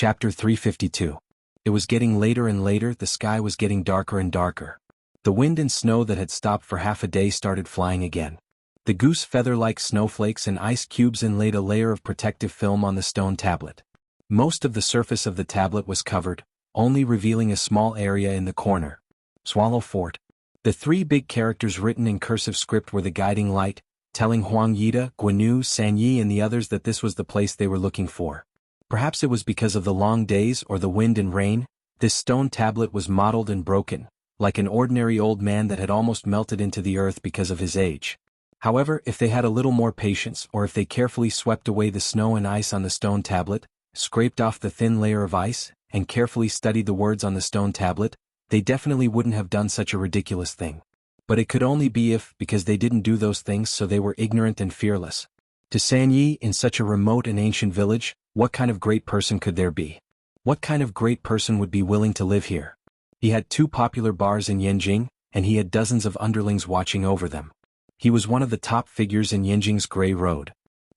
Chapter 352. It was getting later and later, the sky was getting darker and darker. The wind and snow that had stopped for half a day started flying again. The goose feather-like snowflakes and ice cubes inlaid a layer of protective film on the stone tablet. Most of the surface of the tablet was covered, only revealing a small area in the corner. Swallow Fort. The three big characters written in cursive script were the guiding light, telling Huang Yida, Guanyu, Sanyi and the others that this was the place they were looking for. Perhaps it was because of the long days or the wind and rain, this stone tablet was mottled and broken, like an ordinary old man that had almost melted into the earth because of his age. However, if they had a little more patience or if they carefully swept away the snow and ice on the stone tablet, scraped off the thin layer of ice, and carefully studied the words on the stone tablet, they definitely wouldn't have done such a ridiculous thing. But it could only be because they didn't do those things, so they were ignorant and fearless. To Sanyi, in such a remote and ancient village, what kind of great person could there be? What kind of great person would be willing to live here? He had 2 popular bars in Yanjing, and he had dozens of underlings watching over them. He was one of the top figures in Yanjing's Grey Road.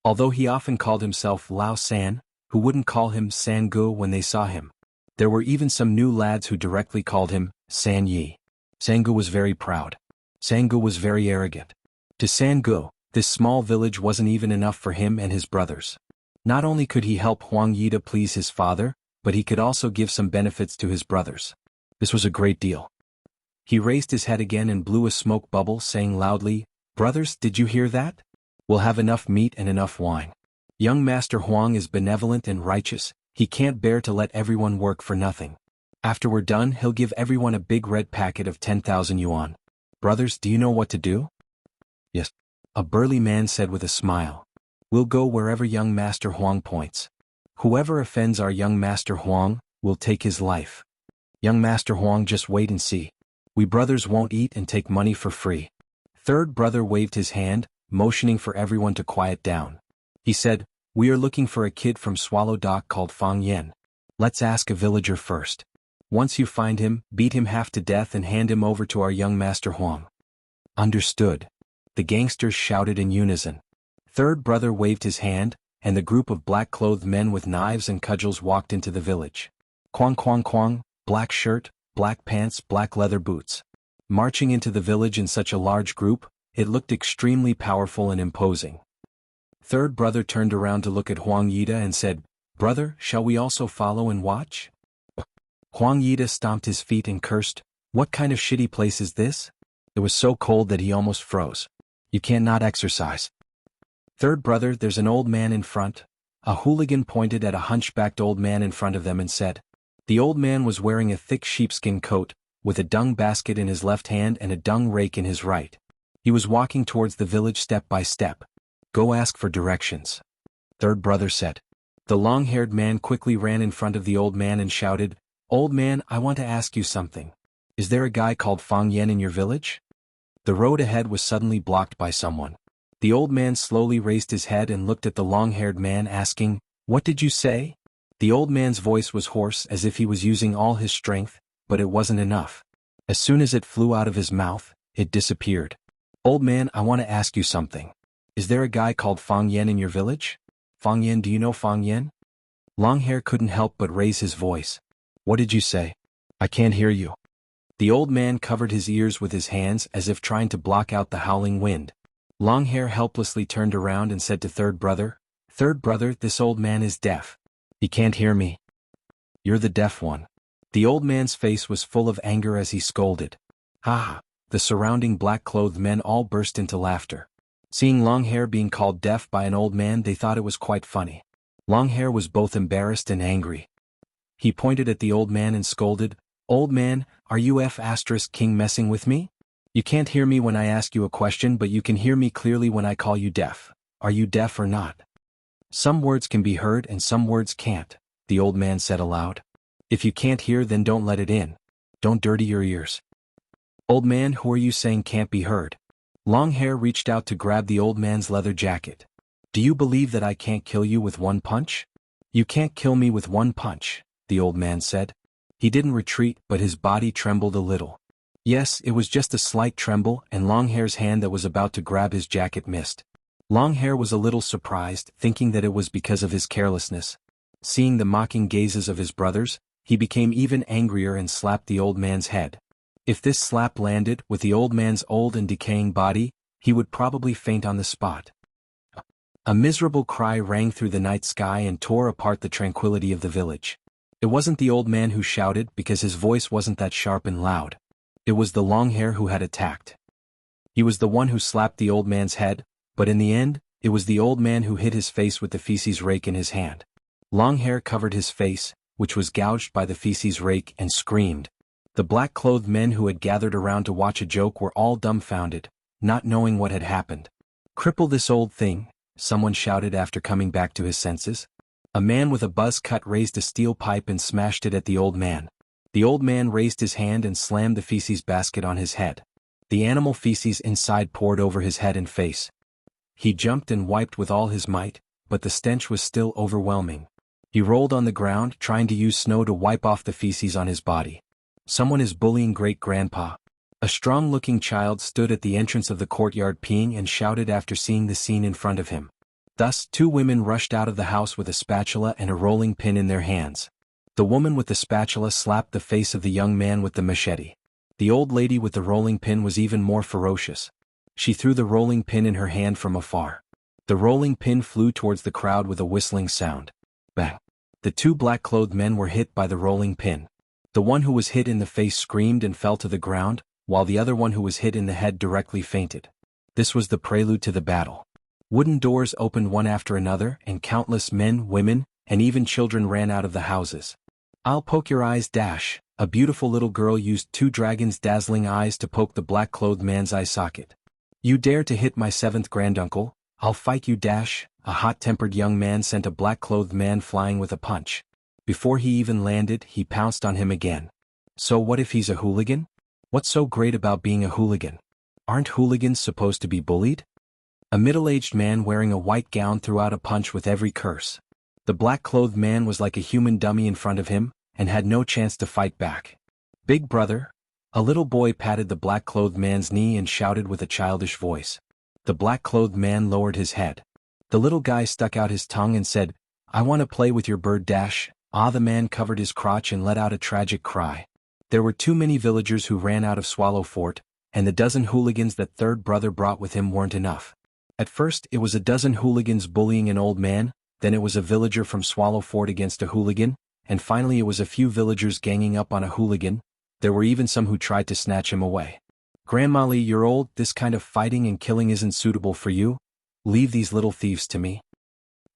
Although he often called himself Lao San, who wouldn't call him San Gu when they saw him. There were even some new lads who directly called him San Yi. San Gu was very proud. San Gu was very arrogant. To San Gu, this small village wasn't even enough for him and his brothers. Not only could he help Huang Yida please his father, but he could also give some benefits to his brothers. This was a great deal. He raised his head again and blew a smoke bubble, saying loudly, "Brothers, did you hear that? We'll have enough meat and enough wine. Young Master Huang is benevolent and righteous, he can't bear to let everyone work for nothing. After we're done, he'll give everyone a big red packet of 10,000 yuan. Brothers, do you know what to do?" "Yes," a burly man said with a smile. "We'll go wherever young Master Huang points. Whoever offends our young Master Huang, will take his life. Young Master Huang, just wait and see. We brothers won't eat and take money for free." Third brother waved his hand, motioning for everyone to quiet down. He said, "We are looking for a kid from Swallow Dock called Fang Yen. Let's ask a villager first. Once you find him, beat him half to death and hand him over to our young Master Huang." "Understood," the gangsters shouted in unison. Third brother waved his hand, and the group of black-clothed men with knives and cudgels walked into the village. Quang quang quang, black shirt, black pants, black leather boots. Marching into the village in such a large group, it looked extremely powerful and imposing. Third brother turned around to look at Huang Yida and said, "Brother, shall we also follow and watch?" Huang Yida stomped his feet and cursed, "What kind of shitty place is this?" It was so cold that he almost froze. "You can't not exercise." "Third brother, there's an old man in front." A hooligan pointed at a hunchbacked old man in front of them and said. The old man was wearing a thick sheepskin coat, with a dung basket in his left hand and a dung rake in his right. He was walking towards the village step by step. "Go ask for directions," third brother said. The long-haired man quickly ran in front of the old man and shouted, "Old man, I want to ask you something. Is there a guy called Fang Yen in your village?" The road ahead was suddenly blocked by someone. The old man slowly raised his head and looked at the long-haired man, asking, "What did you say?" The old man's voice was hoarse as if he was using all his strength, but it wasn't enough. As soon as it flew out of his mouth, it disappeared. "Old man, I want to ask you something. Is there a guy called Fang Yen in your village? Fang Yen, do you know Fang Yen?" Longhair couldn't help but raise his voice. "What did you say? I can't hear you." The old man covered his ears with his hands as if trying to block out the howling wind. Longhair helplessly turned around and said to third brother, "Third brother, this old man is deaf. He can't hear me." "You're the deaf one." The old man's face was full of anger as he scolded. "Ha ha!" The surrounding black-clothed men all burst into laughter. Seeing Longhair being called deaf by an old man, they thought it was quite funny. Longhair was both embarrassed and angry. He pointed at the old man and scolded, "Old man, are you F***king messing with me? You can't hear me when I ask you a question, but you can hear me clearly when I call you deaf. Are you deaf or not?" "Some words can be heard and some words can't," the old man said aloud. "If you can't hear, then don't let it in. Don't dirty your ears." "Old man, who are you saying can't be heard?" Longhair reached out to grab the old man's leather jacket. "Do you believe that I can't kill you with one punch?" "You can't kill me with one punch," the old man said. He didn't retreat, but his body trembled a little. Yes, it was just a slight tremble, and Longhair's hand that was about to grab his jacket missed. Longhair was a little surprised, thinking that it was because of his carelessness. Seeing the mocking gazes of his brothers, he became even angrier and slapped the old man's head. If this slap landed with the old man's old and decaying body, he would probably faint on the spot. A miserable cry rang through the night sky and tore apart the tranquility of the village. It wasn't the old man who shouted because his voice wasn't that sharp and loud. It was the long hair who had attacked. He was the one who slapped the old man's head, but in the end, it was the old man who hit his face with the feces rake in his hand. Long hair covered his face, which was gouged by the feces rake, and screamed. The black-clothed men who had gathered around to watch a joke were all dumbfounded, not knowing what had happened. "Cripple this old thing," someone shouted after coming back to his senses. A man with a buzz cut raised a steel pipe and smashed it at the old man. The old man raised his hand and slammed the feces basket on his head. The animal feces inside poured over his head and face. He jumped and wiped with all his might, but the stench was still overwhelming. He rolled on the ground, trying to use snow to wipe off the feces on his body. "Someone is bullying great-grandpa." A strong-looking child stood at the entrance of the courtyard peeing and shouted after seeing the scene in front of him. Thus, two women rushed out of the house with a spatula and a rolling pin in their hands. The woman with the spatula slapped the face of the young man with the machete. The old lady with the rolling pin was even more ferocious. She threw the rolling pin in her hand from afar. The rolling pin flew towards the crowd with a whistling sound. Bang! The two black-clothed men were hit by the rolling pin. The one who was hit in the face screamed and fell to the ground, while the other one who was hit in the head directly fainted. This was the prelude to the battle. Wooden doors opened one after another, and countless men, women, and even children ran out of the houses. "I'll poke your eyes, dash." A beautiful little girl used two dragons' dazzling eyes to poke the black-clothed man's eye socket. "You dare to hit my seventh granduncle? I'll fight you, dash." A hot-tempered young man sent a black-clothed man flying with a punch. Before he even landed, he pounced on him again. So what if he's a hooligan? What's so great about being a hooligan? Aren't hooligans supposed to be bullied? A middle-aged man wearing a white gown threw out a punch with every curse. The black-clothed man was like a human dummy in front of him, and had no chance to fight back. "Big brother." A little boy patted the black-clothed man's knee and shouted with a childish voice. The black-clothed man lowered his head. The little guy stuck out his tongue and said, "I want to play with your bird, dash." The man covered his crotch and let out a tragic cry. There were too many villagers who ran out of Swallow Fort, and the dozen hooligans that third brother brought with him weren't enough. At first it was a dozen hooligans bullying an old man, then it was a villager from Swallow Fort against a hooligan, and finally it was a few villagers ganging up on a hooligan. There were even some who tried to snatch him away. "Grandma Lee, you're old, this kind of fighting and killing isn't suitable for you. Leave these little thieves to me."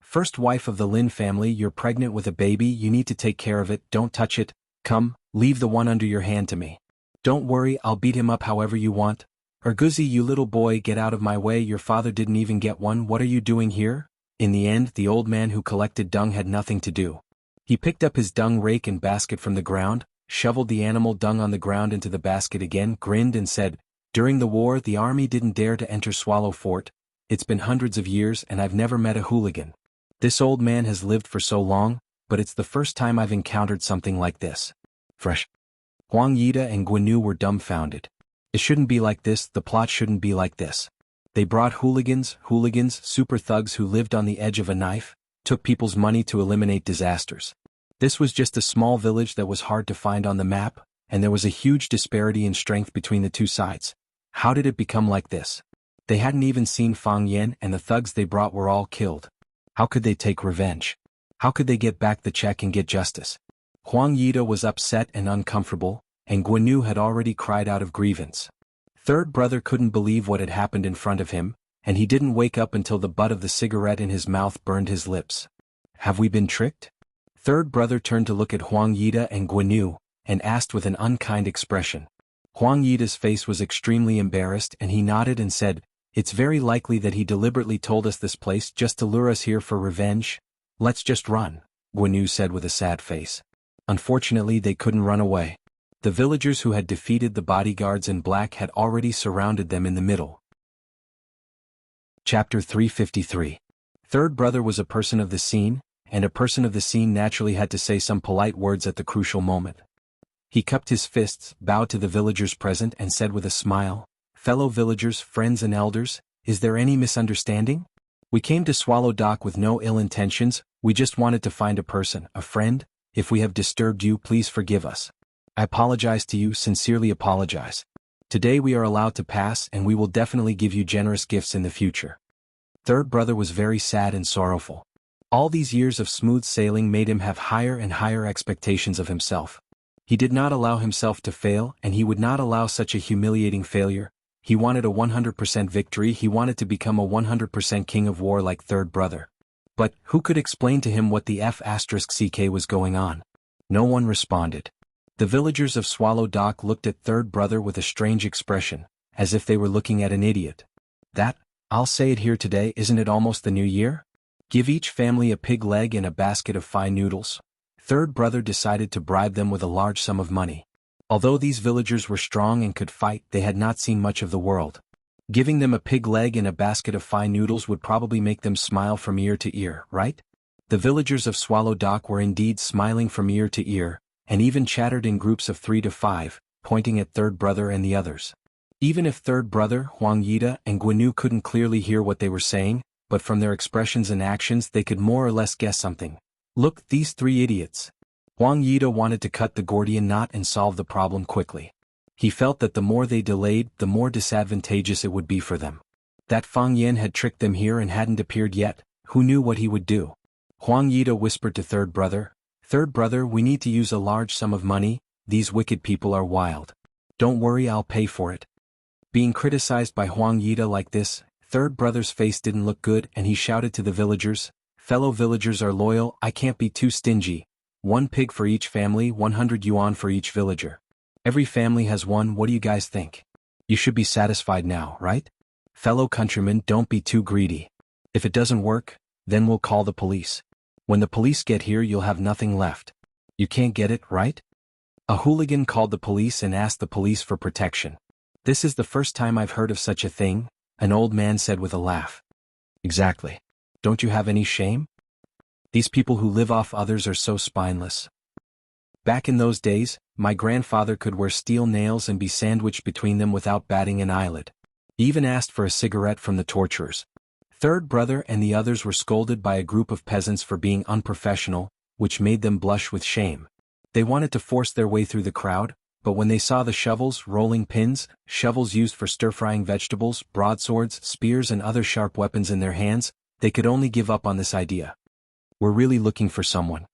"First wife of the Lin family, you're pregnant with a baby, you need to take care of it, don't touch it. Come, leave the one under your hand to me. Don't worry, I'll beat him up however you want." "Urguzi, you little boy, get out of my way, your father didn't even get one, what are you doing here?" In the end, the old man who collected dung had nothing to do. He picked up his dung rake and basket from the ground, shoveled the animal dung on the ground into the basket again, grinned and said, "During the war the army didn't dare to enter Swallow Fort. It's been hundreds of years and I've never met a hooligan. This old man has lived for so long, but it's the first time I've encountered something like this. Fresh." Huang Yida and Guinu were dumbfounded. It shouldn't be like this, the plot shouldn't be like this. They brought hooligans, super thugs who lived on the edge of a knife, took people's money to eliminate disasters. This was just a small village that was hard to find on the map, and there was a huge disparity in strength between the two sides. How did it become like this? They hadn't even seen Fang Yen, and the thugs they brought were all killed. How could they take revenge? How could they get back the check and get justice? Huang Yida was upset and uncomfortable, and Guinu had already cried out of grievance. Third brother couldn't believe what had happened in front of him, and he didn't wake up until the butt of the cigarette in his mouth burned his lips. Have we been tricked? Third brother turned to look at Huang Yida and Guinu, and asked with an unkind expression. Huang Yida's face was extremely embarrassed and he nodded and said, "It's very likely that he deliberately told us this place just to lure us here for revenge. Let's just run," Guinu said with a sad face. Unfortunately, they couldn't run away. The villagers who had defeated the bodyguards in black had already surrounded them in the middle. Chapter 353. Third brother was a person of the scene, and a person of the scene naturally had to say some polite words at the crucial moment. He cupped his fists, bowed to the villagers present and said with a smile, "Fellow villagers, friends and elders, is there any misunderstanding? We came to Swallow Dock with no ill intentions, we just wanted to find a person, a friend. If we have disturbed you, please forgive us. I apologize to you, sincerely apologize. Today we are allowed to pass and we will definitely give you generous gifts in the future. Third brother was very sad and sorrowful. All these years of smooth sailing made him have higher and higher expectations of himself. He did not allow himself to fail, and he would not allow such a humiliating failure. He wanted a 100% victory, he wanted to become a 100% king of war like third brother. But, who could explain to him what the F***ck was going on? No one responded. The villagers of Swallow Dock looked at third brother with a strange expression, as if they were looking at an idiot. That, I'll say it here today, isn't it almost the new year? Give each family a pig leg and a basket of fine noodles. Third brother decided to bribe them with a large sum of money. Although these villagers were strong and could fight, they had not seen much of the world. Giving them a pig leg and a basket of fine noodles would probably make them smile from ear to ear, right? The villagers of Swallow Dock were indeed smiling from ear to ear, and even chattered in groups of 3 to 5, pointing at third brother and the others. Even if third brother, Huang Yida and Guinu couldn't clearly hear what they were saying, but from their expressions and actions they could more or less guess something. Look, these 3 idiots. Huang Yida wanted to cut the Gordian knot and solve the problem quickly. He felt that the more they delayed, the more disadvantageous it would be for them. That Fang Yan had tricked them here and hadn't appeared yet, who knew what he would do? Huang Yida whispered to third brother, "Third brother, we need to use a large sum of money, these wicked people are wild. Don't worry, I'll pay for it." Being criticized by Huang Yida like this, third brother's face didn't look good and he shouted to the villagers, "Fellow villagers are loyal, I can't be too stingy. 1 pig for each family, 100 yuan for each villager. Every family has one, what do you guys think? You should be satisfied now, right? Fellow countrymen, don't be too greedy. If it doesn't work, then we'll call the police. When the police get here you'll have nothing left. You can't get it, right?" A hooligan called the police and asked the police for protection. "This is the first time I've heard of such a thing," an old man said with a laugh. "Exactly. Don't you have any shame? These people who live off others are so spineless. Back in those days, my grandfather could wear steel nails and be sandwiched between them without batting an eyelid. He even asked for a cigarette from the torturers." Third brother and the others were scolded by a group of peasants for being unprofessional, which made them blush with shame. They wanted to force their way through the crowd, but when they saw the shovels, rolling pins, shovels used for stir-frying vegetables, broadswords, spears and other sharp weapons in their hands, they could only give up on this idea. "We're really looking for someone."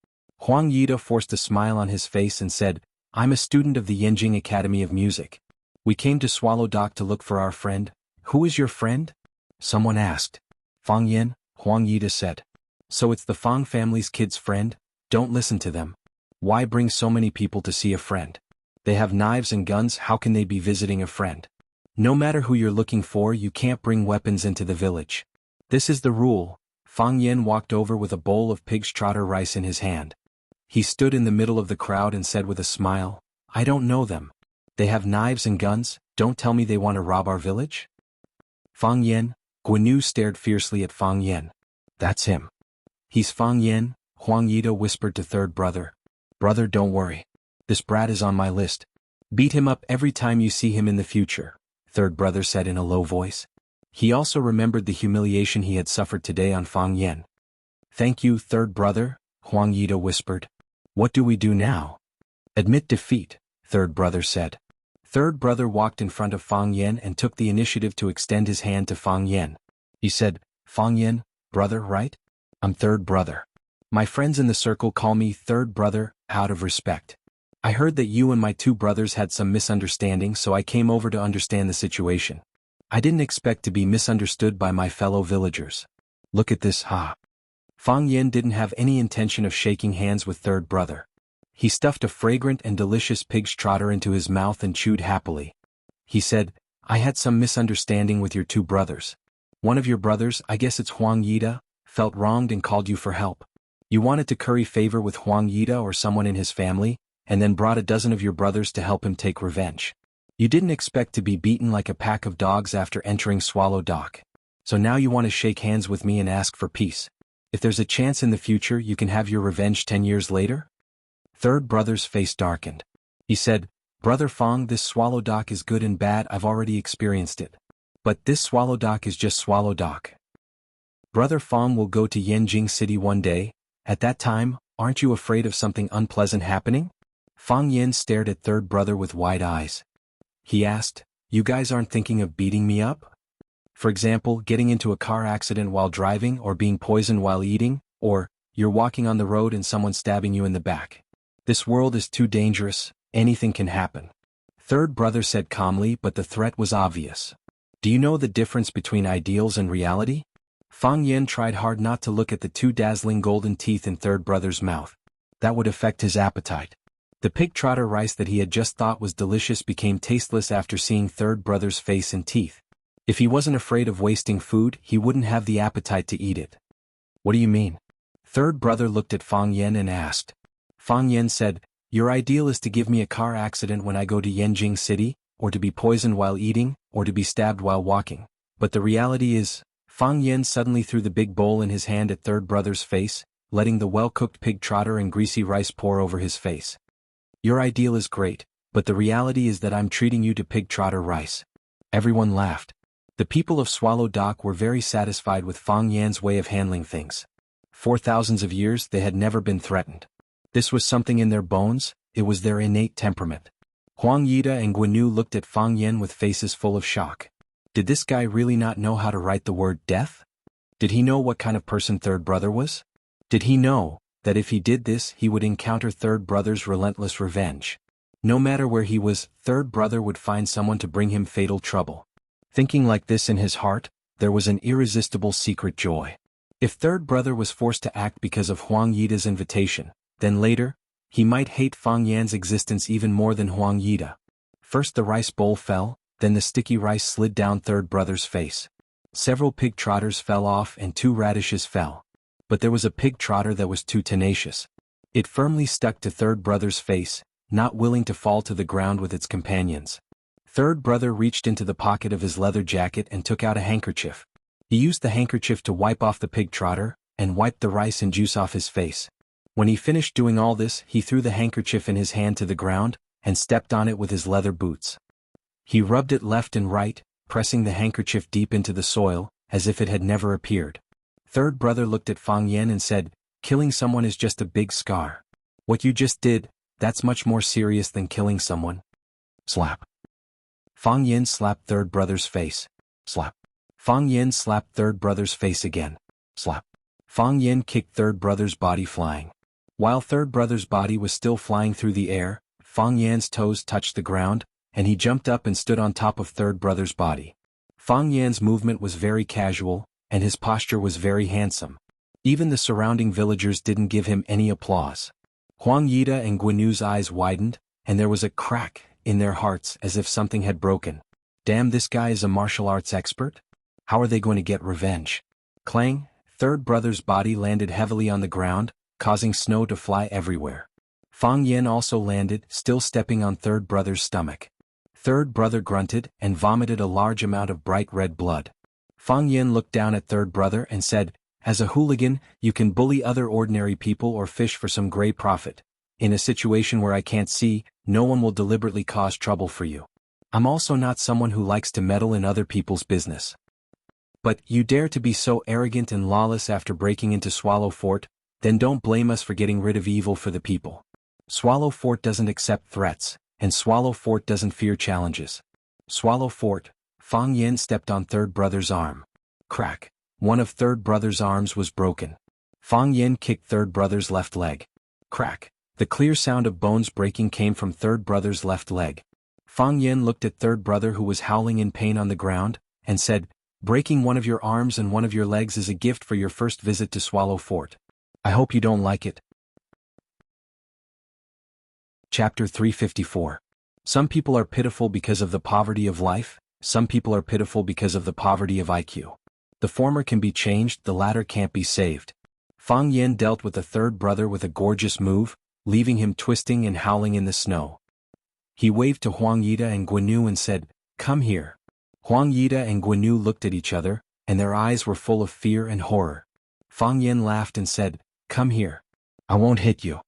Huang Yida forced a smile on his face and said, "I'm a student of the Yenjing Academy of Music. We came to Swallow Dock to look for our friend." "Who is your friend?" someone asked. "Fang Yan," Huang Yida said. "So it's the Fang family's kid's friend? Don't listen to them. Why bring so many people to see a friend? They have knives and guns, how can they be visiting a friend? No matter who you're looking for, you can't bring weapons into the village. This is the rule." Fang Yan walked over with a bowl of pig's trotter rice in his hand. He stood in the middle of the crowd and said with a smile, "I don't know them. They have knives and guns, don't tell me they want to rob our village?" Fang Yan, Guinu stared fiercely at Fang Yan. "That's him." "He's Fang Yan," Huang Yida whispered to third brother. "Brother, don't worry. This brat is on my list. Beat him up every time you see him in the future," third brother said in a low voice. He also remembered the humiliation he had suffered today on Fang Yan. "Thank you, third brother," Huang Yida whispered. "What do we do now?" "Admit defeat," third brother said. Third brother walked in front of Fang Yan and took the initiative to extend his hand to Fang Yan. He said, "Fang Yan, brother, right? I'm third brother. My friends in the circle call me third brother, out of respect. I heard that you and my 2 brothers had some misunderstanding, so I came over to understand the situation. I didn't expect to be misunderstood by my fellow villagers. Look at this, ha." Fang Yan didn't have any intention of shaking hands with third brother. He stuffed a fragrant and delicious pig's trotter into his mouth and chewed happily. He said, "I had some misunderstanding with your 2 brothers. One of your brothers, I guess it's Huang Yida, felt wronged and called you for help. You wanted to curry favor with Huang Yida or someone in his family, and then brought a dozen of your brothers to help him take revenge. You didn't expect to be beaten like a pack of dogs after entering Swallow Dock. So now you want to shake hands with me and ask for peace. If there's a chance in the future you can have your revenge 10 years later?" Third brother's face darkened. He said, "Brother Fang, this Swallow Dock is good and bad, I've already experienced it. But this Swallow Dock is just Swallow Dock. Brother Fong will go to Yanjing City one day. At that time, aren't you afraid of something unpleasant happening? Fang Yin stared at third brother with wide eyes. He asked, you guys aren't thinking of beating me up? For example, getting into a car accident while driving or being poisoned while eating, or, you're walking on the road and someone stabbing you in the back. This world is too dangerous, anything can happen. Third brother said calmly, but the threat was obvious. Do you know the difference between ideals and reality? Fang Yin tried hard not to look at the two dazzling golden teeth in third brother's mouth. That would affect his appetite. The pig trotter rice that he had just thought was delicious became tasteless after seeing third brother's face and teeth. If he wasn't afraid of wasting food, he wouldn't have the appetite to eat it. What do you mean? Third brother looked at Fang Yin and asked. Fang Yin said, your ideal is to give me a car accident when I go to Yanjing City, or to be poisoned while eating, or to be stabbed while walking. But the reality is, Fang Yin suddenly threw the big bowl in his hand at third brother's face, letting the well-cooked pig trotter and greasy rice pour over his face. Your ideal is great, but the reality is that I'm treating you to pig trotter rice. Everyone laughed. The people of Swallow Dock were very satisfied with Fang Yan's way of handling things. For thousands of years they had never been threatened. This was something in their bones, it was their innate temperament. Huang Yida and Guanyu looked at Fang Yan with faces full of shock. Did this guy really not know how to write the word death? Did he know what kind of person third brother was? Did he know that if he did this he would encounter third brother's relentless revenge? No matter where he was, third brother would find someone to bring him fatal trouble. Thinking like this in his heart, there was an irresistible secret joy. If third brother was forced to act because of Huang Yida's invitation, then later, he might hate Fang Yan's existence even more than Huang Yida. First the rice bowl fell, then the sticky rice slid down third brother's face. Several pig trotters fell off and 2 radishes fell. But there was a pig trotter that was too tenacious. It firmly stuck to third brother's face, not willing to fall to the ground with its companions. Third brother reached into the pocket of his leather jacket and took out a handkerchief. He used the handkerchief to wipe off the pig trotter, and wiped the rice and juice off his face. When he finished doing all this, he threw the handkerchief in his hand to the ground, and stepped on it with his leather boots. He rubbed it left and right, pressing the handkerchief deep into the soil, as if it had never appeared. Third brother looked at Fang Yan and said, killing someone is just a big scar. What you just did, that's much more serious than killing someone. Slap. Fang Yan slapped third brother's face. Slap. Fang Yan slapped third brother's face again. Slap. Fang Yan kicked third brother's body flying. While third brother's body was still flying through the air, Fang Yan's toes touched the ground, and he jumped up and stood on top of third brother's body. Fang Yan's movement was very casual, and his posture was very handsome. Even the surrounding villagers didn't give him any applause. Huang Yida and Guanyu's eyes widened, and there was a crack in their hearts as if something had broken. Damn, this guy is a martial arts expert? How are they going to get revenge? Clang, third brother's body landed heavily on the ground, causing snow to fly everywhere. Fang Yan also landed, still stepping on third brother's stomach. Third brother grunted and vomited a large amount of bright red blood. Fang Yan looked down at third brother and said, as a hooligan, you can bully other ordinary people or fish for some gray profit. In a situation where I can't see, no one will deliberately cause trouble for you. I'm also not someone who likes to meddle in other people's business. But you dare to be so arrogant and lawless after breaking into Swallow Fort, then don't blame us for getting rid of evil for the people. Swallow Fort doesn't accept threats, and Swallow Fort doesn't fear challenges. Swallow Fort. Fang Yan stepped on third brother's arm. Crack. One of third brother's arms was broken. Fang Yan kicked third brother's left leg. Crack. The clear sound of bones breaking came from third brother's left leg. Fang Yan looked at third brother who was howling in pain on the ground, and said, breaking one of your arms and one of your legs is a gift for your first visit to Swallow Fort. I hope you don't like it. Chapter 354. Some people are pitiful because of the poverty of life, some people are pitiful because of the poverty of IQ. The former can be changed, the latter can't be saved. Fang Yan dealt with the third brother with a gorgeous move, leaving him twisting and howling in the snow. He waved to Huang Yida and Guanyu and said, come here. Huang Yida and Guanyu looked at each other, and their eyes were full of fear and horror. Fang Yan laughed and said, come here. I won't hit you.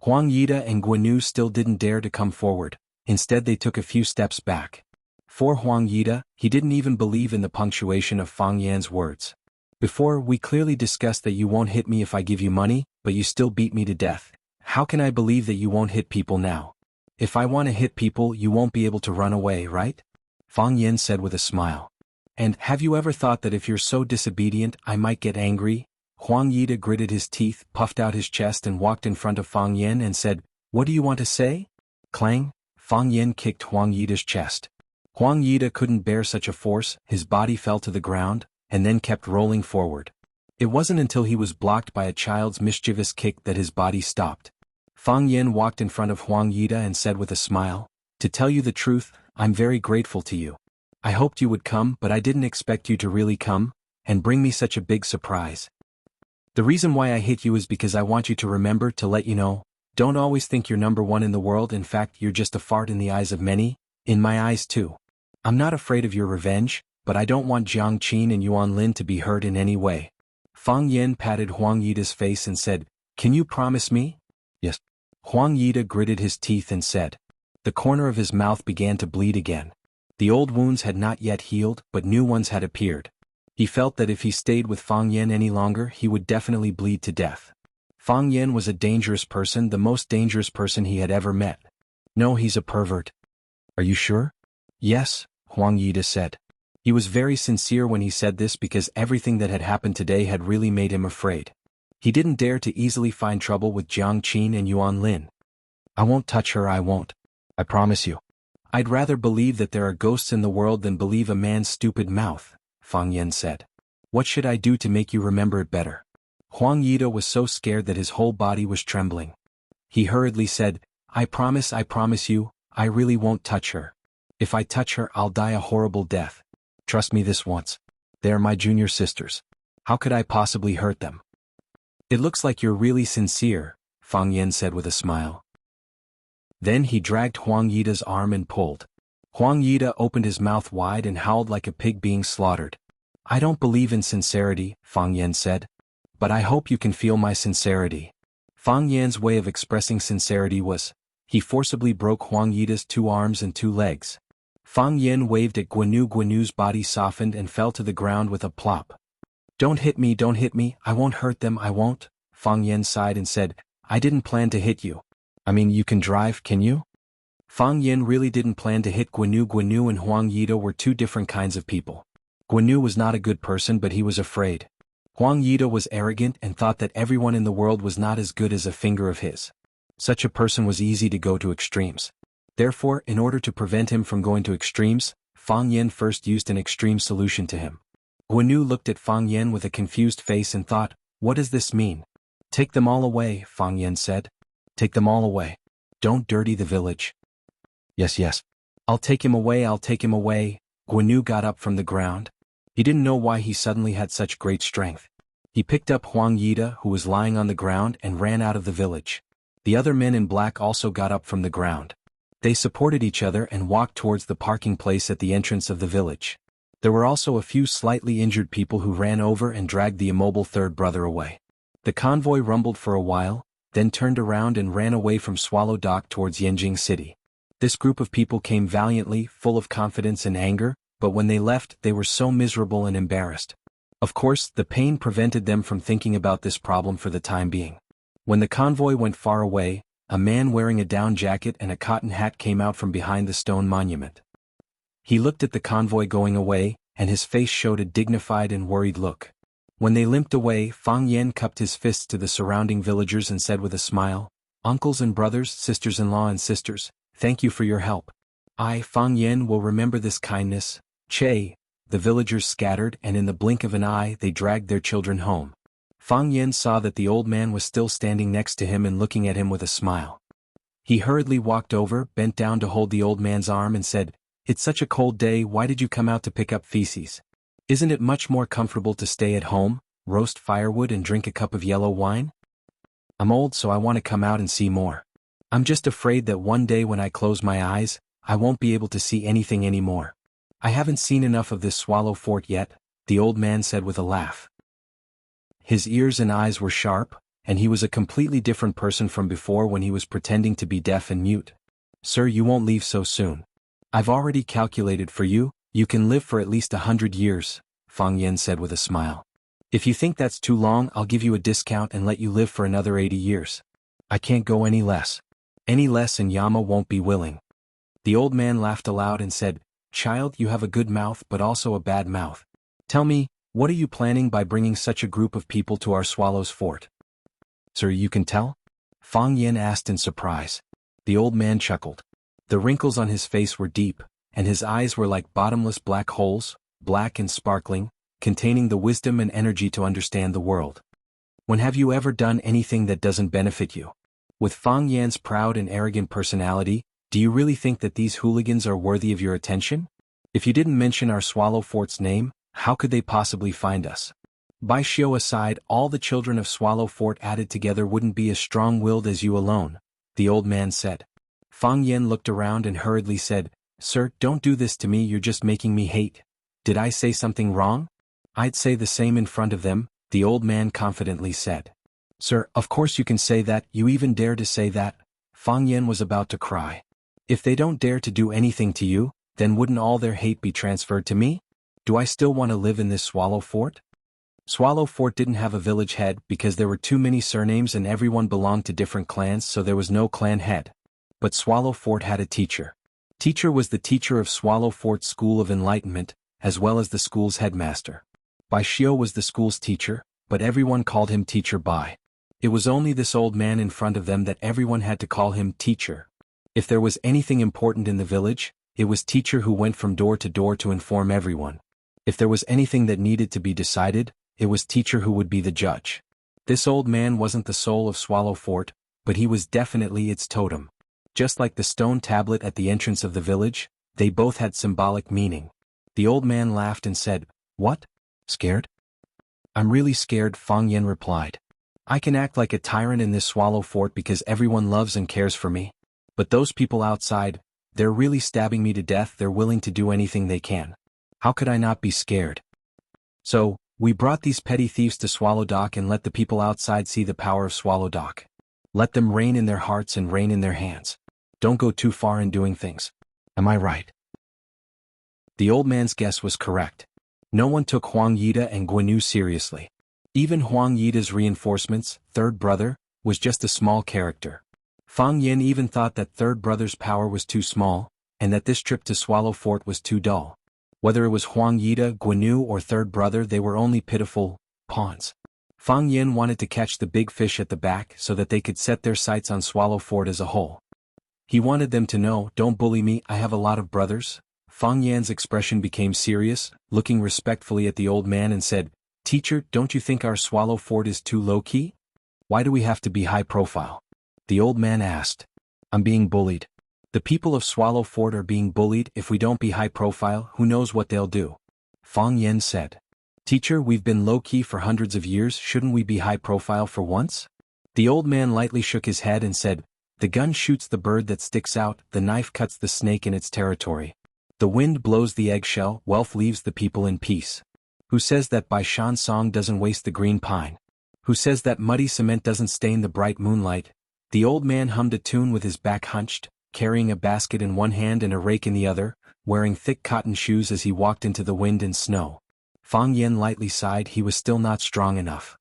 Huang Yida and Guanyu still didn't dare to come forward, instead they took a few steps back. For Huang Yida, he didn't even believe in the punctuation of Fang Yan's words. Before, we clearly discussed that you won't hit me if I give you money, but you still beat me to death. How can I believe that you won't hit people now? If I want to hit people, you won't be able to run away, right? Fang Yen said with a smile. And, have you ever thought that if you're so disobedient, I might get angry? Huang Yida gritted his teeth, puffed out his chest and walked in front of Fang Yen and said, "What do you want to say?" Clang! Fang Yen kicked Huang Yida's chest. Huang Yida couldn't bear such a force, his body fell to the ground, and then kept rolling forward. It wasn't until he was blocked by a child's mischievous kick that his body stopped. Fang Yen walked in front of Huang Yida and said with a smile, "To tell you the truth, I'm very grateful to you. I hoped you would come, but I didn't expect you to really come, and bring me such a big surprise. The reason why I hit you is because I want you to remember to let you know, don't always think you're number one in the world. In fact, you're just a fart in the eyes of many, in my eyes too. I'm not afraid of your revenge, but I don't want Jiang Qin and Yuan Lin to be hurt in any way." Fang Yen patted Huang Yida's face and said, "Can you promise me?" "Yes." Huang Yida gritted his teeth and said. The corner of his mouth began to bleed again. The old wounds had not yet healed, but new ones had appeared. He felt that if he stayed with Fang Yen any longer, he would definitely bleed to death. Fang Yen was a dangerous person, the most dangerous person he had ever met. "No, he's a pervert." "Are you sure?" "Yes," Huang Yida said. He was very sincere when he said this because everything that had happened today had really made him afraid. He didn't dare to easily find trouble with Jiang Qin and Yuan Lin. "I won't touch her, I won't. I promise you." "I'd rather believe that there are ghosts in the world than believe a man's stupid mouth," Fang Yen said. "What should I do to make you remember it better?" Huang Yida was so scared that his whole body was trembling. He hurriedly said, I promise you, I really won't touch her. If I touch her, I'll die a horrible death. Trust me this once. They are my junior sisters. How could I possibly hurt them?" "It looks like you're really sincere," Fang Yen said with a smile. Then he dragged Huang Yida's arm and pulled. Huang Yida opened his mouth wide and howled like a pig being slaughtered. "I don't believe in sincerity," Fang Yen said. "But I hope you can feel my sincerity." Fang Yan's way of expressing sincerity was, he forcibly broke Huang Yida's 2 arms and 2 legs. Fang Yen waved at Guanu. Guanu's body softened and fell to the ground with a plop. Don't hit me, I won't hurt them, I won't." Fang Yen sighed and said, "I didn't plan to hit you. I mean, you can drive, can you?" Fang Yen really didn't plan to hit Guanu. Guanu and Huang Yida were 2 different kinds of people. Guanu was not a good person, but he was afraid. Huang Yida was arrogant and thought that everyone in the world was not as good as a finger of his. Such a person was easy to go to extremes. Therefore, in order to prevent him from going to extremes, Fang Yen first used an extreme solution to him. Guanu looked at Fang Yen with a confused face and thought, what does this mean? "Take them all away," Fang Yen said. "Take them all away. Don't dirty the village." Yes. I'll take him away." Guanu got up from the ground. He didn't know why he suddenly had such great strength. He picked up Huang Yida, who was lying on the ground, and ran out of the village. The other men in black also got up from the ground. They supported each other and walked towards the parking place at the entrance of the village. There were also a few slightly injured people who ran over and dragged the immobile third brother away. The convoy rumbled for a while, then turned around and ran away from Swallow Dock towards Yanjing City. This group of people came valiantly, full of confidence and anger, but when they left, they were so miserable and embarrassed. Of course, the pain prevented them from thinking about this problem for the time being. When the convoy went far away, a man wearing a down jacket and a cotton hat came out from behind the stone monument. He looked at the convoy going away, and his face showed a dignified and worried look. When they limped away, Fang Yen cupped his fists to the surrounding villagers and said with a smile, "Uncles and brothers, sisters-in-law and sisters, thank you for your help. I, Fang Yen, will remember this kindness." Che. The villagers scattered, and in the blink of an eye they dragged their children home. Fang Yen saw that the old man was still standing next to him and looking at him with a smile. He hurriedly walked over, bent down to hold the old man's arm and said, "It's such a cold day, why did you come out to pick up feces? Isn't it much more comfortable to stay at home, roast firewood and drink a cup of yellow wine?" "I'm old, so I want to come out and see more. I'm just afraid that one day when I close my eyes, I won't be able to see anything anymore. I haven't seen enough of this Swallow Fort yet," the old man said with a laugh. His ears and eyes were sharp, and he was a completely different person from before when he was pretending to be deaf and mute. "Sir, you won't leave so soon. I've already calculated for you, you can live for at least 100 years, Fang Yen said with a smile. If you think that's too long, I'll give you a discount and let you live for another 80 years. I can't go any less. Any less and Yama won't be willing. The old man laughed aloud and said, Child, you have a good mouth but also a bad mouth. Tell me, what are you planning by bringing such a group of people to our swallow's fort? Sir, you can tell? Fang Yen asked in surprise. The old man chuckled. The wrinkles on his face were deep, and his eyes were like bottomless black holes, black and sparkling, containing the wisdom and energy to understand the world. When have you ever done anything that doesn't benefit you? With Fang Yan's proud and arrogant personality, do you really think that these hooligans are worthy of your attention? If you didn't mention our Swallow Fort's name, how could they possibly find us? By Xiao aside, all the children of Swallow Fort added together wouldn't be as strong-willed as you alone, the old man said. Fang Yan looked around and hurriedly said, Sir, don't do this to me, you're just making me hate. Did I say something wrong? I'd say the same in front of them, the old man confidently said. Sir, of course you can say that, you even dare to say that. Fang Yan was about to cry. If they don't dare to do anything to you, then wouldn't all their hate be transferred to me? Do I still want to live in this Swallow Fort? Swallow Fort didn't have a village head because there were too many surnames and everyone belonged to different clans, so there was no clan head. But Swallow Fort had a teacher. Teacher was the teacher of Swallow Fort's School of Enlightenment, as well as the school's headmaster. Bai Xiao was the school's teacher, but everyone called him Teacher Bai. It was only this old man in front of them that everyone had to call him Teacher. If there was anything important in the village, it was Teacher who went from door to door to inform everyone. If there was anything that needed to be decided, it was Teacher who would be the judge. This old man wasn't the soul of Swallow Fort, but he was definitely its totem. Just like the stone tablet at the entrance of the village, they both had symbolic meaning. The old man laughed and said, What? Scared? I'm really scared, Fang Yan replied. I can act like a tyrant in this Swallow Fort because everyone loves and cares for me. But those people outside, they're really stabbing me to death, they're willing to do anything they can. How could I not be scared? So, we brought these petty thieves to Swallow Dock and let the people outside see the power of Swallow Dock. Let them reign in their hearts and reign in their hands. Don't go too far in doing things. Am I right? The old man's guess was correct. No one took Huang Yida and Guanyu seriously. Even Huang Yida's reinforcements, third brother, was just a small character. Fang Yan even thought that third brother's power was too small, and that this trip to Swallow Fort was too dull. Whether it was Huang Yida, Guanyu or third brother, they were only pitiful pawns. Fang Yan wanted to catch the big fish at the back so that they could set their sights on Swallow Fort as a whole. He wanted them to know, don't bully me, I have a lot of brothers. Fang Yan's expression became serious, looking respectfully at the old man and said, Teacher, don't you think our Swallow Fort is too low-key? Why do we have to be high-profile? The old man asked. I'm being bullied. The people of Swallow Fort are being bullied. If we don't be high-profile, who knows what they'll do? Fang Yan said. Teacher, we've been low-key for hundreds of years, shouldn't we be high-profile for once? The old man lightly shook his head and said, The gun shoots the bird that sticks out, the knife cuts the snake in its territory. The wind blows the eggshell, wealth leaves the people in peace. Who says that Bai Shan song doesn't waste the green pine? Who says that muddy cement doesn't stain the bright moonlight? The old man hummed a tune with his back hunched, carrying a basket in one hand and a rake in the other, wearing thick cotton shoes as he walked into the wind and snow. Fang Yan lightly sighed, he was still not strong enough.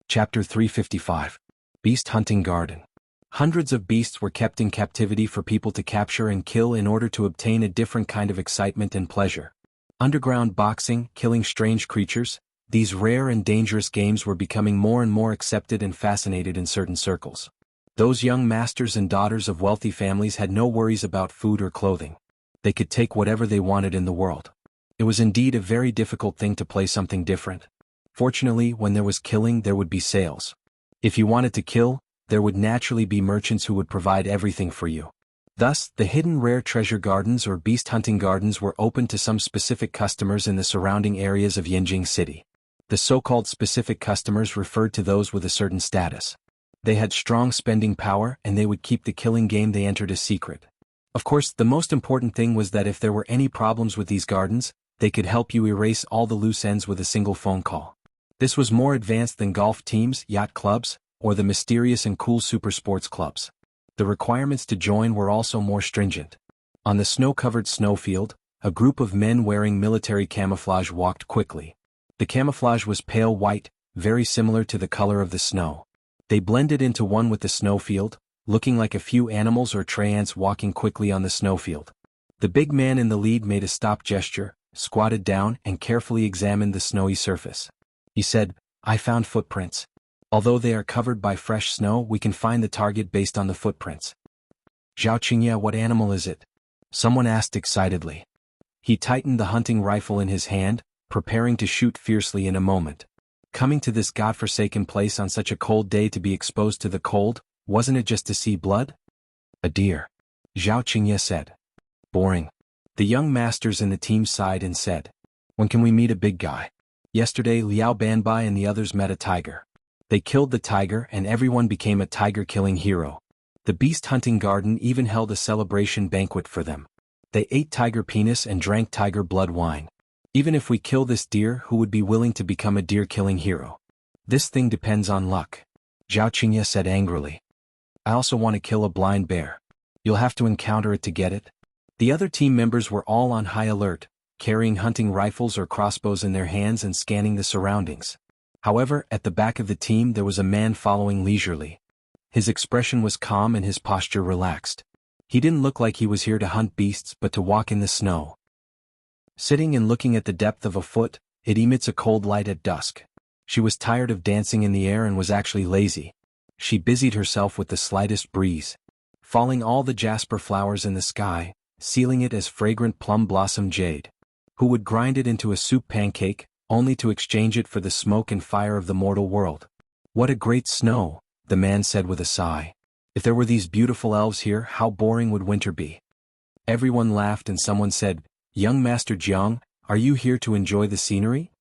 Chapter 355. Beast Hunting Garden. Hundreds of beasts were kept in captivity for people to capture and kill in order to obtain a different kind of excitement and pleasure. Underground boxing, killing strange creatures, these rare and dangerous games were becoming more and more accepted and fascinated in certain circles. Those young masters and daughters of wealthy families had no worries about food or clothing. They could take whatever they wanted in the world. It was indeed a very difficult thing to play something different. Fortunately, when there was killing, there would be sales. If you wanted to kill, there would naturally be merchants who would provide everything for you. Thus, the hidden rare treasure gardens or beast hunting gardens were open to some specific customers in the surrounding areas of Yinjing City. The so-called specific customers referred to those with a certain status. They had strong spending power and they would keep the killing game they entered a secret. Of course, the most important thing was that if there were any problems with these gardens, they could help you erase all the loose ends with a single phone call. This was more advanced than golf teams, yacht clubs, or the mysterious and cool super sports clubs. The requirements to join were also more stringent. On the snow-covered snowfield, a group of men wearing military camouflage walked quickly, The camouflage was pale white, very similar to the color of the snow. They blended into one with the snowfield, looking like a few animals or stray ants walking quickly on the snowfield. The big man in the lead made a stop gesture, squatted down and carefully examined the snowy surface. He said, "I found footprints. Although they are covered by fresh snow, we can find the target based on the footprints." "Zhao Qingye, what animal is it?" someone asked excitedly. He tightened the hunting rifle in his hand, preparing to shoot fiercely in a moment. Coming to this godforsaken place on such a cold day to be exposed to the cold, wasn't it just to see blood? "A deer," Zhao Qingye said. "Boring." The young masters in the team sighed and said, "When can we meet a big guy?" Yesterday Liao Banbai and the others met a tiger. They killed the tiger and everyone became a tiger-killing hero. The beast hunting garden even held a celebration banquet for them. They ate tiger penis and drank tiger blood wine. "Even if we kill this deer, who would be willing to become a deer-killing hero?" "This thing depends on luck," Zhao Qingye said angrily. "I also want to kill a blind bear. You'll have to encounter it to get it." The other team members were all on high alert, carrying hunting rifles or crossbows in their hands and scanning the surroundings. However, at the back of the team there was a man following leisurely. His expression was calm and his posture relaxed. He didn't look like he was here to hunt beasts but to walk in the snow. Sitting and looking at the depth of a foot, it emits a cold light at dusk. She was tired of dancing in the air and was actually lazy. She busied herself with the slightest breeze, falling all the jasper flowers in the sky, sealing it as fragrant plum blossom jade. Who would grind it into a soup pancake, only to exchange it for the smoke and fire of the mortal world? "What a great snow," the man said with a sigh. "If there were these beautiful elves here, how boring would winter be?" Everyone laughed and someone said, "Young Master Jiang, are you here to enjoy the scenery?"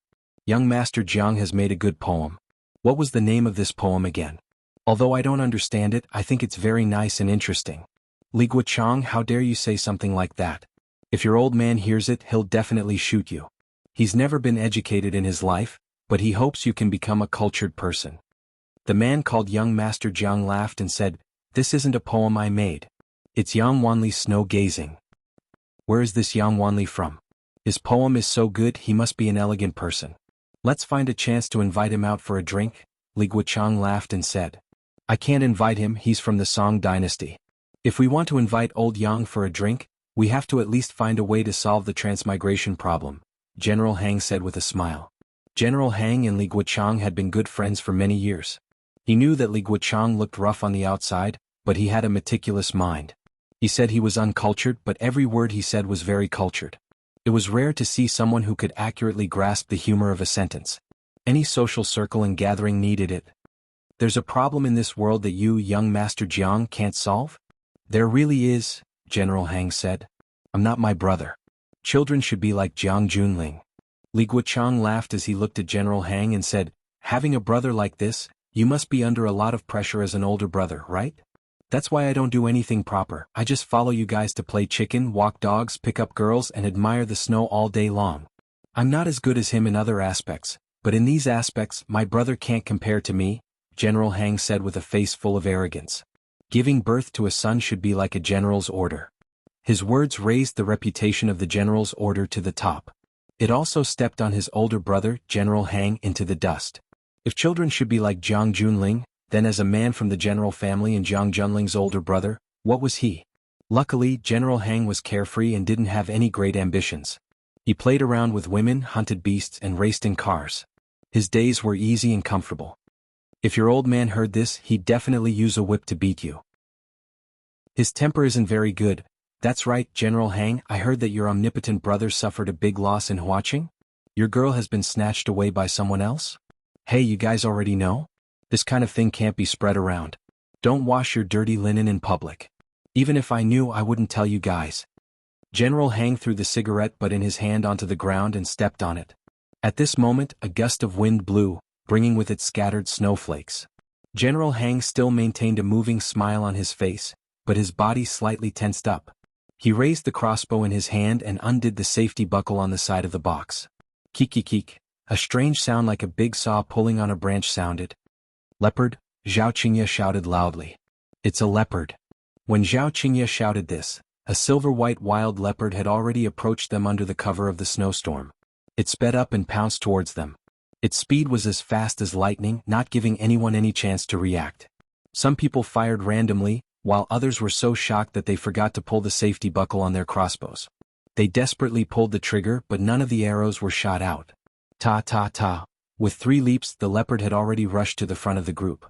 "Young Master Jiang has made a good poem." "What was the name of this poem again?" "Although I don't understand it, I think it's very nice and interesting." "Li Guochang, how dare you say something like that? If your old man hears it, he'll definitely shoot you. He's never been educated in his life, but he hopes you can become a cultured person." The man called Young Master Jiang laughed and said, "This isn't a poem I made. It's Yang Wanli's snow gazing." "Where is this Yang Wanli from? His poem is so good, he must be an elegant person. Let's find a chance to invite him out for a drink." Li Guochang laughed and said, "I can't invite him, he's from the Song dynasty. If we want to invite old Yang for a drink, we have to at least find a way to solve the transmigration problem," General Hang said with a smile. General Hang and Li Guochang had been good friends for many years. He knew that Li Guochang looked rough on the outside, but he had a meticulous mind. He said he was uncultured, but every word he said was very cultured. It was rare to see someone who could accurately grasp the humor of a sentence. Any social circle and gathering needed it. "There's a problem in this world that you, young Master Jiang, can't solve?" "There really is," General Hang said. "I'm not my brother. Children should be like Jiang Junling." Li Guochang laughed as he looked at General Hang and said, "Having a brother like this, you must be under a lot of pressure as an older brother, right? That's why I don't do anything proper. I just follow you guys to play chicken, walk dogs, pick up girls and admire the snow all day long. I'm not as good as him in other aspects, but in these aspects my brother can't compare to me," General Hang said with a face full of arrogance. "Giving birth to a son should be like a general's order." His words raised the reputation of the general's order to the top. It also stepped on his older brother, General Hang, into the dust. If children should be like Jiang Junling, then as a man from the general family and Jiang Junling's older brother, what was he? Luckily, General Hang was carefree and didn't have any great ambitions. He played around with women, hunted beasts and raced in cars. His days were easy and comfortable. If your old man heard this, he'd definitely use a whip to beat you. His temper isn't very good. "That's right, General Hang, I heard that your omnipotent brother suffered a big loss in Huaqing? Your girl has been snatched away by someone else? Hey, you guys already know? This kind of thing can't be spread around. Don't wash your dirty linen in public. Even if I knew, I wouldn't tell you guys." General Hang threw the cigarette butt in his hand onto the ground and stepped on it. At this moment, a gust of wind blew, bringing with it scattered snowflakes. General Hang still maintained a moving smile on his face, but his body slightly tensed up. He raised the crossbow in his hand and undid the safety buckle on the side of the box. Keek. A strange sound like a big saw pulling on a branch sounded. "Leopard," Zhao Qingye shouted loudly. "It's a leopard." When Zhao Qingye shouted this, a silver-white wild leopard had already approached them under the cover of the snowstorm. It sped up and pounced towards them. Its speed was as fast as lightning, not giving anyone any chance to react. Some people fired randomly, while others were so shocked that they forgot to pull the safety buckle on their crossbows. They desperately pulled the trigger, but none of the arrows were shot out. Ta. With 3 leaps, the leopard had already rushed to the front of the group.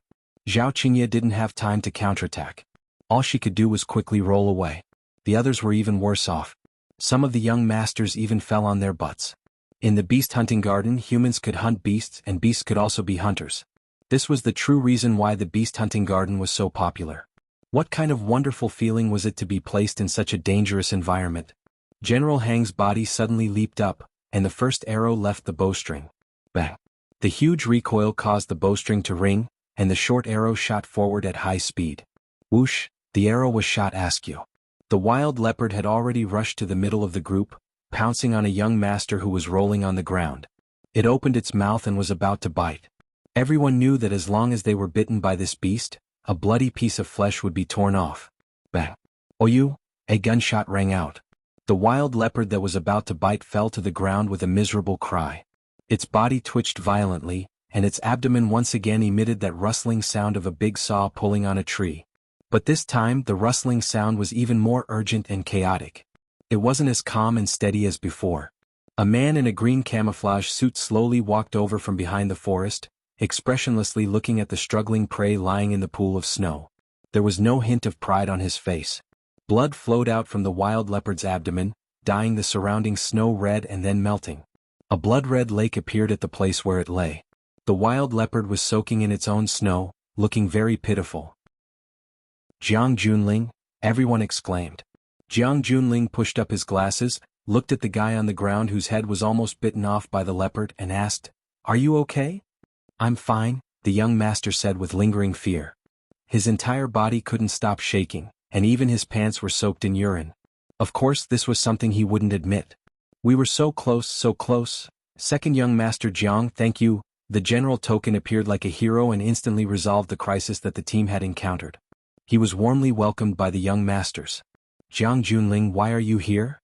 Zhao Qingye didn't have time to counterattack. All she could do was quickly roll away. The others were even worse off. Some of the young masters even fell on their butts. In the beast hunting garden, humans could hunt beasts and beasts could also be hunters. This was the true reason why the beast hunting garden was so popular. What kind of wonderful feeling was it to be placed in such a dangerous environment? General Hang's body suddenly leaped up, and the first arrow left the bowstring. Bang! The huge recoil caused the bowstring to ring, and the short arrow shot forward at high speed. Whoosh! The arrow was shot askew. The wild leopard had already rushed to the middle of the group, pouncing on a young master who was rolling on the ground. It opened its mouth and was about to bite. Everyone knew that as long as they were bitten by this beast, a bloody piece of flesh would be torn off. Bang! Oyu! A gunshot rang out. The wild leopard that was about to bite fell to the ground with a miserable cry. Its body twitched violently, and its abdomen once again emitted that rustling sound of a big saw pulling on a tree. But this time the rustling sound was even more urgent and chaotic. It wasn't as calm and steady as before. A man in a green camouflage suit slowly walked over from behind the forest, expressionlessly looking at the struggling prey lying in the pool of snow. There was no hint of pride on his face. Blood flowed out from the wild leopard's abdomen, dyeing the surrounding snow red and then melting. A blood-red lake appeared at the place where it lay. The wild leopard was soaking in its own snow, looking very pitiful. Jiang Junling, everyone exclaimed. Jiang Junling pushed up his glasses, looked at the guy on the ground whose head was almost bitten off by the leopard and asked, "Are you okay?" "I'm fine," the young master said with lingering fear. His entire body couldn't stop shaking, and even his pants were soaked in urine. Of course this was something he wouldn't admit. "We were so close, so close." Second young master Jiang, "Thank you." The general token appeared like a hero and instantly resolved the crisis that the team had encountered. He was warmly welcomed by the young masters. "Jiang Junling, why are you here?"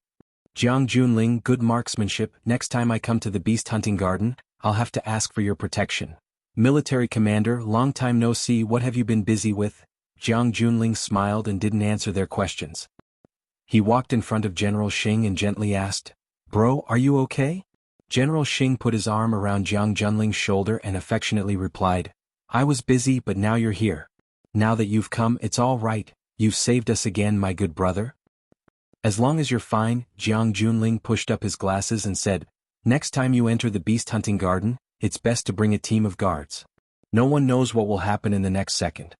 "Jiang Junling, good marksmanship. Next time I come to the beast hunting garden, I'll have to ask for your protection." "Military commander, long time no see, what have you been busy with?" Jiang Junling smiled and didn't answer their questions. He walked in front of General Xing and gently asked, "Bro, are you okay?" General Xing put his arm around Jiang Junling's shoulder and affectionately replied, "I was busy but now you're here. Now that you've come, it's all right. You've saved us again, my good brother." "As long as you're fine," Jiang Junling pushed up his glasses and said, "Next time you enter the beast hunting garden, it's best to bring a team of guards. No one knows what will happen in the next second."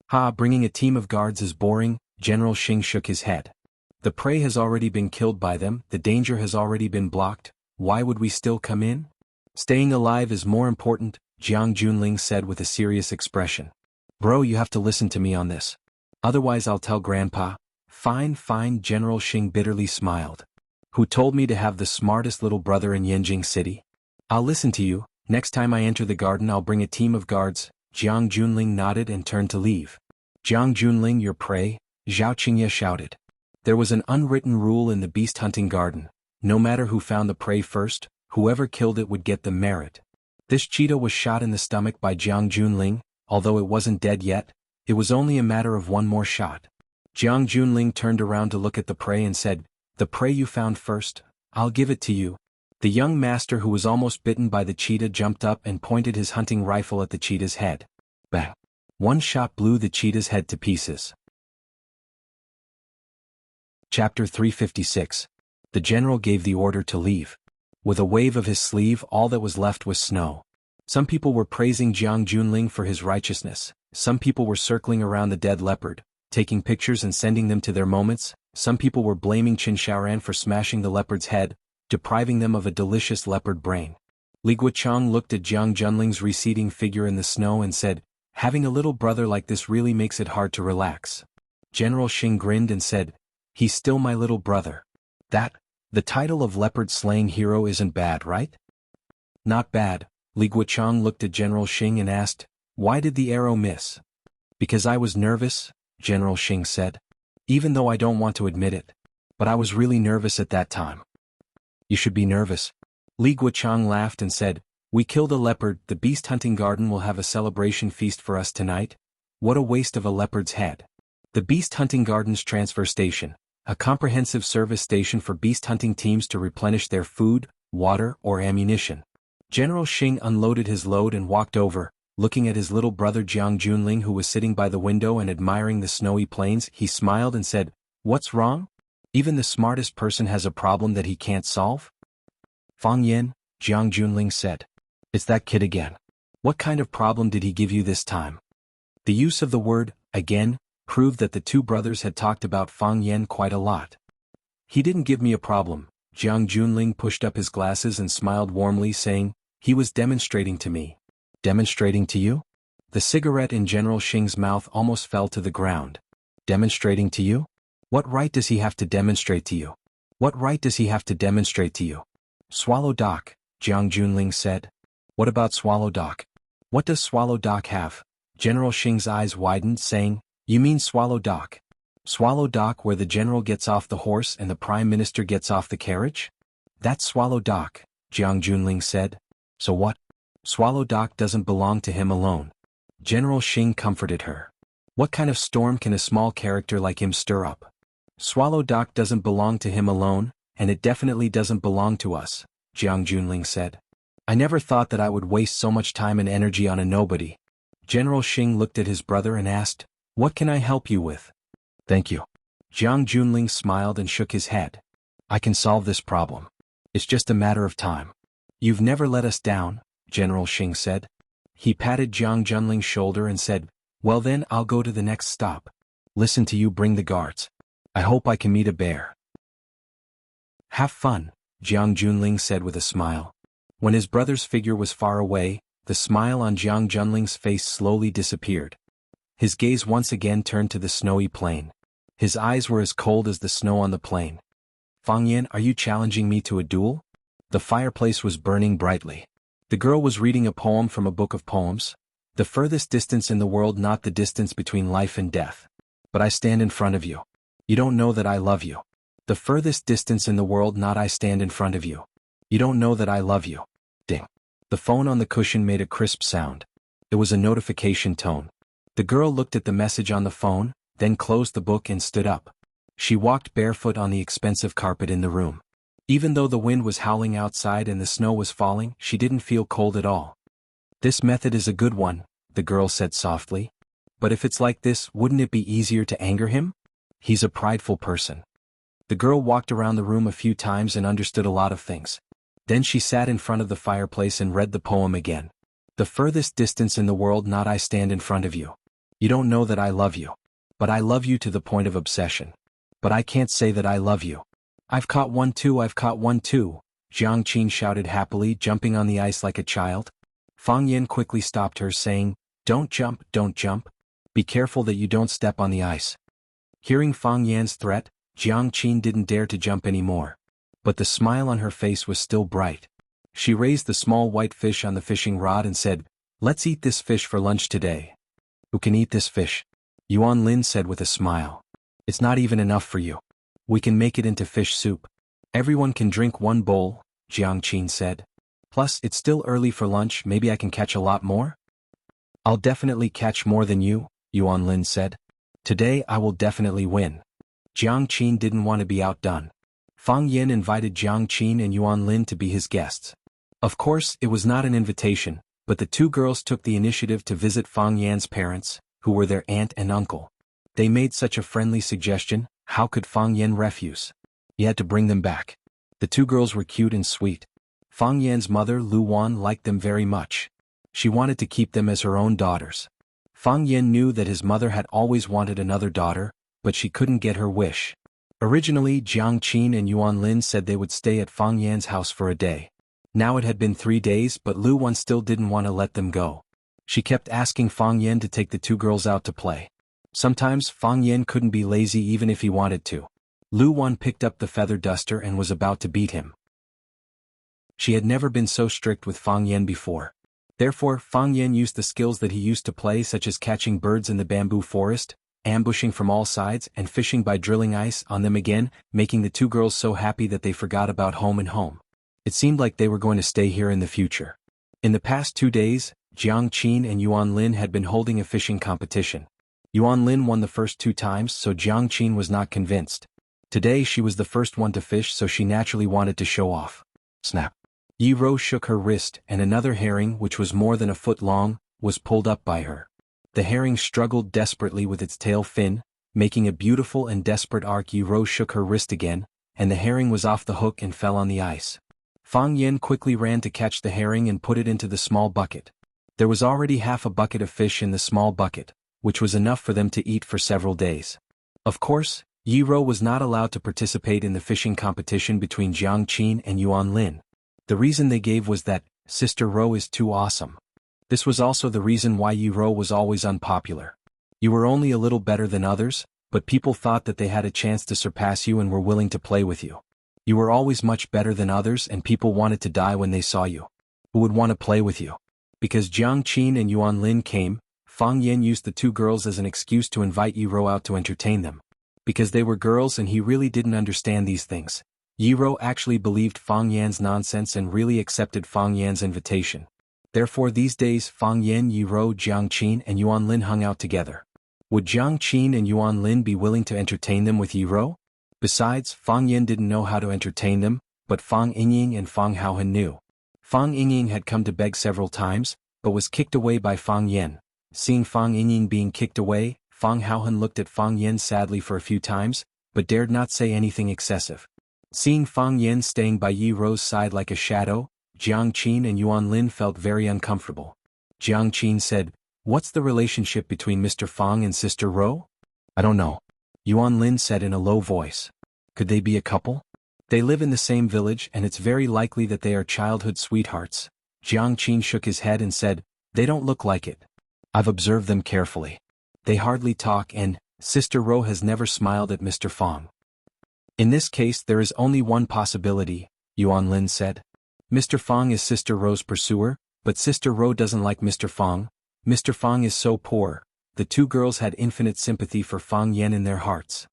"Ha, bringing a team of guards is boring," General Xing shook his head. "The prey has already been killed by them, the danger has already been blocked, why would we still come in?" "Staying alive is more important," Jiang Junling said with a serious expression. "Bro, you have to listen to me on this. Otherwise I'll tell Grandpa." Fine, General Xing bitterly smiled. "Who told me to have the smartest little brother in Yanjing City? I'll listen to you. Next time I enter the garden I'll bring a team of guards." Jiang Junling nodded and turned to leave. "Jiang Junling, your prey," Zhao Qingye shouted. There was an unwritten rule in the beast hunting garden. No matter who found the prey first, whoever killed it would get the merit. This cheetah was shot in the stomach by Jiang Junling. Although it wasn't dead yet, it was only a matter of one more shot. Jiang Junling turned around to look at the prey and said, "The prey you found first, I'll give it to you." The young master who was almost bitten by the cheetah jumped up and pointed his hunting rifle at the cheetah's head. Bang! One shot blew the cheetah's head to pieces. Chapter 356. The general gave the order to leave. With a wave of his sleeve, all that was left was snow. Some people were praising Jiang Junling for his righteousness. Some people were circling around the dead leopard, taking pictures and sending them to their moments. Some people were blaming Qin Shaoran for smashing the leopard's head, depriving them of a delicious leopard brain. Li Guochang looked at Jiang Junling's receding figure in the snow and said, "Having a little brother like this really makes it hard to relax." General Xing grinned and said, "He's still my little brother. The title of leopard-slaying hero isn't bad, right?" "Not bad." Li Guochang looked at General Xing and asked, "Why did the arrow miss?" "Because I was nervous," General Xing said. "Even though I don't want to admit it. But I was really nervous at that time." "You should be nervous." Li Guochang laughed and said, We killed a leopard, the beast hunting garden will have a celebration feast for us tonight. What a waste of a leopard's head. The Beast Hunting Garden's transfer station, a comprehensive service station for beast hunting teams to replenish their food, water, or ammunition. General Xing unloaded his load and walked over, looking at his little brother Jiang Junling who was sitting by the window and admiring the snowy plains. He smiled and said, "What's wrong? Even the smartest person has a problem that he can't solve?" "Fang Yan," Jiang Junling said. "It's that kid again. What kind of problem did he give you this time?" The use of the word, again, proved that the two brothers had talked about Fang Yan quite a lot. "He didn't give me a problem." Jiang Junling pushed up his glasses and smiled warmly, saying, "He was demonstrating to me." "Demonstrating to you?" The cigarette in General Xing's mouth almost fell to the ground. "Demonstrating to you? What right does he have to demonstrate to you? What right does he have to demonstrate to you?" "Swallow Doc," Jiang Junling said. "What about Swallow Doc? What does Swallow Doc have?" General Xing's eyes widened, saying, "You mean Swallow Dock? Swallow Dock where the general gets off the horse and the prime minister gets off the carriage?" "That's Swallow Dock," Jiang Junling said. "So what?" "Swallow Dock doesn't belong to him alone." General Xing comforted her. "What kind of storm can a small character like him stir up? Swallow Dock doesn't belong to him alone, and it definitely doesn't belong to us," Jiang Junling said. "I never thought that I would waste so much time and energy on a nobody." General Xing looked at his brother and asked, "What can I help you with?" "Thank you." Jiang Junling smiled and shook his head. "I can solve this problem. It's just a matter of time." "You've never let us down," General Xing said. He patted Jiang Junling's shoulder and said, "Well then I'll go to the next stop. Listen to you bring the guards. I hope I can meet a bear." "Have fun," Jiang Junling said with a smile. When his brother's figure was far away, the smile on Jiang Junling's face slowly disappeared. His gaze once again turned to the snowy plain. His eyes were as cold as the snow on the plain. "Fang Yan, are you challenging me to a duel?" The fireplace was burning brightly. The girl was reading a poem from a book of poems. "The furthest distance in the world, not the distance between life and death. But I stand in front of you. You don't know that I love you. The furthest distance in the world, not I stand in front of you. You don't know that I love you." Ding. The phone on the cushion made a crisp sound. It was a notification tone. The girl looked at the message on the phone, then closed the book and stood up. She walked barefoot on the expensive carpet in the room. Even though the wind was howling outside and the snow was falling, she didn't feel cold at all. "This method is a good one," the girl said softly. "But if it's like this, wouldn't it be easier to anger him? He's a prideful person." The girl walked around the room a few times and understood a lot of things. Then she sat in front of the fireplace and read the poem again. "The furthest distance in the world, not I stand in front of you. You don't know that I love you. But I love you to the point of obsession. But I can't say that I love you. I've caught one too, I've caught one too," Jiang Qin shouted happily, jumping on the ice like a child. Fang Yan quickly stopped her, saying, don't jump, don't jump. Be careful that you don't step on the ice." Hearing Fang Yan's threat, Jiang Qin didn't dare to jump anymore. But the smile on her face was still bright. She raised the small white fish on the fishing rod and said, "Let's eat this fish for lunch today." "Who can eat this fish?" Yuan Lin said with a smile. "It's not even enough for you. We can make it into fish soup." "Everyone can drink one bowl," Jiang Qin said. "Plus, it's still early for lunch, maybe I can catch a lot more?" "I'll definitely catch more than you," Yuan Lin said. "Today I will definitely win." Jiang Qin didn't want to be outdone. Fang Yan invited Jiang Qin and Yuan Lin to be his guests. Of course, it was not an invitation, but the two girls took the initiative to visit Fang Yan's parents, who were their aunt and uncle. They made such a friendly suggestion, how could Fang Yan refuse? He had to bring them back. The two girls were cute and sweet. Fang Yan's mother Lu Wan liked them very much. She wanted to keep them as her own daughters. Fang Yan knew that his mother had always wanted another daughter, but she couldn't get her wish. Originally, Jiang Qin and Yuan Lin said they would stay at Fang Yan's house for a day. Now it had been 3 days, but Lu Wan still didn't want to let them go. She kept asking Fang Yan to take the two girls out to play. Sometimes Fang Yan couldn't be lazy even if he wanted to. Lu Wan picked up the feather duster and was about to beat him. She had never been so strict with Fang Yan before. Therefore, Fang Yan used the skills that he used to play, such as catching birds in the bamboo forest, ambushing from all sides, and fishing by drilling ice on them again, making the two girls so happy that they forgot about home and home. It seemed like they were going to stay here in the future. In the past 2 days, Jiang Qin and Yuan Lin had been holding a fishing competition. Yuan Lin won the first 2 times, so Jiang Qin was not convinced. Today she was the first one to fish, so she naturally wanted to show off. Snap. Yi Ro shook her wrist, and another herring, which was more than a foot long, was pulled up by her. The herring struggled desperately with its tail fin, making a beautiful and desperate arc. Yi Ro shook her wrist again, and the herring was off the hook and fell on the ice. Fang Yen quickly ran to catch the herring and put it into the small bucket. There was already half a bucket of fish in the small bucket, which was enough for them to eat for several days. Of course, Yi Ro was not allowed to participate in the fishing competition between Jiang Qin and Yuan Lin. The reason they gave was that, Sister Ro is too awesome. This was also the reason why Yi Ro was always unpopular. You were only a little better than others, but people thought that they had a chance to surpass you and were willing to play with you. You were always much better than others, and people wanted to die when they saw you. Who would want to play with you? Because Jiang Qin and Yuan Lin came, Fang Yen used the 2 girls as an excuse to invite Yi Ro out to entertain them. Because they were girls and he really didn't understand these things, Yi Ro actually believed Fang Yan's nonsense and really accepted Fang Yan's invitation. Therefore these days Fang Yen, Yi Ro, Jiang Qin and Yuan Lin hung out together. Would Jiang Qin and Yuan Lin be willing to entertain them with Yi Ro? Besides, Fang Yen didn't know how to entertain them, but Fang Yingying and Fang Haohan knew. Fang Yingying had come to beg several times, but was kicked away by Fang Yen. Seeing Fang Yingying being kicked away, Fang Haohan looked at Fang Yen sadly for a few times, but dared not say anything excessive. Seeing Fang Yen staying by Yi Ro's side like a shadow, Jiang Qin and Yuan Lin felt very uncomfortable. Jiang Qin said, "What's the relationship between Mr. Fang and Sister Ro?" "I don't know," Yuan Lin said in a low voice. "Could they be a couple? They live in the same village and it's very likely that they are childhood sweethearts." Jiang Qin shook his head and said, "They don't look like it. I've observed them carefully. They hardly talk and, Sister Ro has never smiled at Mr. Fang." "In this case there is only one possibility," Yuan Lin said. "Mr. Fang is Sister Ro's pursuer, but Sister Ro doesn't like Mr. Fang. Mr. Fang is so poor." The 2 girls had infinite sympathy for Fang Yen in their hearts.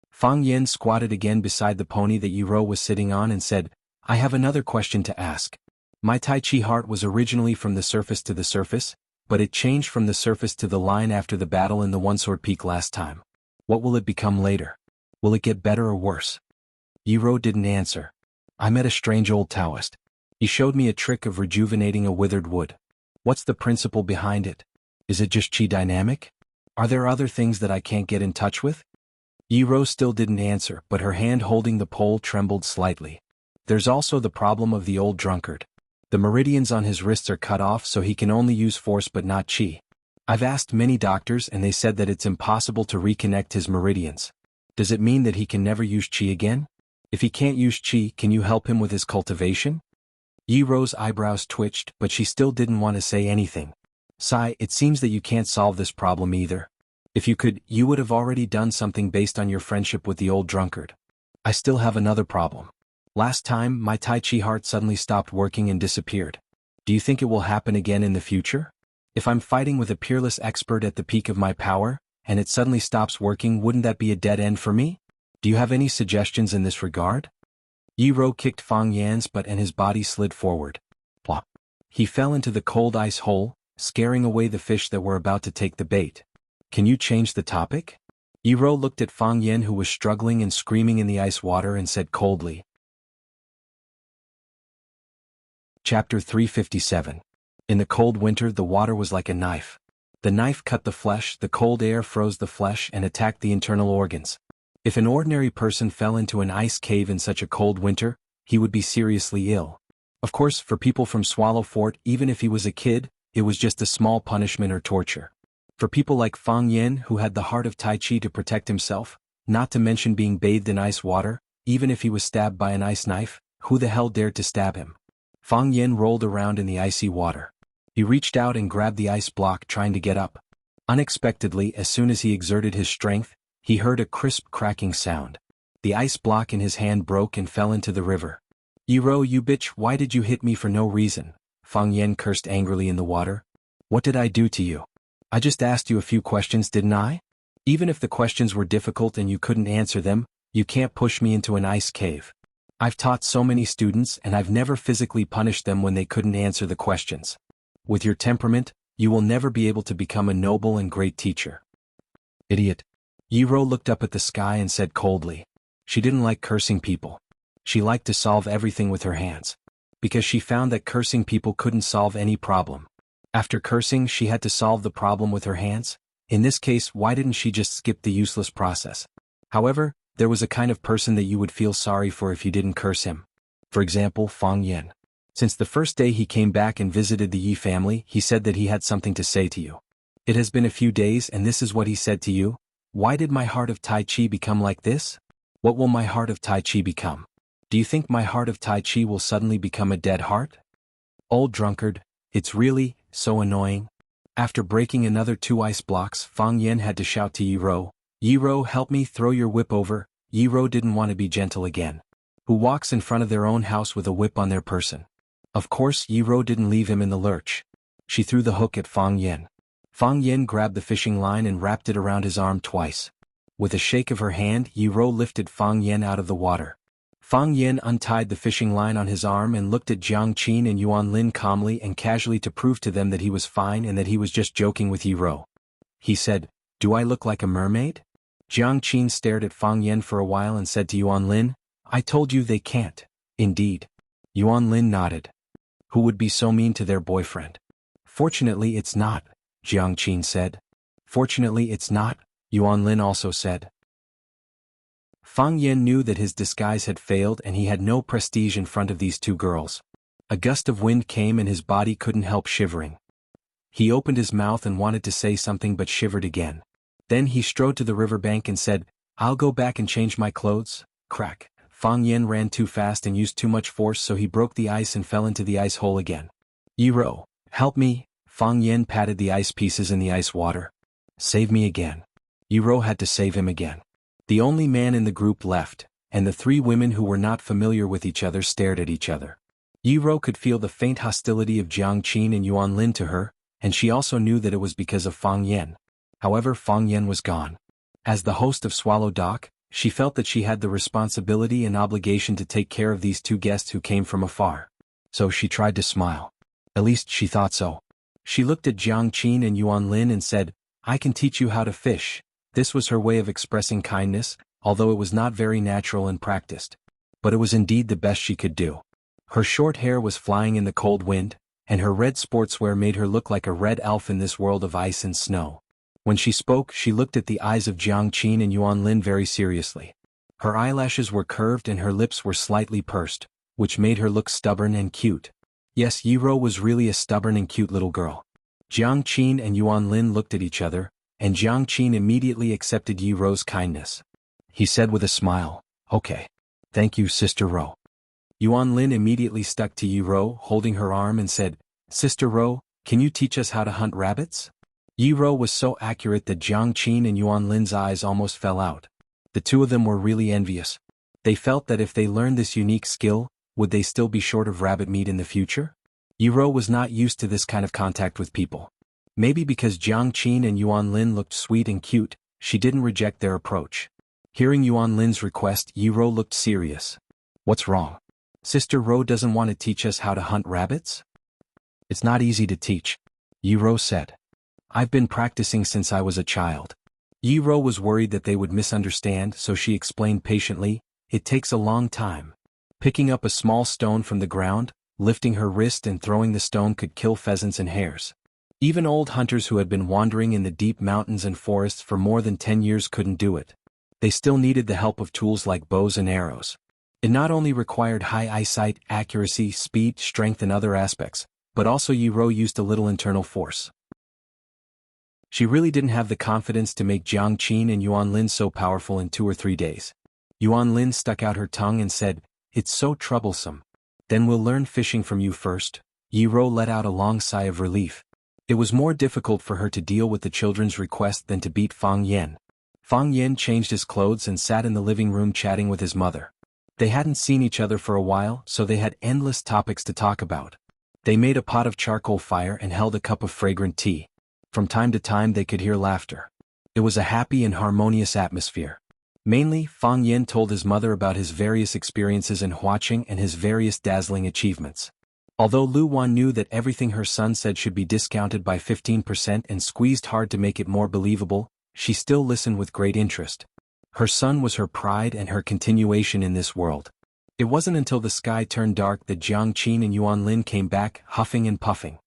Fang Yen squatted again beside the pony that Yi Ro was sitting on and said, "I have another question to ask. My Tai Chi heart was originally from the surface to the surface, but it changed from the surface to the line after the battle in the One Sword Peak last time. What will it become later? Will it get better or worse?" Yi Ro didn't answer. "I met a strange old Taoist. He showed me a trick of rejuvenating a withered wood. What's the principle behind it? Is it just Qi dynamic? Are there other things that I can't get in touch with?" Yi Ro still didn't answer, but her hand holding the pole trembled slightly. "There's also the problem of the old drunkard. The meridians on his wrists are cut off, so he can only use force but not Qi. I've asked many doctors and they said that it's impossible to reconnect his meridians. Does it mean that he can never use Qi again? If he can't use Qi, can you help him with his cultivation?" Yi Ro's eyebrows twitched, but she still didn't want to say anything. "Sai, it seems that you can't solve this problem either. If you could, you would have already done something based on your friendship with the old drunkard. I still have another problem. Last time, my Tai Chi heart suddenly stopped working and disappeared. Do you think it will happen again in the future? If I'm fighting with a Peerless expert at the peak of my power, and it suddenly stops working, wouldn't that be a dead end for me? Do you have any suggestions in this regard?" Yi Ro kicked Fang Yan's butt and his body slid forward. Plop. He fell into the cold ice hole, scaring away the fish that were about to take the bait. "Can you change the topic?" Yi Ro looked at Fang Yen, who was struggling and screaming in the ice water, and said coldly. Chapter 357. In the cold winter the water was like a knife. The knife cut the flesh, the cold air froze the flesh and attacked the internal organs. If an ordinary person fell into an ice cave in such a cold winter, he would be seriously ill. Of course, for people from Swallow Fort, even if he was a kid, it was just a small punishment or torture. For people like Fang Yen, who had the heart of Tai Chi to protect himself, not to mention being bathed in ice water, even if he was stabbed by an ice knife, who the hell dared to stab him? Fang Yen rolled around in the icy water. He reached out and grabbed the ice block, trying to get up. Unexpectedly, as soon as he exerted his strength, he heard a crisp cracking sound. The ice block in his hand broke and fell into the river. "Yi Ro, you bitch, why did you hit me for no reason?" Fang Yen cursed angrily in the water. "What did I do to you? I just asked you a few questions, didn't I? Even if the questions were difficult and you couldn't answer them, you can't push me into an ice cave. I've taught so many students and I've never physically punished them when they couldn't answer the questions. With your temperament, you will never be able to become a noble and great teacher. Idiot. Yiro looked up at the sky and said coldly. She didn't like cursing people. She liked to solve everything with her hands. Because she found that cursing people couldn't solve any problem. After cursing, she had to solve the problem with her hands. In this case, why didn't she just skip the useless process? However, there was a kind of person that you would feel sorry for if you didn't curse him. For example, Fang Yen. Since the first day he came back and visited the Yi family, he said that he had something to say to you. It has been a few days and this is what he said to you. Why did my heart of Tai Chi become like this? What will my heart of Tai Chi become? Do you think my heart of Tai Chi will suddenly become a dead heart? Old drunkard, it's really so annoying. After breaking another 2 ice blocks, Fang Yen had to shout to Yiro, Yiro, help me throw your whip over. Yiro didn't want to be gentle again. Who walks in front of their own house with a whip on their person? Of course, Yiro didn't leave him in the lurch. She threw the hook at Fang Yen. Fang Yen grabbed the fishing line and wrapped it around his arm twice. With a shake of her hand, Yiro lifted Fang Yen out of the water. Fang Yen untied the fishing line on his arm and looked at Jiang Qin and Yuan Lin calmly and casually to prove to them that he was fine and that he was just joking with Yiro. He said, Do I look like a mermaid? Jiang Qin stared at Fang Yen for a while and said to Yuan Lin, I told you they can't. Indeed. Yuan Lin nodded. Who would be so mean to their boyfriend? Fortunately it's not, Jiang Qin said. Fortunately it's not, Yuan Lin also said. Fang Yen knew that his disguise had failed and he had no prestige in front of these 2 girls. A gust of wind came and his body couldn't help shivering. He opened his mouth and wanted to say something but shivered again. Then he strode to the riverbank and said, I'll go back and change my clothes. Crack. Fang Yen ran too fast and used too much force so he broke the ice and fell into the ice hole again. Yiro, help me. Fang Yen patted the ice pieces in the ice water. Save me again. Yiro had to save him again. The only man in the group left, and the 3 women who were not familiar with each other stared at each other. Yiro could feel the faint hostility of Jiang Qin and Yuan Lin to her, and she also knew that it was because of Fang Yen. However, Fang Yen was gone. As the host of Swallow Dock, she felt that she had the responsibility and obligation to take care of these 2 guests who came from afar. So she tried to smile. At least she thought so. She looked at Jiang Qin and Yuan Lin and said, I can teach you how to fish. This was her way of expressing kindness, although it was not very natural and practiced. But it was indeed the best she could do. Her short hair was flying in the cold wind, and her red sportswear made her look like a red elf in this world of ice and snow. When she spoke, she looked at the eyes of Jiang Qin and Yuan Lin very seriously. Her eyelashes were curved and her lips were slightly pursed, which made her look stubborn and cute. Yes, Yiro was really a stubborn and cute little girl. Jiang Qin and Yuan Lin looked at each other, and Jiang Qin immediately accepted Yiro's kindness. He said with a smile, Okay. Thank you, Sister Ro. Yuan Lin immediately stuck to Yiro, holding her arm and said, Sister Ro, can you teach us how to hunt rabbits? Yiro was so accurate that Jiang Qin and Yuan Lin's eyes almost fell out. The 2 of them were really envious. They felt that if they learned this unique skill, would they still be short of rabbit meat in the future? Yiro was not used to this kind of contact with people. Maybe because Jiang Qin and Yuan Lin looked sweet and cute, she didn't reject their approach. Hearing Yuan Lin's request, Yiro looked serious. What's wrong? Sister Ro doesn't want to teach us how to hunt rabbits? It's not easy to teach, Yiro said. I've been practicing since I was a child. Yiro was worried that they would misunderstand, so she explained patiently, It takes a long time. Picking up a small stone from the ground, lifting her wrist and throwing the stone could kill pheasants and hares. Even old hunters who had been wandering in the deep mountains and forests for more than 10 years couldn't do it. They still needed the help of tools like bows and arrows. It not only required high eyesight, accuracy, speed, strength and other aspects, but also Yiro used a little internal force. She really didn't have the confidence to make Jiang Qin and Yuan Lin so powerful in 2 or 3 days. Yuan Lin stuck out her tongue and said, It's so troublesome. Then we'll learn fishing from you first. Yiro let out a long sigh of relief. It was more difficult for her to deal with the children's request than to beat Fang Yen. Fang Yen changed his clothes and sat in the living room chatting with his mother. They hadn't seen each other for a while, so they had endless topics to talk about. They made a pot of charcoal fire and held a cup of fragrant tea. From time to time they could hear laughter. It was a happy and harmonious atmosphere. Mainly, Fang Yin told his mother about his various experiences in Huaqing and his various dazzling achievements. Although Lu Wan knew that everything her son said should be discounted by 15% and squeezed hard to make it more believable, she still listened with great interest. Her son was her pride and her continuation in this world. It wasn't until the sky turned dark that Jiang Qin and Yuan Lin came back, huffing and puffing.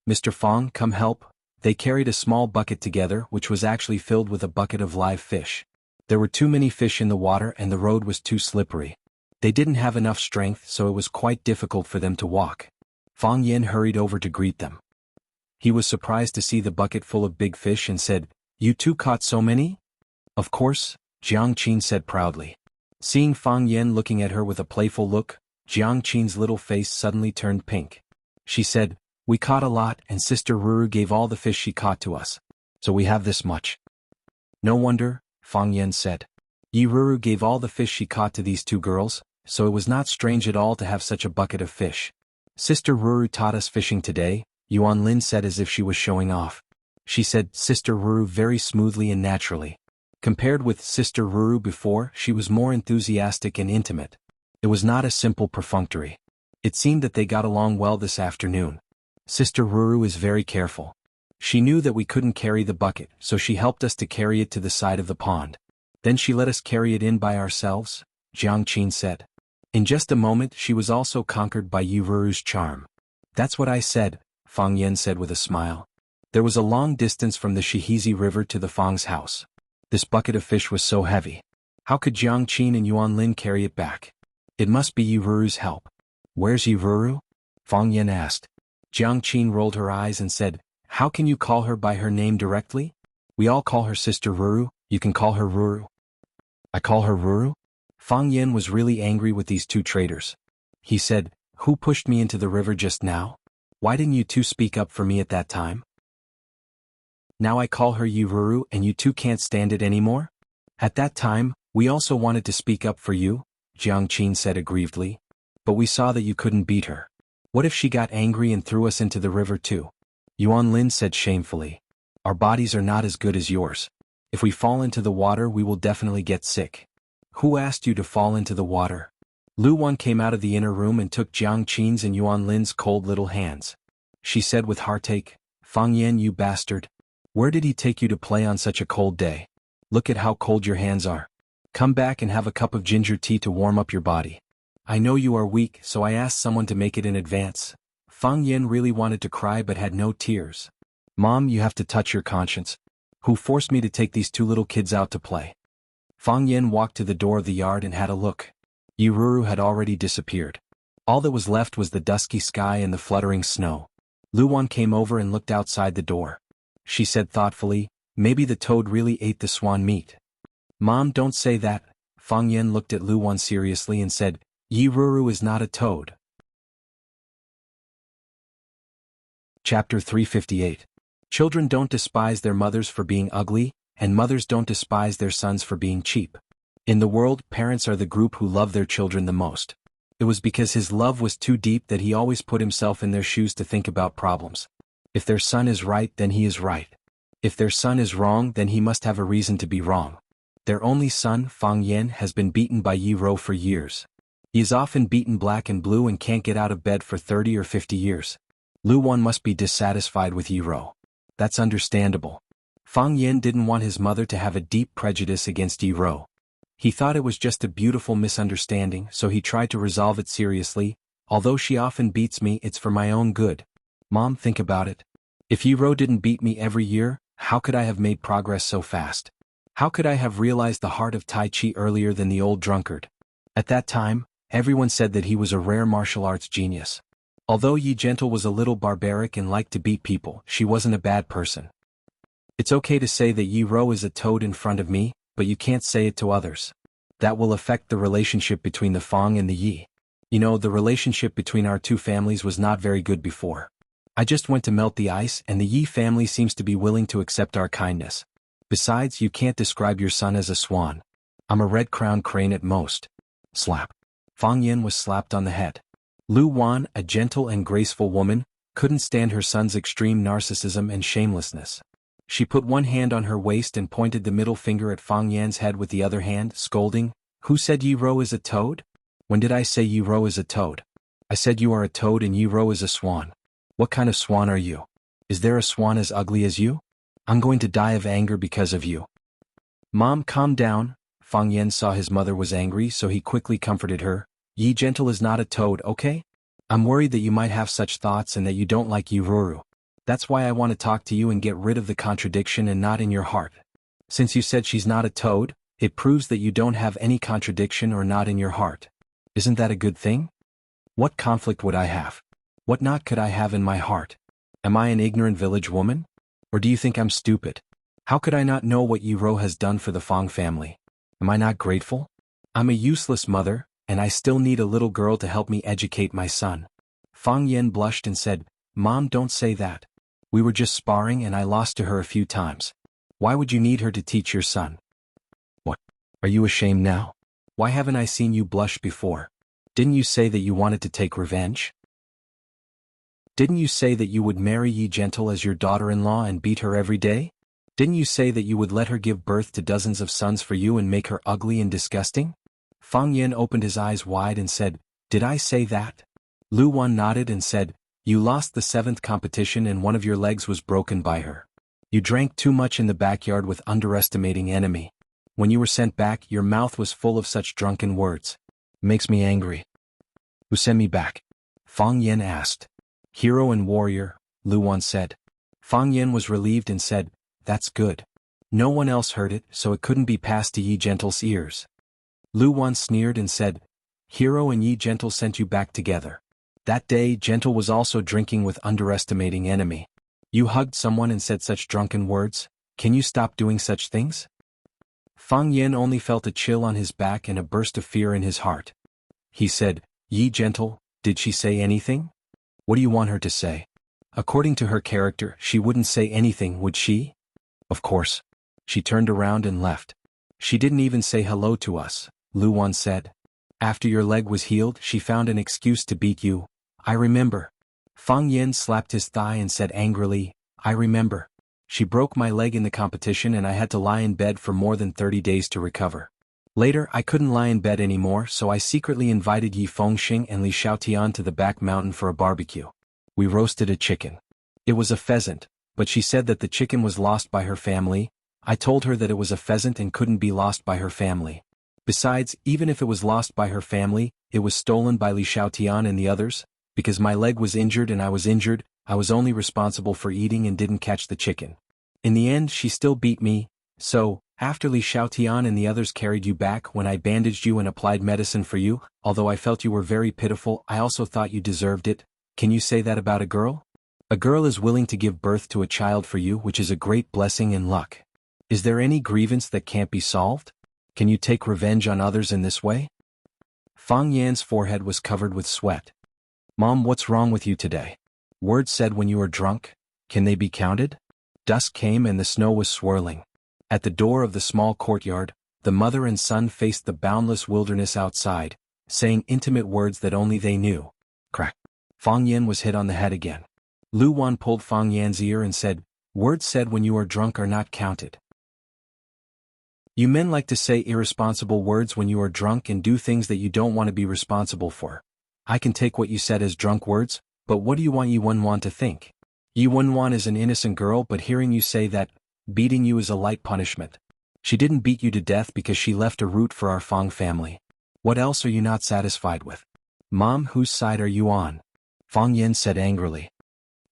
"Mr. Fang, come help." They carried a small bucket together, which was actually filled with a bucket of live fish. There were too many fish in the water and the road was too slippery. They didn't have enough strength, so it was quite difficult for them to walk. Fang Yin hurried over to greet them. He was surprised to see the bucket full of big fish and said, "You too caught so many?" "Of course," Jiang Qin said proudly. Seeing Fang Yin looking at her with a playful look, Jiang Qin's little face suddenly turned pink. She said, "We caught a lot and Sister Ruru gave all the fish she caught to us. So we have this much." "No wonder," Fang Yin said. "Yi Ruru gave all the fish she caught to these two girls, so it was not strange at all to have such a bucket of fish. Sister Ruru taught us fishing today," Yuan Lin said as if she was showing off. She said Sister Ruru very smoothly and naturally. Compared with Sister Ruru before, she was more enthusiastic and intimate. It was not a simple perfunctory. It seemed that they got along well this afternoon. "Sister Ruru is very careful. She knew that we couldn't carry the bucket, so she helped us to carry it to the side of the pond. Then she let us carry it in by ourselves," Jiang Qin said. In just a moment she was also conquered by Yi Ruru's charm. "That's what I said," Fang Yin said with a smile. There was a long distance from the Shihizi River to the Fang's house. This bucket of fish was so heavy. How could Jiang Qin and Yuan Lin carry it back? It must be Yi Ruru's help. "Where's Yi Ruru?" Fang Yin asked. Jiang Qin rolled her eyes and said, "How can you call her by her name directly? We all call her Sister Ruru, you can call her Ruru." "I call her Ruru?" Fang Yin was really angry with these two traitors. He said, "Who pushed me into the river just now? Why didn't you two speak up for me at that time? Now I call her Yi Ruru and you two can't stand it anymore?" "At that time, we also wanted to speak up for you," Jiang Qin said aggrievedly. "But we saw that you couldn't beat her. What if she got angry and threw us into the river too?" Yuan Lin said shamefully. "Our bodies are not as good as yours. If we fall into the water we will definitely get sick." "Who asked you to fall into the water?" Lu Wan came out of the inner room and took Jiang Qin's and Yuan Lin's cold little hands. She said with heartache, "Fang Yin, you bastard. Where did he take you to play on such a cold day? Look at how cold your hands are. Come back and have a cup of ginger tea to warm up your body. I know you are weak, so I asked someone to make it in advance." Fang Yin really wanted to cry but had no tears. "Mom, you have to touch your conscience. Who forced me to take these two little kids out to play?" Fang Yin walked to the door of the yard and had a look. Yi Ruru had already disappeared. All that was left was the dusky sky and the fluttering snow. Lu Wan came over and looked outside the door. She said thoughtfully, "Maybe the toad really ate the swan meat." "Mom, don't say that." Fang Yin looked at Lu Wan seriously and said, "Yi Ruru is not a toad." Chapter 358. Children don't despise their mothers for being ugly, and mothers don't despise their sons for being cheap. In the world, parents are the group who love their children the most. It was because his love was too deep that he always put himself in their shoes to think about problems. If their son is right, then he is right. If their son is wrong, then he must have a reason to be wrong. Their only son, Fang Yin, has been beaten by Yi Ro for years. He is often beaten black and blue and can't get out of bed for 30 or 50 years. Lu Wan must be dissatisfied with Yi Ro. That's understandable. Fang Yin didn't want his mother to have a deep prejudice against Yi Ro. He thought it was just a beautiful misunderstanding, so he tried to resolve it seriously. "Although she often beats me, it's for my own good. Mom, think about it. If Yi Ro didn't beat me every year, how could I have made progress so fast? How could I have realized the heart of Tai Chi earlier than the old drunkard? At that time, everyone said that he was a rare martial arts genius. Although Yi Gentle was a little barbaric and liked to beat people, she wasn't a bad person. It's okay to say that Yi Ro is a toad in front of me, but you can't say it to others. That will affect the relationship between the Fang and the Yi. You know, the relationship between our two families was not very good before. I just went to melt the ice and the Yi family seems to be willing to accept our kindness. Besides, you can't describe your son as a swan. I'm a red-crowned crane at most." Slap. Fang Yin was slapped on the head. Lu Wan, a gentle and graceful woman, couldn't stand her son's extreme narcissism and shamelessness. She put one hand on her waist and pointed the middle finger at Fang Yan's head with the other hand, scolding, "Who said Yi Ro is a toad? When did I say Yi Ro is a toad? I said you are a toad and Yi Ro is a swan. What kind of swan are you? Is there a swan as ugly as you? I'm going to die of anger because of you." "Mom, calm down." Fang Yan saw his mother was angry, so he quickly comforted her. "Yi Gentle is not a toad, okay? I'm worried that you might have such thoughts and that you don't like Yi Roru. That's why I want to talk to you and get rid of the contradiction and not in your heart. Since you said she's not a toad, it proves that you don't have any contradiction or not in your heart. Isn't that a good thing? What conflict would I have? What knot could I have in my heart? Am I an ignorant village woman? Or do you think I'm stupid? How could I not know what Yi Ro has done for the Fang family? Am I not grateful? I'm a useless mother, and I still need a little girl to help me educate my son." Fang Yan blushed and said, "Mom, don't say that. We were just sparring and I lost to her a few times. Why would you need her to teach your son?" "What? Are you ashamed now? Why haven't I seen you blush before? Didn't you say that you wanted to take revenge? Didn't you say that you would marry Yi Gentle as your daughter-in-law and beat her every day? Didn't you say that you would let her give birth to dozens of sons for you and make her ugly and disgusting?" Fang Yan opened his eyes wide and said, "Did I say that?" Lu Wan nodded and said, "You lost the 7th competition and one of your legs was broken by her. You drank too much in the backyard with underestimating enemy. When you were sent back, your mouth was full of such drunken words. Makes me angry." "Who sent me back?" Fang Yan asked. "Hero and warrior," Lu Wan said. Fang Yan was relieved and said, "That's good. No one else heard it, so it couldn't be passed to Yi Gentle's ears." Lu Wan sneered and said, "Hero and Yi Gentle sent you back together. That day Gentle was also drinking with underestimating enemy. You hugged someone and said such drunken words. Can you stop doing such things?" Fang Yan only felt a chill on his back and a burst of fear in his heart. He said, "Yi Gentle, did she say anything? What do you want her to say? According to her character, she wouldn't say anything, would she?" "Of course." She turned around and left. "She didn't even say hello to us," Lu Wan said. "After your leg was healed, she found an excuse to beat you. I remember." Fang Yan slapped his thigh and said angrily, "I remember. She broke my leg in the competition and I had to lie in bed for more than 30 days to recover. Later I couldn't lie in bed anymore, so I secretly invited Yi Fengxing and Li Xiaotian to the back mountain for a barbecue. We roasted a chicken. It was a pheasant, but she said that the chicken was lost by her family. I told her that it was a pheasant and couldn't be lost by her family. Besides, even if it was lost by her family, it was stolen by Li Xiaotian and the others. Because my leg was injured and I was injured, I was only responsible for eating and didn't catch the chicken. In the end, she still beat me. So, after Li Xiaotian and the others carried you back, when I bandaged you and applied medicine for you, although I felt you were very pitiful, I also thought you deserved it. Can you say that about a girl? A girl is willing to give birth to a child for you, which is a great blessing and luck. Is there any grievance that can't be solved? Can you take revenge on others in this way?" Fang Yan's forehead was covered with sweat. "Mom, what's wrong with you today? Words said when you were drunk, can they be counted?" Dusk came and the snow was swirling. At the door of the small courtyard, the mother and son faced the boundless wilderness outside, saying intimate words that only they knew. Crack. Fang Yan was hit on the head again. Lu Wan pulled Fang Yan's ear and said, "Words said when you are drunk are not counted. You men like to say irresponsible words when you are drunk and do things that you don't want to be responsible for. I can take what you said as drunk words, but what do you want Yi Wenwan to think? Yi Wenwan is an innocent girl, but hearing you say that, beating you is a light punishment. She didn't beat you to death because she left a root for our Fang family. What else are you not satisfied with? Mom, whose side are you on?" Fang Yan said angrily.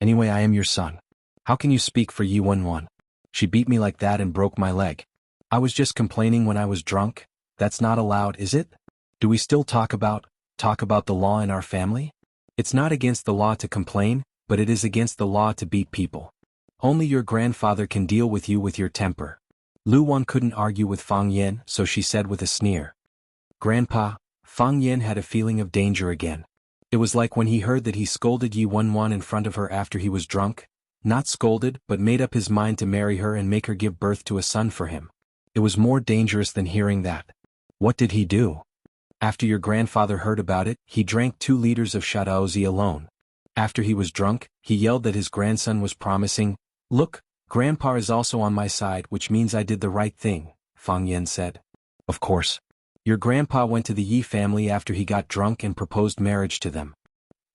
"Anyway, I am your son. How can you speak for Yi Wenwan? She beat me like that and broke my leg. I was just complaining when I was drunk. That's not allowed, is it? Do we still talk about the law in our family? It's not against the law to complain, but it is against the law to beat people. Only your grandfather can deal with you with your temper." Lu Wan couldn't argue with Fang Yan, so she said with a sneer. "Grandpa." Fang Yan had a feeling of danger again. It was like when he heard that he scolded Yi Wenwan in front of her after he was drunk. Not scolded, but made up his mind to marry her and make her give birth to a son for him. It was more dangerous than hearing that. What did he do? After your grandfather heard about it, he drank 2 liters of Shadaozi alone. After he was drunk, he yelled that his grandson was promising. Look, Grandpa is also on my side, which means I did the right thing, Fang Yan said. Of course. Your grandpa went to the Yi family after he got drunk and proposed marriage to them.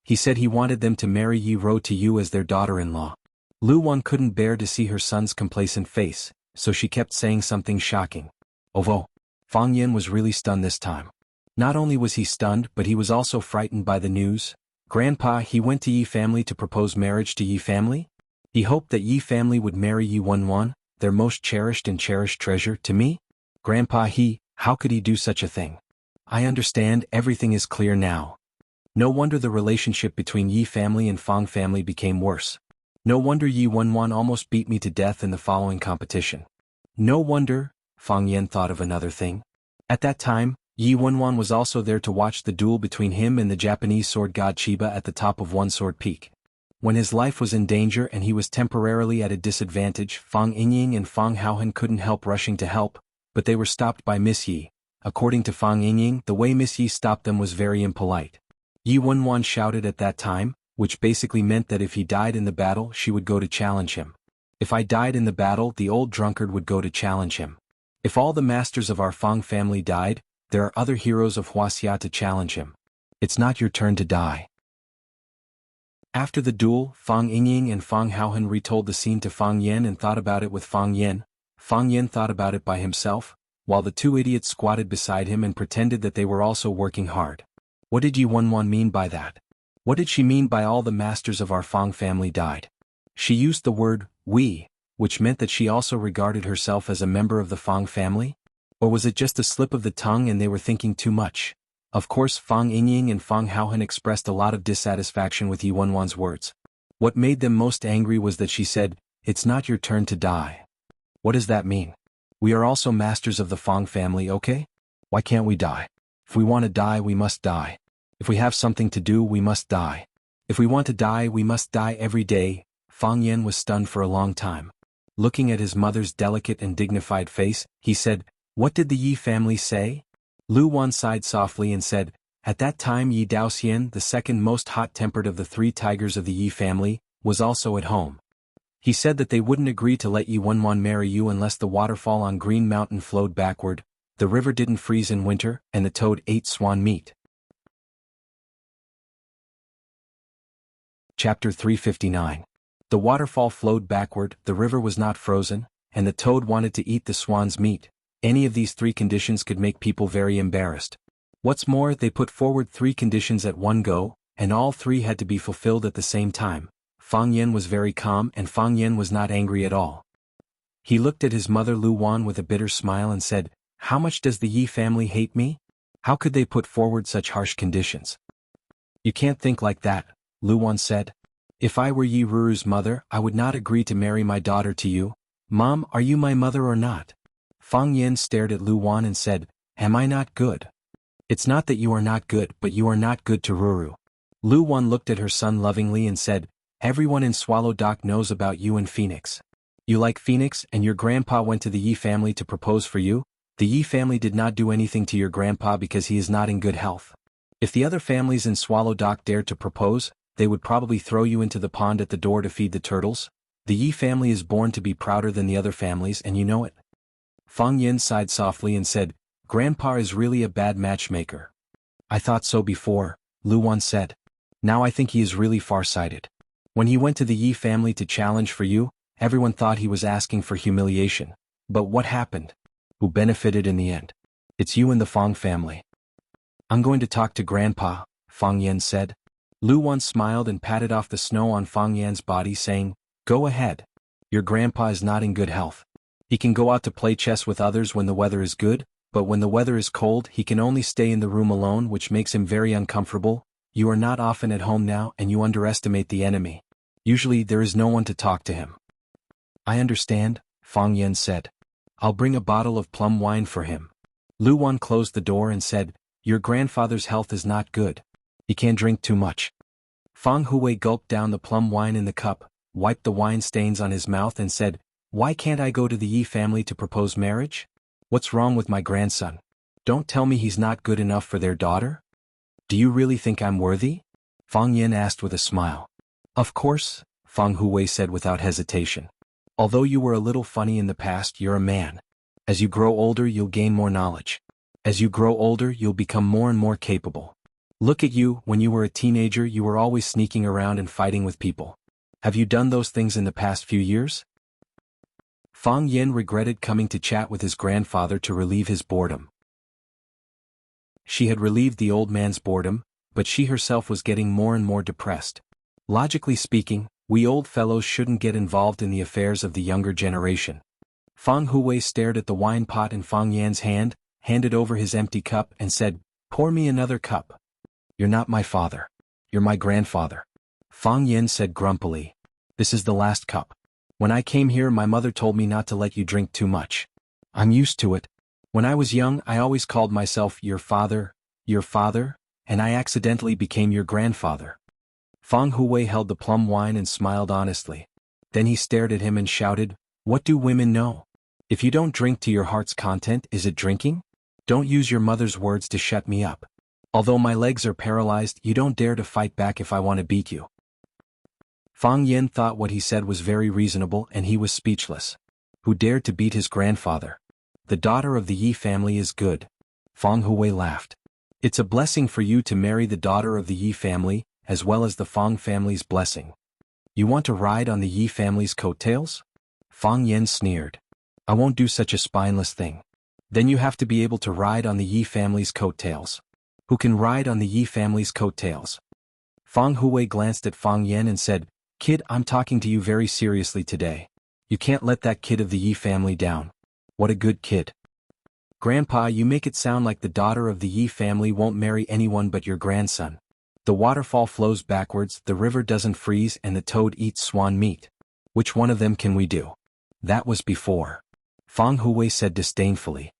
He said he wanted them to marry Yi Ro to you as their daughter-in-law. Lu Wan couldn't bear to see her son's complacent face, so she kept saying something shocking. Oh, Fang Yan was really stunned this time. Not only was he stunned, but he was also frightened by the news. Grandpa, he went to Yi family to propose marriage to Yi family? He hoped that Yi family would marry Yi Wenwan, their most cherished and cherished treasure, to me? Grandpa, how could he do such a thing? I understand, everything is clear now. No wonder the relationship between Yi family and Fang family became worse. No wonder Yi Wenwan almost beat me to death in the following competition. No wonder, Fang Yan thought of another thing. At that time, Yi Wenwan was also there to watch the duel between him and the Japanese sword god Chiba at the top of One Sword Peak. When his life was in danger and he was temporarily at a disadvantage, Fang Yingying and Fang Haohan couldn't help rushing to help, but they were stopped by Miss Yi. According to Fang Yingying, the way Miss Yi stopped them was very impolite. Yi Wenwan shouted at that time, which basically meant that if he died in the battle, she would go to challenge him. If I died in the battle, the old drunkard would go to challenge him. If all the masters of our Fang family died, there are other heroes of Wuxia to challenge him. It's not your turn to die. After the duel, Fang Yingying and Fang Haohan retold the scene to Fang Yan and thought about it with Fang Yan. Fang Yan thought about it by himself, while the two idiots squatted beside him and pretended that they were also working hard. What did Yi Wenwan mean by that? What did she mean by all the masters of our Fang family died? She used the word, we, which meant that she also regarded herself as a member of the Fang family? Or was it just a slip of the tongue and they were thinking too much? Of course, Fang Yingying and Fang Haohan expressed a lot of dissatisfaction with Yi Wenwan's words. What made them most angry was that she said, "It's not your turn to die." What does that mean? We are also masters of the Fang family, okay? Why can't we die? If we want to die, we must die. If we have something to do, we must die. If we want to die, we must die every day. Fang Yan was stunned for a long time. Looking at his mother's delicate and dignified face, he said, "What did the Yi family say?" Lu Wan sighed softly and said, "At that time Yi Daoxian, the second most hot-tempered of the three tigers of the Yi family, was also at home. He said that they wouldn't agree to let Yi Wenwan marry you unless the waterfall on Green Mountain flowed backward, the river didn't freeze in winter, and the toad ate swan meat." Chapter 359. The waterfall flowed backward, the river was not frozen, and the toad wanted to eat the swan's meat. Any of these three conditions could make people very embarrassed. What's more, they put forward three conditions at one go, and all three had to be fulfilled at the same time. Fang Yan was very calm and Fang Yan was not angry at all. He looked at his mother Lu Wan with a bitter smile and said, "How much does the Yi family hate me? How could they put forward such harsh conditions?" "You can't think like that," Lu Wan said. "If I were Yi Ruru's mother, I would not agree to marry my daughter to you. Mom, are you my mother or not?" Fang Yan stared at Lu Wan and said, "Am I not good?" "It's not that you are not good, but you are not good to Ruru." Lu Wan looked at her son lovingly and said, "Everyone in Swallow Dock knows about you and Phoenix. You like Phoenix, and your grandpa went to the Yi family to propose for you. The Yi family did not do anything to your grandpa because he is not in good health. If the other families in Swallow Dock dared to propose, they would probably throw you into the pond at the door to feed the turtles. The Yi family is born to be prouder than the other families and you know it." Fang Yan sighed softly and said, "Grandpa is really a bad matchmaker." "I thought so before," Lu Wan said. "Now I think he is really far-sighted. When he went to the Yi family to challenge for you, everyone thought he was asking for humiliation. But what happened? Who benefited in the end? It's you and the Fang family." "I'm going to talk to Grandpa," Fang Yan said. Lu Wan smiled and patted off the snow on Fang Yan's body saying, "Go ahead. Your grandpa is not in good health. He can go out to play chess with others when the weather is good, but when the weather is cold he can only stay in the room alone, which makes him very uncomfortable. You are not often at home now and you underestimate the enemy. Usually there is no one to talk to him." "I understand," Fang Yan said. "I'll bring a bottle of plum wine for him." Lu Wan closed the door and said, "Your grandfather's health is not good. He can't drink too much." Fang Hui gulped down the plum wine in the cup, wiped the wine stains on his mouth and said, "Why can't I go to the Yi family to propose marriage? What's wrong with my grandson? Don't tell me he's not good enough for their daughter? Do you really think I'm worthy?" Fang Yan asked with a smile. "Of course," Fang Hui said without hesitation. Although you were a little funny in the past, you're a man. As you grow older, you'll gain more knowledge. As you grow older, you'll become more and more capable. Look at you, when you were a teenager, you were always sneaking around and fighting with people. Have you done those things in the past few years? Fang Yen regretted coming to chat with his grandfather to relieve his boredom. She had relieved the old man's boredom, but she herself was getting more and more depressed. Logically speaking, we old fellows shouldn't get involved in the affairs of the younger generation. Fang Huwei stared at the wine pot in Fang Yan's hand, handed over his empty cup and said, "Pour me another cup." "You're not my father. You're my grandfather." Fang Yan said grumpily. "This is the last cup. When I came here, my mother told me not to let you drink too much. I'm used to it. When I was young, I always called myself your father, and I accidentally became your grandfather." Fang Huwei held the plum wine and smiled honestly. Then he stared at him and shouted, "What do women know? If you don't drink to your heart's content, is it drinking? Don't use your mother's words to shut me up. Although my legs are paralyzed, you don't dare to fight back if I want to beat you." Fang Yen thought what he said was very reasonable and he was speechless. Who dared to beat his grandfather? The daughter of the Yi family is good. Fang Huwei laughed. "It's a blessing for you to marry the daughter of the Yi family, as well as the Fang family's blessing. You want to ride on the Yi family's coattails?" Fang Yen sneered. "I won't do such a spineless thing." "Then you have to be able to ride on the Yi family's coattails." "Who can ride on the Yi family's coattails?" Fang Huwei glanced at Fang Yen and said, "Kid, I'm talking to you very seriously today. You can't let that kid of the Yi family down." "What a good kid." "Grandpa, you make it sound like the daughter of the Yi family won't marry anyone but your grandson. The waterfall flows backwards, the river doesn't freeze, and the toad eats swan meat. Which one of them can we do?" "That was before," Fang Huwei said disdainfully.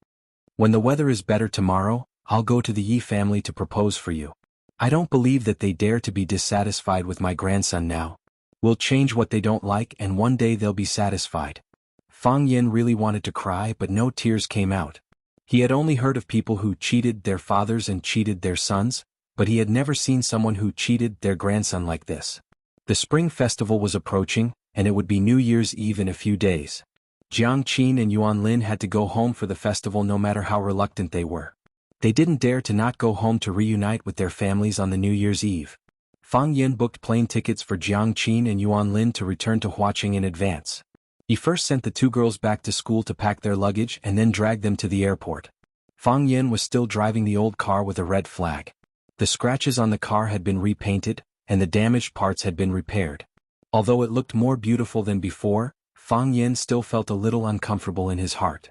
"When the weather is better tomorrow, I'll go to the Yi family to propose for you. I don't believe that they dare to be dissatisfied with my grandson now. We'll change what they don't like and one day they'll be satisfied." Fang Yen really wanted to cry, but no tears came out. He had only heard of people who cheated their fathers and cheated their sons, but he had never seen someone who cheated their grandson like this. The spring festival was approaching, and it would be New Year's Eve in a few days. Jiang Qin and Yuan Lin had to go home for the festival no matter how reluctant they were. They didn't dare to not go home to reunite with their families on the New Year's Eve. Fang Yen booked plane tickets for Jiang Qin and Yuan Lin to return to Huaqing in advance. He first sent the two girls back to school to pack their luggage and then dragged them to the airport. Fang Yen was still driving the old car with a red flag. The scratches on the car had been repainted, and the damaged parts had been repaired. Although it looked more beautiful than before, Fang Yen still felt a little uncomfortable in his heart.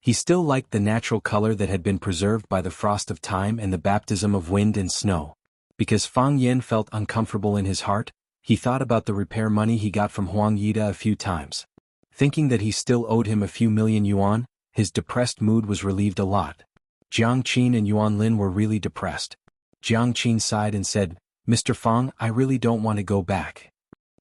He still liked the natural color that had been preserved by the frost of time and the baptism of wind and snow. Because Fang Yen felt uncomfortable in his heart, he thought about the repair money he got from Huang Yida a few times. Thinking that he still owed him a few million yuan, his depressed mood was relieved a lot. Jiang Qin and Yuan Lin were really depressed. Jiang Qin sighed and said, "Mr. Fang, I really don't want to go back."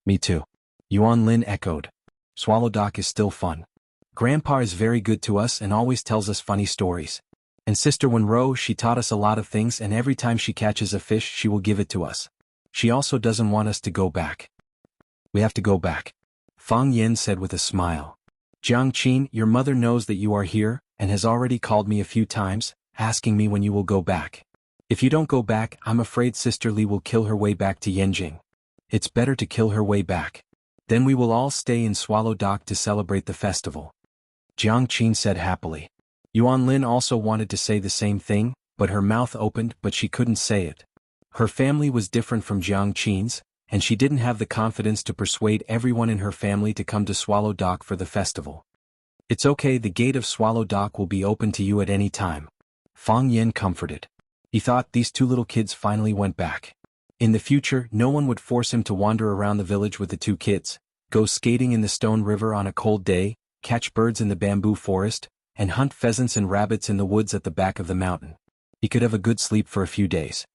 "Me too," Yuan Lin echoed. "Swallow Dock is still fun. Grandpa is very good to us and always tells us funny stories. And Sister Wenro, she taught us a lot of things, and every time she catches a fish she will give it to us. She also doesn't want us to go back." "We have to go back," Fang Yen said with a smile. "Jiang Qin, your mother knows that you are here, and has already called me a few times, asking me when you will go back. If you don't go back, I'm afraid Sister Li will kill her way back to Yanjing. It's better to kill her way back. Then we will all stay in Swallow Dock to celebrate the festival." Jiang Qin said happily. Yuan Lin also wanted to say the same thing, but her mouth opened but she couldn't say it. Her family was different from Jiang Qin's, and she didn't have the confidence to persuade everyone in her family to come to Swallow Dock for the festival. "It's okay, the gate of Swallow Dock will be open to you at any time," Fang Yen comforted. He thought these two little kids finally went back. In the future, no one would force him to wander around the village with the two kids, go skating in the Stone River on a cold day, catch birds in the bamboo forest, and hunt pheasants and rabbits in the woods at the back of the mountain. He could have a good sleep for a few days.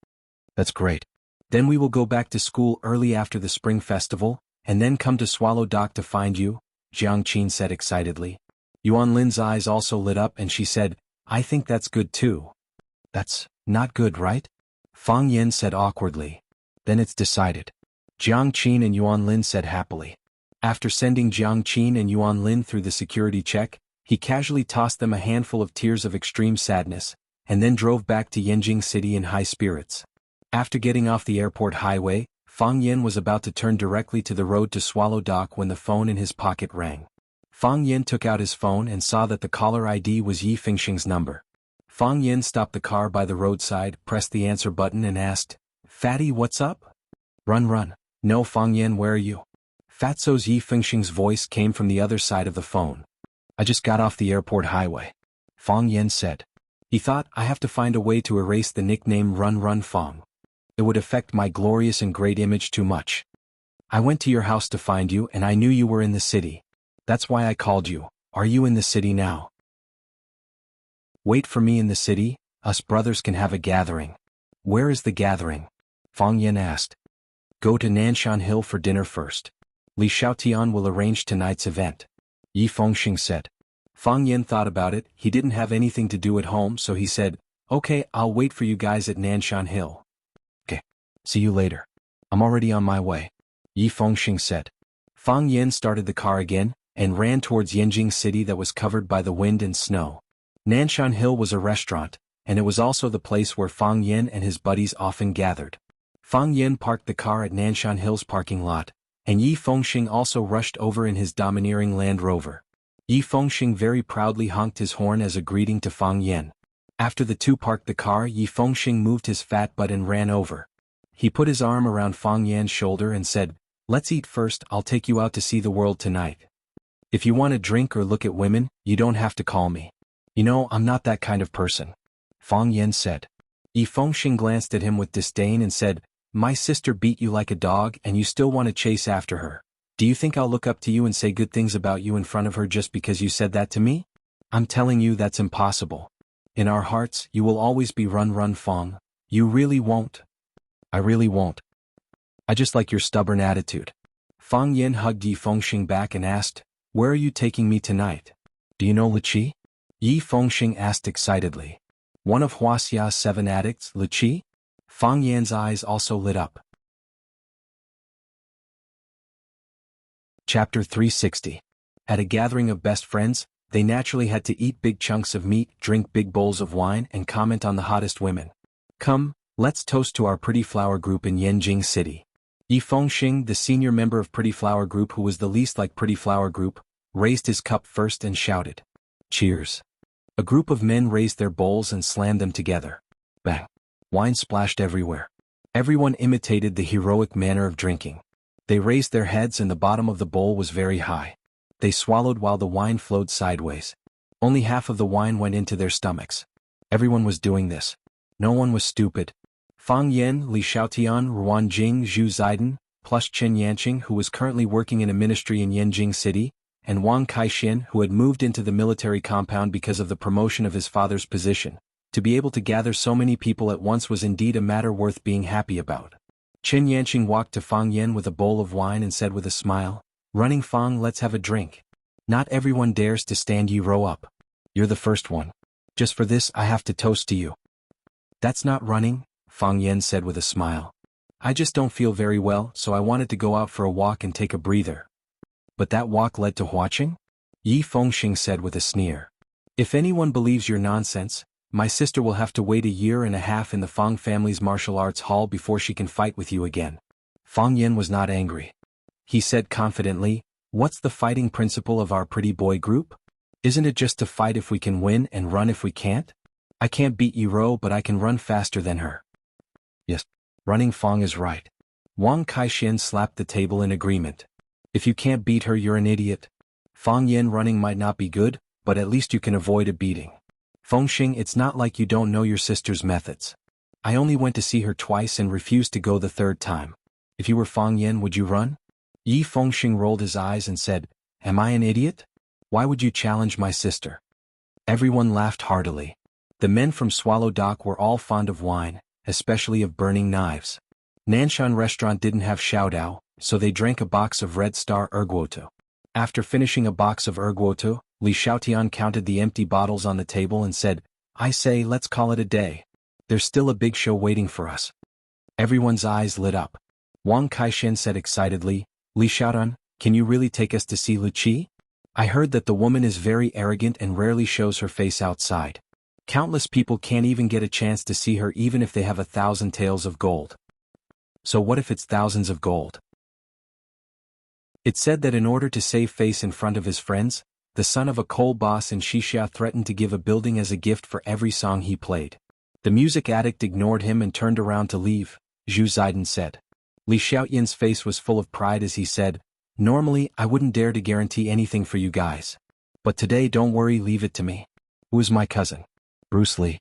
"That's great. Then we will go back to school early after the spring festival, and then come to Swallow Dock to find you," Jiang Qin said excitedly. Yuan Lin's eyes also lit up and she said, "I think that's good too." "That's not good, right?" Fang Yen said awkwardly. "Then it's decided." Jiang Qin and Yuan Lin said happily. After sending Jiang Qin and Yuan Lin through the security check, he casually tossed them a handful of tears of extreme sadness, and then drove back to Yanjing City in high spirits. After getting off the airport highway, Fang Yen was about to turn directly to the road to Swallow Dock when the phone in his pocket rang. Fang Yen took out his phone and saw that the caller ID was Yi Fengxing's number. Fang Yen stopped the car by the roadside, pressed the answer button and asked, "Fatty, what's up?" Run. No, Fang Yen, where are you?" Fatso's Yi Fengxing's voice came from the other side of the phone. "I just got off the airport highway," Fang Yen said. He thought, "I have to find a way to erase the nickname Run Fang. It would affect my glorious and great image too much. I went to your house to find you and I knew you were in the city. That's why I called you. Are you in the city now?" "Wait for me in the city, us brothers can have a gathering." "Where is the gathering?" Fang Yen asked. "Go to Nanshan Hill for dinner first. Li Xiaotian will arrange tonight's event," Yi Fengxing said. Fang Yen thought about it. He didn't have anything to do at home, so he said, "Okay, I'll wait for you guys at Nanshan Hill." "Okay. See you later. I'm already on my way," Yi Fengxing said. Fang Yen started the car again, and ran towards Yanjing City that was covered by the wind and snow. Nanshan Hill was a restaurant, and it was also the place where Fang Yen and his buddies often gathered. Fang Yen parked the car at Nanshan Hill's parking lot, and Yi Fengxing also rushed over in his domineering Land Rover. Yi Fengxing very proudly honked his horn as a greeting to Fang Yen. After the two parked the car, Yi Fengxing moved his fat butt and ran over. He put his arm around Fang Yan's shoulder and said, "Let's eat first, I'll take you out to see the world tonight. If you want to drink or look at women, you don't have to call me. You know, I'm not that kind of person," Fang Yen said. Yi Fengxing glanced at him with disdain and said, "My sister beat you like a dog and you still want to chase after her. Do you think I'll look up to you and say good things about you in front of her just because you said that to me? I'm telling you that's impossible. In our hearts, you will always be Run Fang. You really won't." "I really won't. I just like your stubborn attitude." Fang Yen hugged Yi Fengxing back and asked, "Where are you taking me tonight? Do you know Liqi?" Yi Fengxing asked excitedly. "One of Wuxia's 7 addicts, Liqi?" Fang Yan's eyes also lit up. Chapter 360. At a gathering of best friends, they naturally had to eat big chunks of meat, drink big bowls of wine, and comment on the hottest women. "Come, let's toast to our Pretty Flower Group in Yanjing City." Yi Fengxing, the senior member of Pretty Flower Group who was the least like Pretty Flower Group, raised his cup first and shouted, "Cheers." A group of men raised their bowls and slammed them together. Bang! Wine splashed everywhere. Everyone imitated the heroic manner of drinking. They raised their heads and the bottom of the bowl was very high. They swallowed while the wine flowed sideways. Only half of the wine went into their stomachs. Everyone was doing this. No one was stupid. Fang Yen, Li Xiaotian, Ruan Jing, Zhu Ziden, plus Chen Yanqing who was currently working in a ministry in Yanjing City, and Wang Kaixin who had moved into the military compound because of the promotion of his father's position. To be able to gather so many people at once was indeed a matter worth being happy about. Chen Yanqing walked to Fang Yen with a bowl of wine and said with a smile, "Running Fang, let's have a drink. Not everyone dares to stand you row up. You're the first one. Just for this I have to toast to you." "That's not running," Fang Yen said with a smile. "I just don't feel very well, so I wanted to go out for a walk and take a breather." "But that walk led to watching?" Yi Fengxing said with a sneer. "If anyone believes your nonsense, my sister will have to wait 1.5 years in the Fang family's martial arts hall before she can fight with you again." Fang Yen was not angry. He said confidently, "What's the fighting principle of our pretty boy group? Isn't it just to fight if we can win and run if we can't? I can't beat Yiro but I can run faster than her." "Yes, Running Fang is right." Wang Kaixin slapped the table in agreement. "If you can't beat her you're an idiot. Fang Yen, running might not be good, but at least you can avoid a beating. Fengxing, it's not like you don't know your sister's methods. I only went to see her twice and refused to go the 3rd time. If you were Fang Yen, would you run?" Yi Fengxing rolled his eyes and said, "Am I an idiot? Why would you challenge my sister?" Everyone laughed heartily. The men from Swallow Dock were all fond of wine, especially of burning knives. Nanshan restaurant didn't have xiaodao, so they drank a box of Red Star Erguoto. After finishing a box of Erguoto, Li Xiaotian counted the empty bottles on the table and said, "I say, let's call it a day. There's still a big show waiting for us." Everyone's eyes lit up. Wang Kaixin said excitedly, "Li Xiaotian, Can you really take us to see Luqi? I heard that the woman is very arrogant and rarely shows her face outside. Countless people can't even get a chance to see her even if they have 1,000 taels of gold. So what if it's thousands of gold? It said that in order to save face in front of his friends, the son of a coal boss in Wuxia threatened to give a building as a gift for every song he played. The music addict ignored him and turned around to leave, Zhu Ziden said. Li Xiaoyan's face was full of pride as he said, "Normally, I wouldn't dare to guarantee anything for you guys. But today, don't worry, leave it to me." Who's my cousin? Bruce Lee.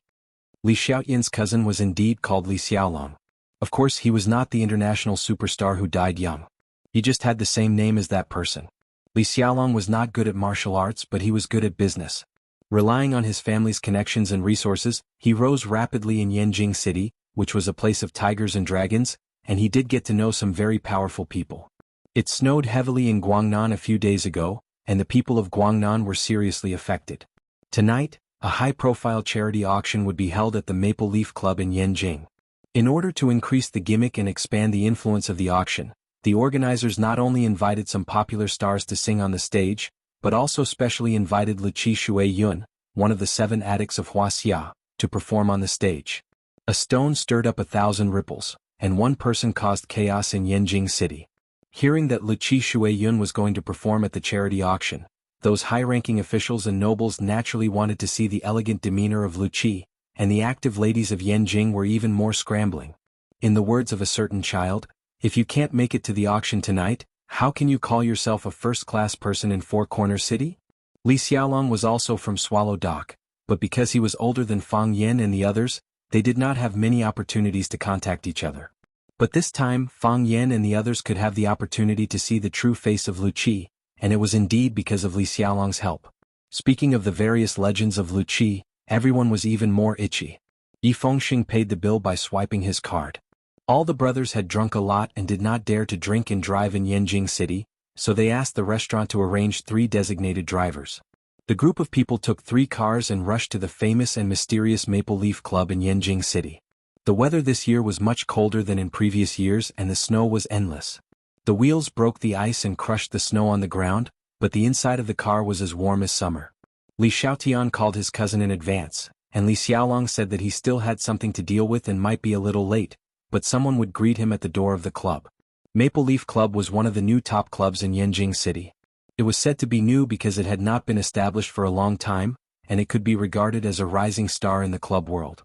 Li Xiaoyan's cousin was indeed called Li Xiaolong. Of course, he was not the international superstar who died young. He just had the same name as that person. Li Xiaolong was not good at martial arts, but he was good at business. Relying on his family's connections and resources, he rose rapidly in Yanjing City, which was a place of tigers and dragons, and he did get to know some very powerful people. It snowed heavily in Guangnan a few days ago, and the people of Guangnan were seriously affected. Tonight, a high-profile charity auction would be held at the Maple Leaf Club in Yanjing. In order to increase the gimmick and expand the influence of the auction, the organizers not only invited some popular stars to sing on the stage, but also specially invited Luqi Shuai-yun, one of the 7 addicts of Wuxia, to perform on the stage. A stone stirred up 1,000 ripples, and one person caused chaos in Yanjing City. Hearing that Luqi Shuai-yun was going to perform at the charity auction, those high-ranking officials and nobles naturally wanted to see the elegant demeanor of Luqi, and the active ladies of Yanjing were even more scrambling. In the words of a certain child, "If you can't make it to the auction tonight, how can you call yourself a first-class person in Four Corner City?" Li Xiaolong was also from Swallow Dock, but because he was older than Fang Yan and the others, they did not have many opportunities to contact each other. But this time, Fang Yan and the others could have the opportunity to see the true face of Luqi, and it was indeed because of Li Xiaolong's help. Speaking of the various legends of Luqi, everyone was even more itchy. Yi Fengxing paid the bill by swiping his card. All the brothers had drunk a lot and did not dare to drink and drive in Yanjing City, so they asked the restaurant to arrange 3 designated drivers. The group of people took 3 cars and rushed to the famous and mysterious Maple Leaf Club in Yanjing City. The weather this year was much colder than in previous years and the snow was endless. The wheels broke the ice and crushed the snow on the ground, but the inside of the car was as warm as summer. Li Xiaotian called his cousin in advance, and Li Xiaolong said that he still had something to deal with and might be a little late, but someone would greet him at the door of the club. Maple Leaf Club was one of the new top clubs in Yanjing City. It was said to be new because it had not been established for a long time, and it could be regarded as a rising star in the club world.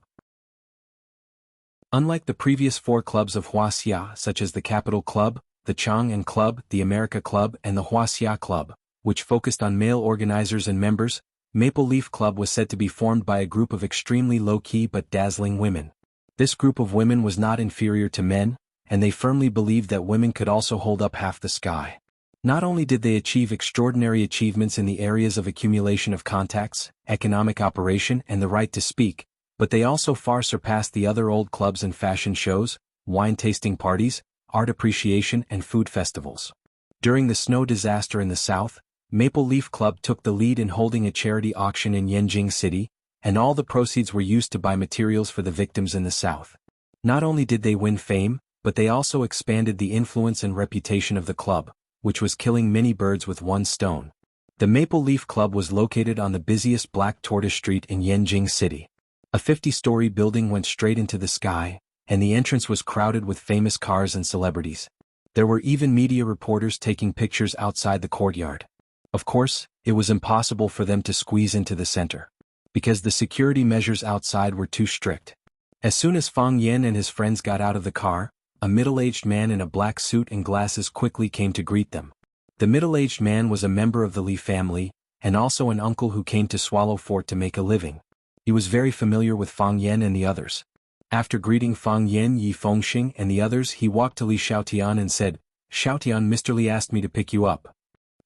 Unlike the previous 4 clubs of Wuxia, such as the Capital Club, the Chang'an Club, the America Club and the Wuxia Club, which focused on male organizers and members, Maple Leaf Club was said to be formed by a group of extremely low-key but dazzling women. This group of women was not inferior to men, and they firmly believed that women could also hold up half the sky. Not only did they achieve extraordinary achievements in the areas of accumulation of contacts, economic operation and the right to speak, but they also far surpassed the other old clubs in fashion shows, wine tasting parties, art appreciation and food festivals. During the snow disaster in the south, Maple Leaf Club took the lead in holding a charity auction in Yanjing City, and all the proceeds were used to buy materials for the victims in the south. Not only did they win fame, but they also expanded the influence and reputation of the club, which was killing many birds with one stone. The Maple Leaf Club was located on the busiest Black Tortoise Street in Yanjing City. A 50-story building went straight into the sky, and the entrance was crowded with famous cars and celebrities. There were even media reporters taking pictures outside the courtyard. Of course, it was impossible for them to squeeze into the center, because the security measures outside were too strict. As soon as Fang Yan and his friends got out of the car, a middle-aged man in a black suit and glasses quickly came to greet them. The middle-aged man was a member of the Li family, and also an uncle who came to Swallow Fort to make a living. He was very familiar with Fang Yan and the others. After greeting Fang Yan, Yi Fengxing and the others, he walked to Li Xiaotian and said, "Xiaotian, Mr. Li asked me to pick you up."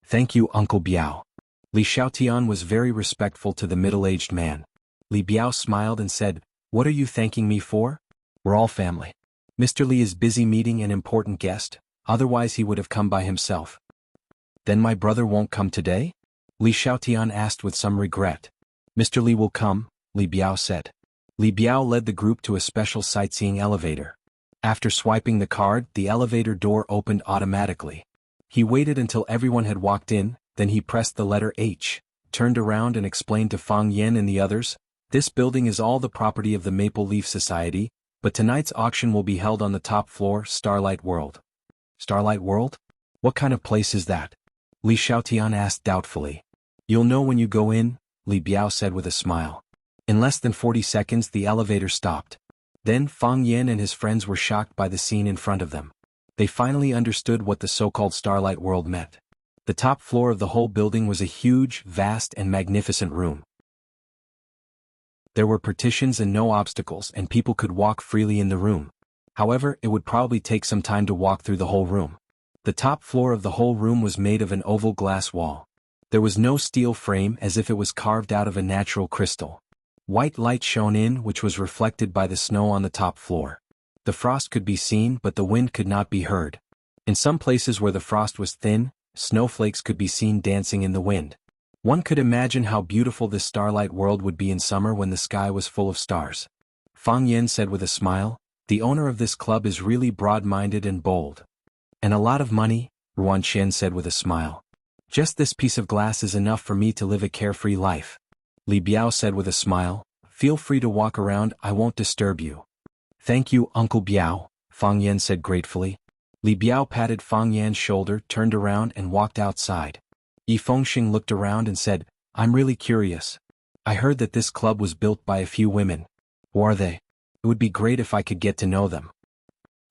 "Thank you, Uncle Biao." Li Xiaotian was very respectful to the middle-aged man. Li Biao smiled and said, "What are you thanking me for? We're all family. Mr. Li is busy meeting an important guest, otherwise he would have come by himself." "Then my brother won't come today?" Li Xiaotian asked with some regret. "Mr. Li will come," Li Biao said. Li Biao led the group to a special sightseeing elevator. After swiping the card, the elevator door opened automatically. He waited until everyone had walked in, then he pressed the letter H, turned around and explained to Fang Yen and the others, "This building is all the property of the Maple Leaf Society, but tonight's auction will be held on the top floor, Starlight World." Starlight World? What kind of place is that? Li Xiaotian asked doubtfully. "You'll know when you go in," Li Biao said with a smile. In less than 40 seconds the elevator stopped. Then Fang Yen and his friends were shocked by the scene in front of them. They finally understood what the so-called Starlight World meant. The top floor of the whole building was a huge, vast and magnificent room. There were partitions and no obstacles, and people could walk freely in the room. However, it would probably take some time to walk through the whole room. The top floor of the whole room was made of an oval glass wall. There was no steel frame, as if it was carved out of a natural crystal. White light shone in, which was reflected by the snow on the top floor. The frost could be seen, but the wind could not be heard. In some places where the frost was thin, snowflakes could be seen dancing in the wind. One could imagine how beautiful this Starlight World would be in summer when the sky was full of stars. Fang Yen said with a smile, "The owner of this club is really broad-minded and bold." "And a lot of money," Ruan Chen said with a smile. "Just this piece of glass is enough for me to live a carefree life." Li Biao said with a smile, "Feel free to walk around, I won't disturb you." "Thank you, Uncle Biao," Fang Yen said gratefully. Li Biao patted Fang Yan's shoulder, turned around and walked outside. Yi Fengxing looked around and said, "I'm really curious. I heard that this club was built by a few women. Who are they? It would be great if I could get to know them."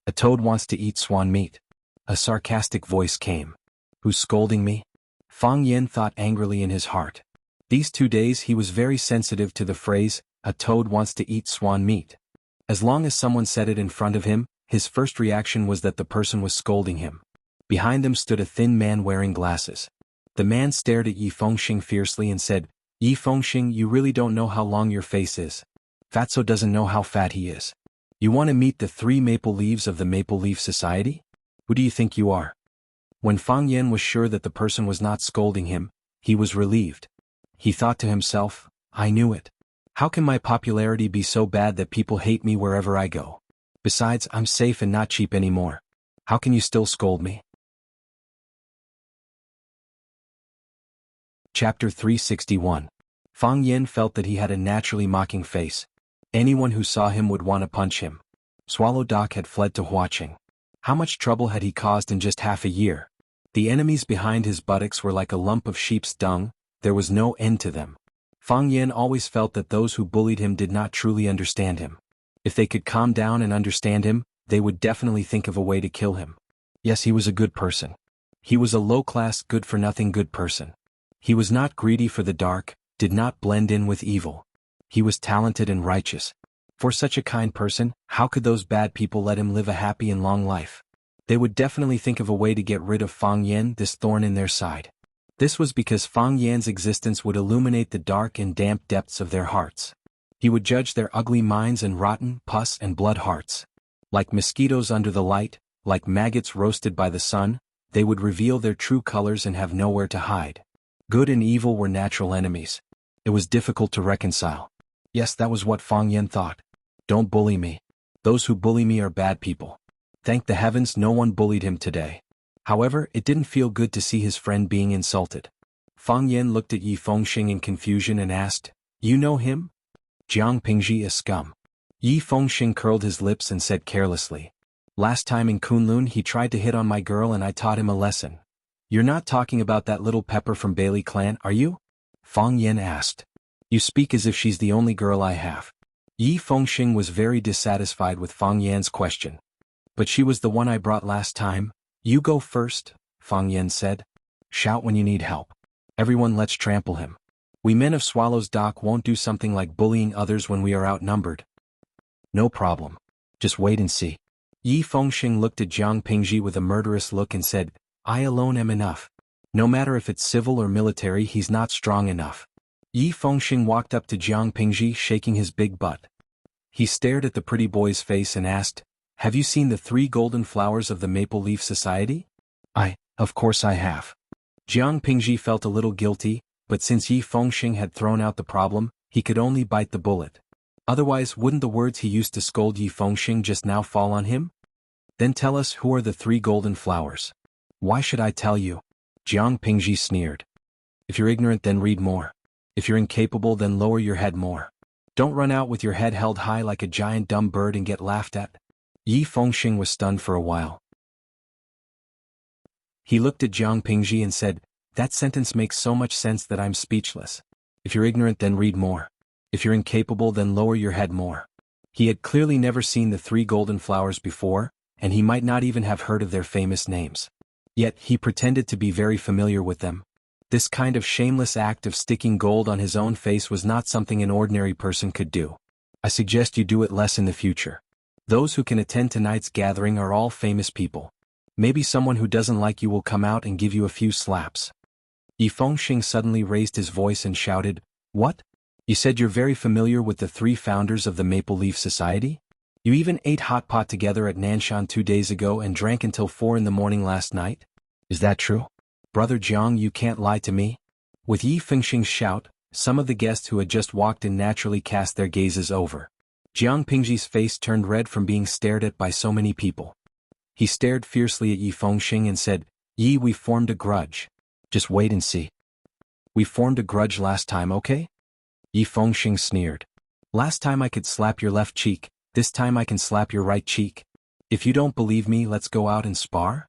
"A toad wants to eat swan meat." A sarcastic voice came. "Who's scolding me?" Fang Yen thought angrily in his heart. These 2 days he was very sensitive to the phrase, "A toad wants to eat swan meat." As long as someone said it in front of him, his first reaction was that the person was scolding him. Behind them stood a thin man wearing glasses. The man stared at Yi Fengxing fiercely and said, "Yi Fengxing, you really don't know how long your face is. Fatso doesn't know how fat he is. You want to meet the 3 maple leaves of the Maple Leaf Society? Who do you think you are?" When Fang Yen was sure that the person was not scolding him, he was relieved. He thought to himself, "I knew it. How can my popularity be so bad that people hate me wherever I go? Besides, I'm safe and not cheap anymore. How can you still scold me?" Chapter 361. Fang Yen felt that he had a naturally mocking face. Anyone who saw him would want to punch him. Swallow Doc had fled to Huaqing. How much trouble had he caused in just half a year? The enemies behind his buttocks were like a lump of sheep's dung, there was no end to them. Fang Yen always felt that those who bullied him did not truly understand him. If they could calm down and understand him, they would definitely think of a way to kill him. Yes, he was a good person. He was a low-class, good-for-nothing good person. He was not greedy for the dark, did not blend in with evil. He was talented and righteous. For such a kind person, how could those bad people let him live a happy and long life? They would definitely think of a way to get rid of Fang Yen, this thorn in their side. This was because Fang Yan's existence would illuminate the dark and damp depths of their hearts. He would judge their ugly minds and rotten, pus and blood hearts. Like mosquitoes under the light, like maggots roasted by the sun, they would reveal their true colors and have nowhere to hide. Good and evil were natural enemies. It was difficult to reconcile. Yes, that was what Fang Yen thought. Don't bully me. Those who bully me are bad people. Thank the heavens no one bullied him today. However, it didn't feel good to see his friend being insulted. Fang Yen looked at Yi Fengxing in confusion and asked, "You know him?" "Jiang Pingji is scum." Yi Fengxing curled his lips and said carelessly, "Last time in Kunlun he tried to hit on my girl and I taught him a lesson." "You're not talking about that little pepper from Bailey clan, are you?" Fang Yen asked. "You speak as if she's the only girl I have." Yi Fengxing was very dissatisfied with Fang Yan's question. "But she was the one I brought last time." "You go first," Fang Yen said. "Shout when you need help. Everyone, let's trample him. We men of Swallow's Dock won't do something like bullying others when we are outnumbered." "No problem. Just wait and see." Yi Fengxing looked at Jiang Pingji with a murderous look and said, "I alone am enough. No matter if it's civil or military, he's not strong enough." Yi Fengxing walked up to Jiang Pingji shaking his big butt. He stared at the pretty boy's face and asked, "Have you seen the 3 golden flowers of the Maple Leaf Society?" Of course I have." Jiang Pingji felt a little guilty, but since Yi Fengxing had thrown out the problem, he could only bite the bullet. Otherwise, wouldn't the words he used to scold Yi Fengxing just now fall on him? "Then tell us, who are the 3 golden flowers?" Why should I tell you? Jiang Pingji sneered. If you're ignorant, then read more. If you're incapable, then lower your head more. Don't run out with your head held high like a giant dumb bird and get laughed at. Yi Fengxing was stunned for a while. He looked at Jiang Pingji and said, that sentence makes so much sense that I'm speechless. If you're ignorant, then read more. If you're incapable, then lower your head more. He had clearly never seen the 3 golden flowers before, and he might not even have heard of their famous names. Yet he pretended to be very familiar with them. This kind of shameless act of sticking gold on his own face was not something an ordinary person could do. I suggest you do it less in the future. Those who can attend tonight's gathering are all famous people. Maybe someone who doesn't like you will come out and give you a few slaps. Yi Fengxing suddenly raised his voice and shouted, What? You said you're very familiar with the 3 founders of the Maple Leaf Society? You even ate hot pot together at Nanshan 2 days ago and drank until 4 in the morning last night? Is that true? Brother Jiang, you can't lie to me. With Yi Fengxing's shout, some of the guests who had just walked in naturally cast their gazes over. Jiang Pingji's face turned red from being stared at by so many people. He stared fiercely at Yi Fengxing and said, Yi, we formed a grudge. Just wait and see. We formed a grudge last time, okay? Yi Fengxing sneered. Last time I could slap your left cheek, this time I can slap your right cheek. If you don't believe me, let's go out and spar?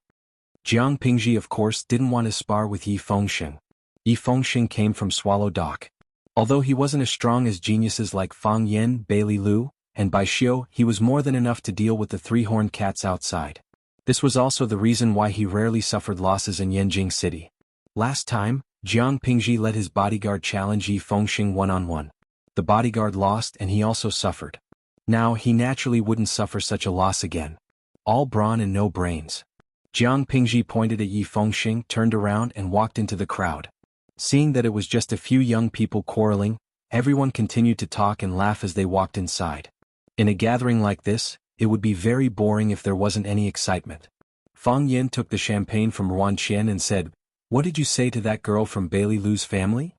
Jiang Pingji of course didn't want to spar with Yi Fengxing. Yi Fengxing came from Swallow Dock. Although he wasn't as strong as geniuses like Fang Yin, Bailey Lu, and Bai Xiu, he was more than enough to deal with the 3-horned cats outside. This was also the reason why he rarely suffered losses in Yanjing City. Last time, Jiang Pingji let his bodyguard challenge Yi Fengxing one-on-one. The bodyguard lost and he also suffered. Now he naturally wouldn't suffer such a loss again. All brawn and no brains. Jiang Pingji pointed at Yi Fengxing, turned around and walked into the crowd. Seeing that it was just a few young people quarreling, everyone continued to talk and laugh as they walked inside. In a gathering like this, it would be very boring if there wasn't any excitement. Fang Yin took the champagne from Ruan Qian and said, What did you say to that girl from Bailey Lu's family?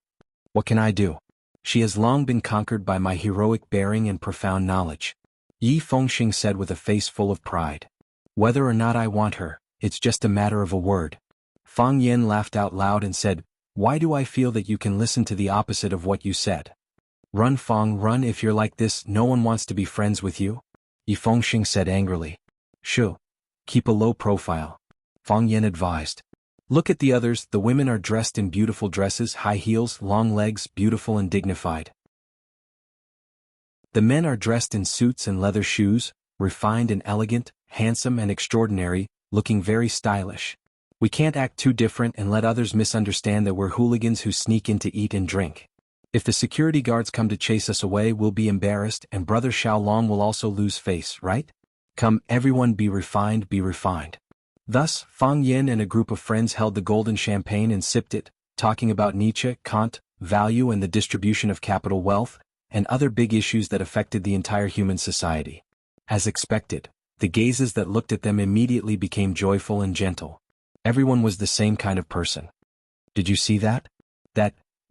What can I do? She has long been conquered by my heroic bearing and profound knowledge. Yi Fengxing said with a face full of pride. Whether or not I want her, it's just a matter of a word. Fang Yin laughed out loud and said, Why do I feel that you can listen to the opposite of what you said? Run, Fang, run. If you're like this, no one wants to be friends with you. Yi Fengxing said angrily. Shu. Keep a low profile. Fang Yin advised. Look at the others, the women are dressed in beautiful dresses, high heels, long legs, beautiful and dignified. The men are dressed in suits and leather shoes, refined and elegant, handsome and extraordinary, looking very stylish. We can't act too different and let others misunderstand that we're hooligans who sneak in to eat and drink. If the security guards come to chase us away, we'll be embarrassed and Brother Xiaolong will also lose face, right? Come, everyone be refined, be refined. Thus, Fang Yin and a group of friends held the golden champagne and sipped it, talking about Nietzsche, Kant, value and the distribution of capital wealth, and other big issues that affected the entire human society. As expected, the gazes that looked at them immediately became joyful and gentle. Everyone was the same kind of person. Did you see that?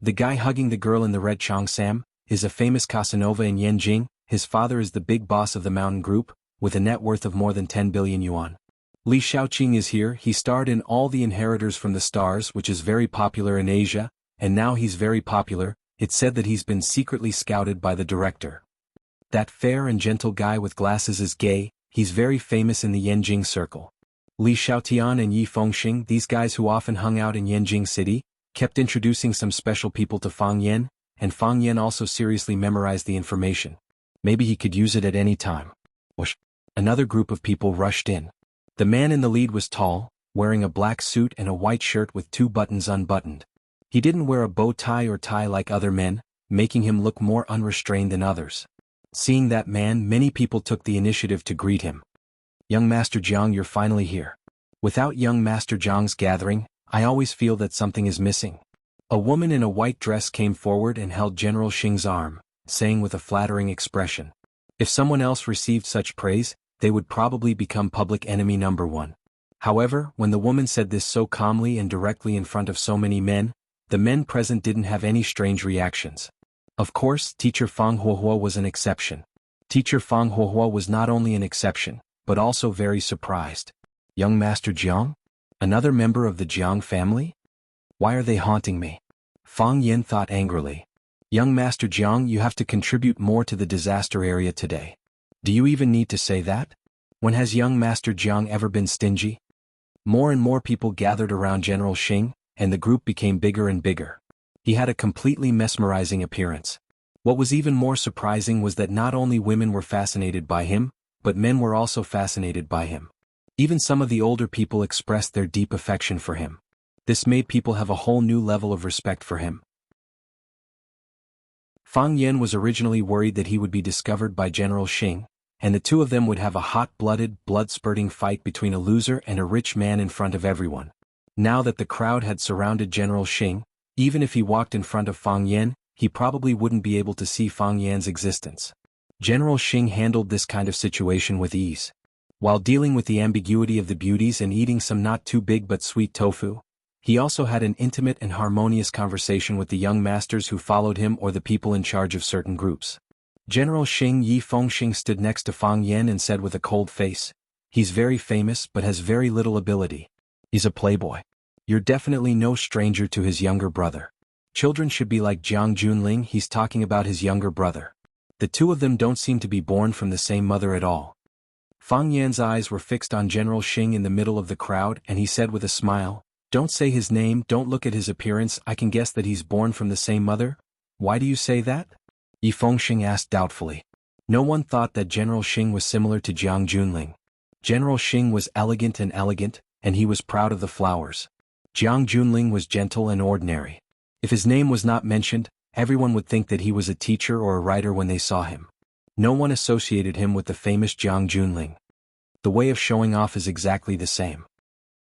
The guy hugging the girl in the red cheongsam is a famous Casanova in Yanjing. His father is the big boss of the Mountain Group, with a net worth of more than 10 billion yuan. Li Shaoqing is here. He starred in All the Inheritors from the Stars, which is very popular in Asia, and now he's very popular. It's said that he's been secretly scouted by the director. That fair and gentle guy with glasses is gay. He's very famous in the Yanjing circle. Li Xiaotian and Yi Fengxing, these guys who often hung out in Yanjing City, kept introducing some special people to Fang Yin, and Fang Yin also seriously memorized the information. Maybe he could use it at any time. Whoosh! Another group of people rushed in. The man in the lead was tall, wearing a black suit and a white shirt with 2 buttons unbuttoned. He didn't wear a bow tie or tie like other men, making him look more unrestrained than others. Seeing that man, many people took the initiative to greet him. Young Master Jiang, you're finally here. Without young Master Jiang's gathering, I always feel that something is missing. A woman in a white dress came forward and held General Xing's arm, saying with a flattering expression. If someone else received such praise, they would probably become public enemy number 1. However, when the woman said this so calmly and directly in front of so many men, the men present didn't have any strange reactions. Of course, Teacher Fang Huohuo was an exception. Teacher Fang Huohuo was not only an exception, but also very surprised. Young Master Jiang? Another member of the Jiang family? Why are they haunting me? Fang Yin thought angrily. Young Master Jiang, you have to contribute more to the disaster area today. Do you even need to say that? When has young Master Jiang ever been stingy? More and more people gathered around General Xing, and the group became bigger and bigger. He had a completely mesmerizing appearance. What was even more surprising was that not only women were fascinated by him, but men were also fascinated by him. Even some of the older people expressed their deep affection for him. This made people have a whole new level of respect for him. Fang Yin was originally worried that he would be discovered by General Xing, and the two of them would have a hot-blooded, blood-spurting fight between a loser and a rich man in front of everyone. Now that the crowd had surrounded General Xing, even if he walked in front of Fang Yin, he probably wouldn't be able to see Fang Yan's existence. General Xing handled this kind of situation with ease. While dealing with the ambiguity of the beauties and eating some not too big but sweet tofu, he also had an intimate and harmonious conversation with the young masters who followed him or the people in charge of certain groups. General Xing Yi Fengxing stood next to Fang Yin and said with a cold face, "He's very famous but has very little ability. He's a playboy. You're definitely no stranger to his younger brother. Children should be like Jiang Junling." He's talking about his younger brother. The two of them don't seem to be born from the same mother at all. Fang Yan's eyes were fixed on General Xing in the middle of the crowd and he said with a smile, "Don't say his name, don't look at his appearance, I can guess that he's born from the same mother." "Why do you say that?" Yi Fengxing asked doubtfully. No one thought that General Xing was similar to Jiang Junling. General Xing was elegant, and he was proud of the flowers. Jiang Junling was gentle and ordinary. If his name was not mentioned, everyone would think that he was a teacher or a writer when they saw him. No one associated him with the famous Jiang Junling. The way of showing off is exactly the same.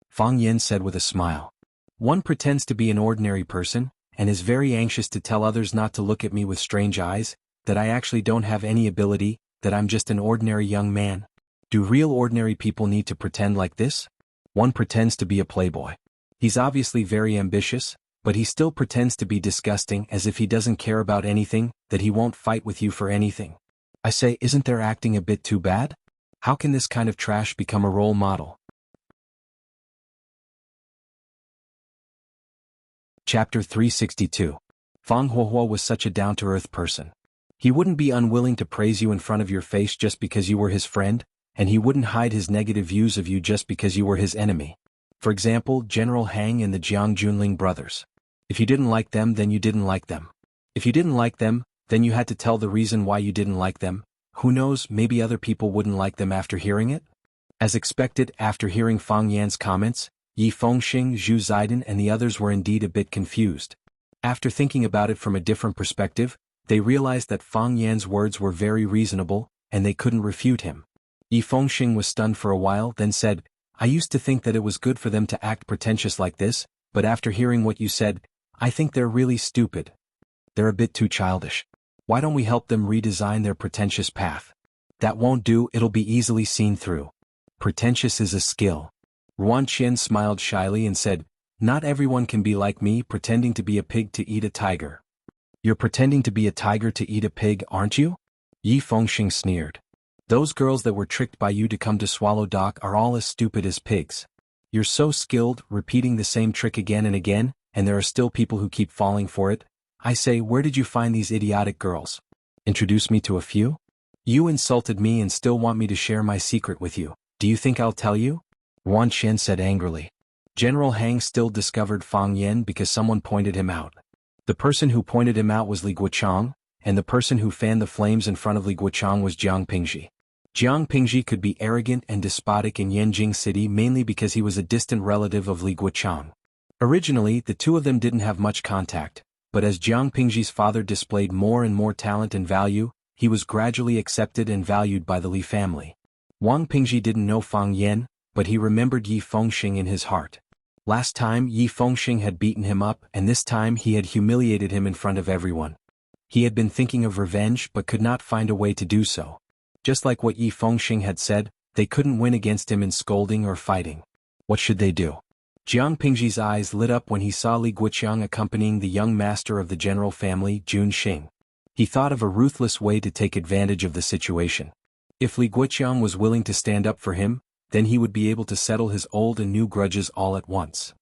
Fang Yin said with a smile. One pretends to be an ordinary person, and is very anxious to tell others not to look at me with strange eyes, that I actually don't have any ability, that I'm just an ordinary young man. Do real ordinary people need to pretend like this? One pretends to be a playboy. He's obviously very ambitious, but he still pretends to be disgusting as if he doesn't care about anything, that he won't fight with you for anything. I say, isn't their acting a bit too bad? How can this kind of trash become a role model? Chapter 362. Fang Huohuo was such a down-to-earth person. He wouldn't be unwilling to praise you in front of your face just because you were his friend, and he wouldn't hide his negative views of you just because you were his enemy. For example, General Hang and the Jiang Junling brothers. If you didn't like them, then you didn't like them. If you didn't like them, then you had to tell the reason why you didn't like them. Who knows, maybe other people wouldn't like them after hearing it? As expected, after hearing Fang Yan's comments, Yi Fengxing, Zhu Ziden and the others were indeed a bit confused. After thinking about it from a different perspective, they realized that Fang Yan's words were very reasonable, and they couldn't refute him. Yi Fengxing was stunned for a while, then said, I used to think that it was good for them to act pretentious like this, but after hearing what you said, I think they're really stupid. They're a bit too childish. Why don't we help them redesign their pretentious path? That won't do, it'll be easily seen through. Pretentious is a skill. Ruan Qian smiled shyly and said, Not everyone can be like me, pretending to be a pig to eat a tiger. You're pretending to be a tiger to eat a pig, aren't you? Yi Fengxing sneered. Those girls that were tricked by you to come to Swallow Dock are all as stupid as pigs. You're so skilled, repeating the same trick again and again, and there are still people who keep falling for it. I say, where did you find these idiotic girls? Introduce me to a few? You insulted me and still want me to share my secret with you. Do you think I'll tell you? Ruan Qian said angrily. General Hang still discovered Fang Yan because someone pointed him out. The person who pointed him out was Li Guochang, and the person who fanned the flames in front of Li Guochang was Jiang Pingji. Jiang Pingji could be arrogant and despotic in Yanjing City mainly because he was a distant relative of Li Guochang. Originally, the two of them didn't have much contact, but as Jiang Pingji's father displayed more and more talent and value, he was gradually accepted and valued by the Li family. Wang Pingji didn't know Fang Yan, but he remembered Yi Fengxing in his heart. Last time Yi Fengxing had beaten him up and this time he had humiliated him in front of everyone. He had been thinking of revenge but could not find a way to do so. Just like what Yi Fengxing had said, they couldn't win against him in scolding or fighting. What should they do? Jiang Pingji's eyes lit up when he saw Li Guochang accompanying the young master of the general family, Jun Xing. He thought of a ruthless way to take advantage of the situation. If Li Guochang was willing to stand up for him, then he would be able to settle his old and new grudges all at once.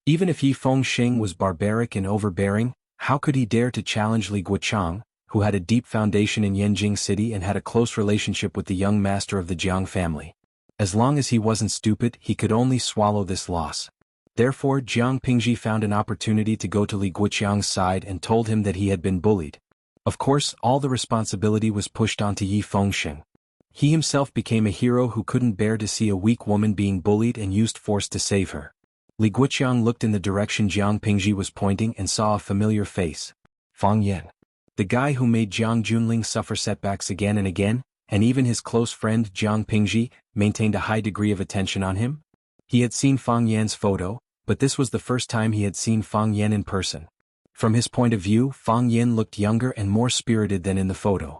Even if Yi Fengxing was barbaric and overbearing, how could he dare to challenge Li Guoqiang, who had a deep foundation in Yanjing City and had a close relationship with the young master of the Jiang family? As long as he wasn't stupid, he could only swallow this loss. Therefore, Jiang Pingji found an opportunity to go to Li Guoqiang's side and told him that he had been bullied. Of course, all the responsibility was pushed onto Yi Fengxing. He himself became a hero who couldn't bear to see a weak woman being bullied and used force to save her. Li Guoqiang looked in the direction Jiang Pingji was pointing and saw a familiar face. Fang Yan. The guy who made Jiang Junling suffer setbacks again and again, and even his close friend Jiang Pingji maintained a high degree of attention on him. He had seen Fang Yan's photo, but this was the first time he had seen Fang Yan in person. From his point of view, Fang Yan looked younger and more spirited than in the photo.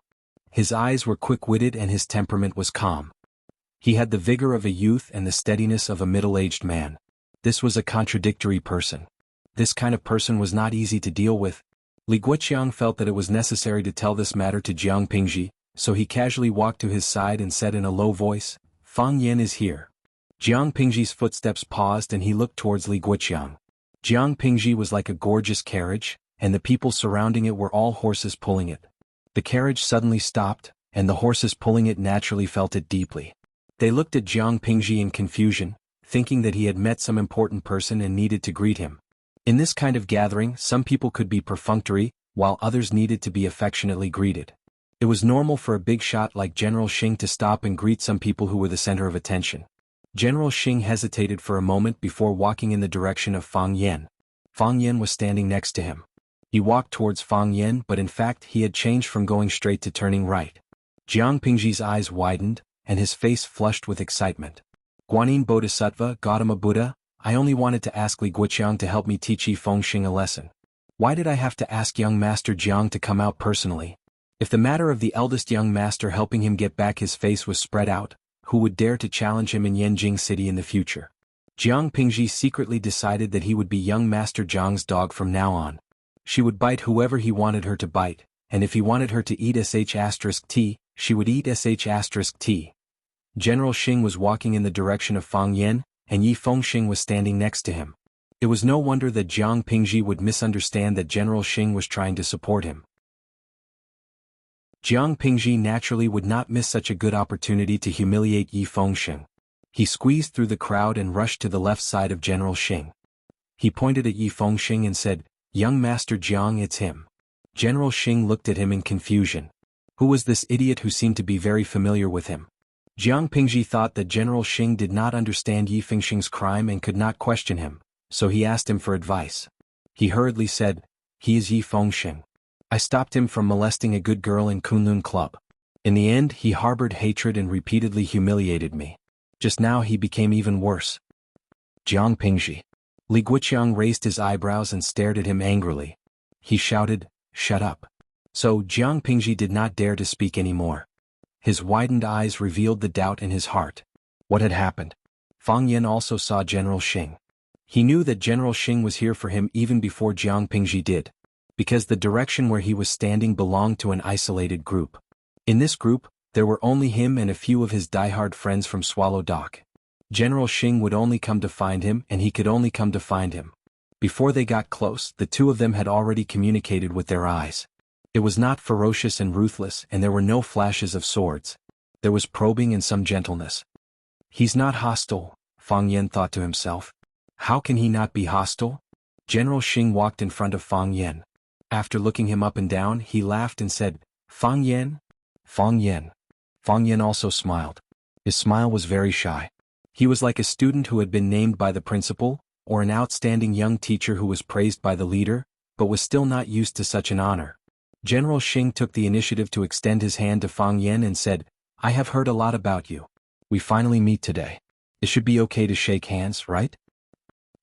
His eyes were quick-witted and his temperament was calm. He had the vigor of a youth and the steadiness of a middle-aged man. This was a contradictory person. This kind of person was not easy to deal with. Li Guoqiang felt that it was necessary to tell this matter to Jiang Pingji, so he casually walked to his side and said in a low voice, "Fang Yan is here." Jiang Pingji's footsteps paused and he looked towards Li Guoqiang. Jiang Pingji was like a gorgeous carriage, and the people surrounding it were all horses pulling it. The carriage suddenly stopped, and the horses pulling it naturally felt it deeply. They looked at Jiang Pingji in confusion, thinking that he had met some important person and needed to greet him. In this kind of gathering, some people could be perfunctory, while others needed to be affectionately greeted. It was normal for a big shot like General Xing to stop and greet some people who were the center of attention. General Xing hesitated for a moment before walking in the direction of Fang Yan. Fang Yan was standing next to him. He walked towards Fang Yan, but in fact he had changed from going straight to turning right. Jiang Pingji's eyes widened, and his face flushed with excitement. "Guanyin Bodhisattva, Gautama Buddha, I only wanted to ask Li Guoqiang to help me teach Yi Fengxing a lesson. Why did I have to ask young Master Jiang to come out personally? If the matter of the eldest young master helping him get back his face was spread out, who would dare to challenge him in Yanjing City in the future?" Jiang Pingji secretly decided that he would be young Master Jiang's dog from now on. She would bite whoever he wanted her to bite, and if he wanted her to eat sh*t, she would eat sh*t. General Xing was walking in the direction of Fang Yan, and Yi Fengxing was standing next to him. It was no wonder that Jiang Pingji would misunderstand that General Xing was trying to support him. Jiang Pingji naturally would not miss such a good opportunity to humiliate Yi Fengxing. He squeezed through the crowd and rushed to the left side of General Xing. He pointed at Yi Fengxing and said, "Young Master Jiang, it's him." General Xing looked at him in confusion. Who was this idiot who seemed to be very familiar with him? Jiang Pingji thought that General Xing did not understand Yi Fengxing's crime and could not question him, so he asked him for advice. He hurriedly said, "He is Yi Fengxing. I stopped him from molesting a good girl in Kunlun Club. In the end, he harbored hatred and repeatedly humiliated me. Just now he became even worse." Jiang Pingji. Li Guoqiang raised his eyebrows and stared at him angrily. He shouted, "Shut up." So Jiang Pingji did not dare to speak anymore. His widened eyes revealed the doubt in his heart. What had happened? Fang Yan also saw General Xing. He knew that General Xing was here for him even before Jiang Pingji did, because the direction where he was standing belonged to an isolated group. In this group, there were only him and a few of his diehard friends from Swallow Dock. General Xing would only come to find him and he could only come to find him. Before they got close, the two of them had already communicated with their eyes. It was not ferocious and ruthless and there were no flashes of swords. There was probing and some gentleness. He's not hostile, Fang Yan thought to himself. How can he not be hostile? General Xing walked in front of Fang Yan. After looking him up and down, he laughed and said, "Fang Yan? Fang Yan." Fang Yan also smiled. His smile was very shy. He was like a student who had been named by the principal, or an outstanding young teacher who was praised by the leader, but was still not used to such an honor. General Xing took the initiative to extend his hand to Fang Yan and said, "I have heard a lot about you. We finally meet today. It should be okay to shake hands, right?"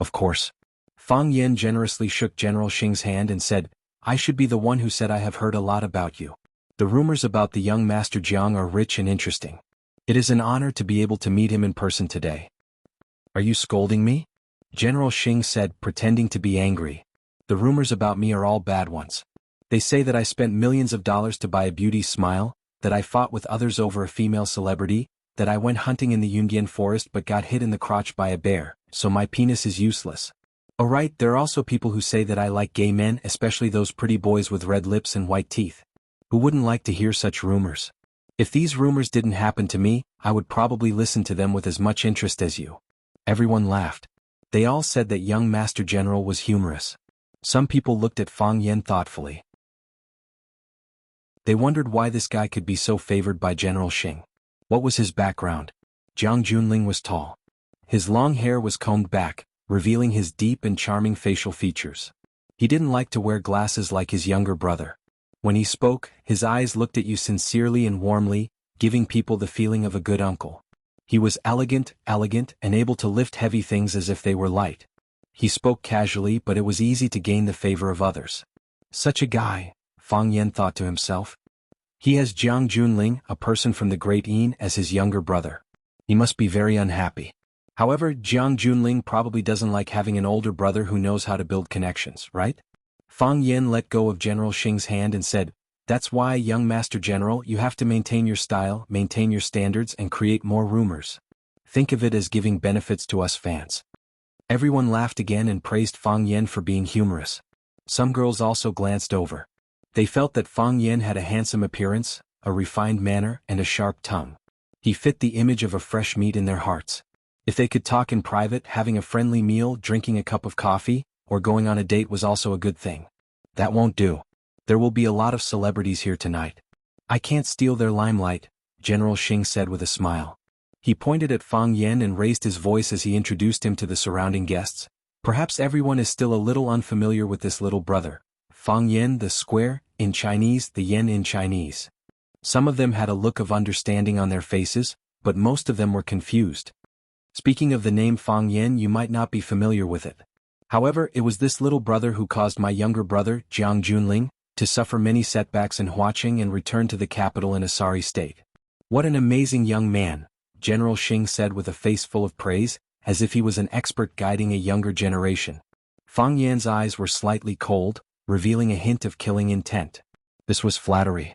"Of course." Fang Yan generously shook General Xing's hand and said, "I should be the one who said I have heard a lot about you. The rumors about the young Master Jiang are rich and interesting. It is an honor to be able to meet him in person today." "Are you scolding me?" General Xing said, pretending to be angry. "The rumors about me are all bad ones. They say that I spent millions of dollars to buy a beauty smile, that I fought with others over a female celebrity, that I went hunting in the Yundian forest but got hit in the crotch by a bear, so my penis is useless. Alright, there are also people who say that I like gay men, especially those pretty boys with red lips and white teeth. Who wouldn't like to hear such rumors? If these rumors didn't happen to me, I would probably listen to them with as much interest as you. Everyone laughed. They all said that young Master General was humorous. Some people looked at Fang Yan thoughtfully. They wondered why this guy could be so favored by General Xing. What was his background? Jiang Junling was tall. His long hair was combed back, revealing his deep and charming facial features. He didn't like to wear glasses like his younger brother. When he spoke, his eyes looked at you sincerely and warmly, giving people the feeling of a good uncle. He was elegant, and able to lift heavy things as if they were light. He spoke casually, but it was easy to gain the favor of others. Such a guy, Fang Yan thought to himself. He has Jiang Junling, a person from the Great Yin, as his younger brother. He must be very unhappy. However, Jiang Junling probably doesn't like having an older brother who knows how to build connections, right? Fang Yan let go of General Xing's hand and said, "That's why, young Master General, you have to maintain your style, maintain your standards, and create more rumors. Think of it as giving benefits to us fans." Everyone laughed again and praised Fang Yan for being humorous. Some girls also glanced over. They felt that Fang Yan had a handsome appearance, a refined manner, and a sharp tongue. He fit the image of a fresh meat in their hearts. If they could talk in private, having a friendly meal, drinking a cup of coffee, or going on a date was also a good thing. That won't do. There will be a lot of celebrities here tonight. I can't steal their limelight, General Xing said with a smile. He pointed at Fang Yan and raised his voice as he introduced him to the surrounding guests. Perhaps everyone is still a little unfamiliar with this little brother. Fang Yan, the square, in Chinese, the yen in Chinese. Some of them had a look of understanding on their faces, but most of them were confused. Speaking of the name Fang Yan, you might not be familiar with it. However, it was this little brother who caused my younger brother, Jiang Junling, to suffer many setbacks in Huaqing and return to the capital in a sorry state. What an amazing young man, General Xing said with a face full of praise, as if he was an expert guiding a younger generation. Fang Yan's eyes were slightly cold, revealing a hint of killing intent. This was flattery.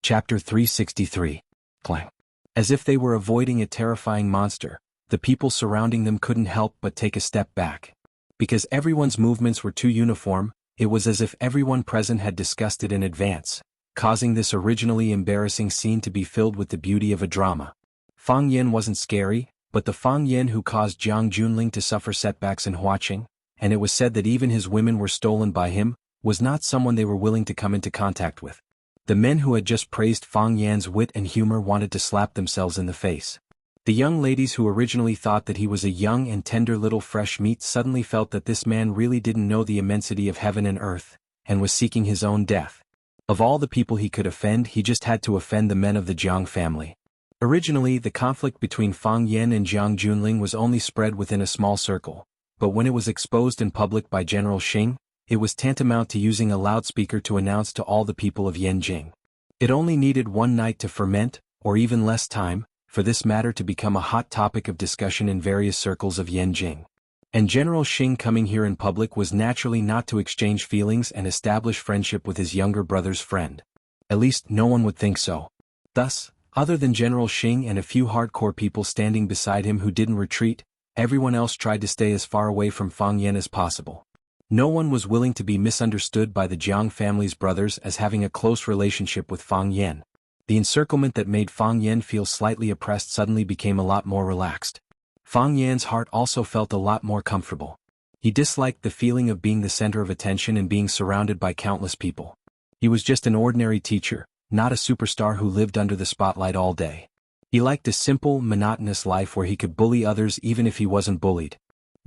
Chapter 363. Clang. As if they were avoiding a terrifying monster, the people surrounding them couldn't help but take a step back. Because everyone's movements were too uniform, it was as if everyone present had discussed it in advance, causing this originally embarrassing scene to be filled with the beauty of a drama. Fang Yan wasn't scary, but the Fang Yan who caused Jiang Junling to suffer setbacks in Huaqing, and it was said that even his women were stolen by him, was not someone they were willing to come into contact with. The men who had just praised Fang Yan's wit and humor wanted to slap themselves in the face. The young ladies who originally thought that he was a young and tender little fresh meat suddenly felt that this man really didn't know the immensity of heaven and earth, and was seeking his own death. Of all the people he could offend, he just had to offend the men of the Jiang family. Originally, the conflict between Fang Yan and Jiang Junling was only spread within a small circle, but when it was exposed in public by General Xing, it was tantamount to using a loudspeaker to announce to all the people of Yanjing. It only needed one night to ferment, or even less time, for this matter to become a hot topic of discussion in various circles of Yanjing. And General Xing coming here in public was naturally not to exchange feelings and establish friendship with his younger brother's friend. At least no one would think so. Thus, other than General Xing and a few hardcore people standing beside him who didn't retreat, everyone else tried to stay as far away from Fang Yan as possible. No one was willing to be misunderstood by the Jiang family's brothers as having a close relationship with Fang Yan. The encirclement that made Fang Yan feel slightly oppressed suddenly became a lot more relaxed. Fang Yan's heart also felt a lot more comfortable. He disliked the feeling of being the center of attention and being surrounded by countless people. He was just an ordinary teacher, not a superstar who lived under the spotlight all day. He liked a simple, monotonous life where he could bully others even if he wasn't bullied.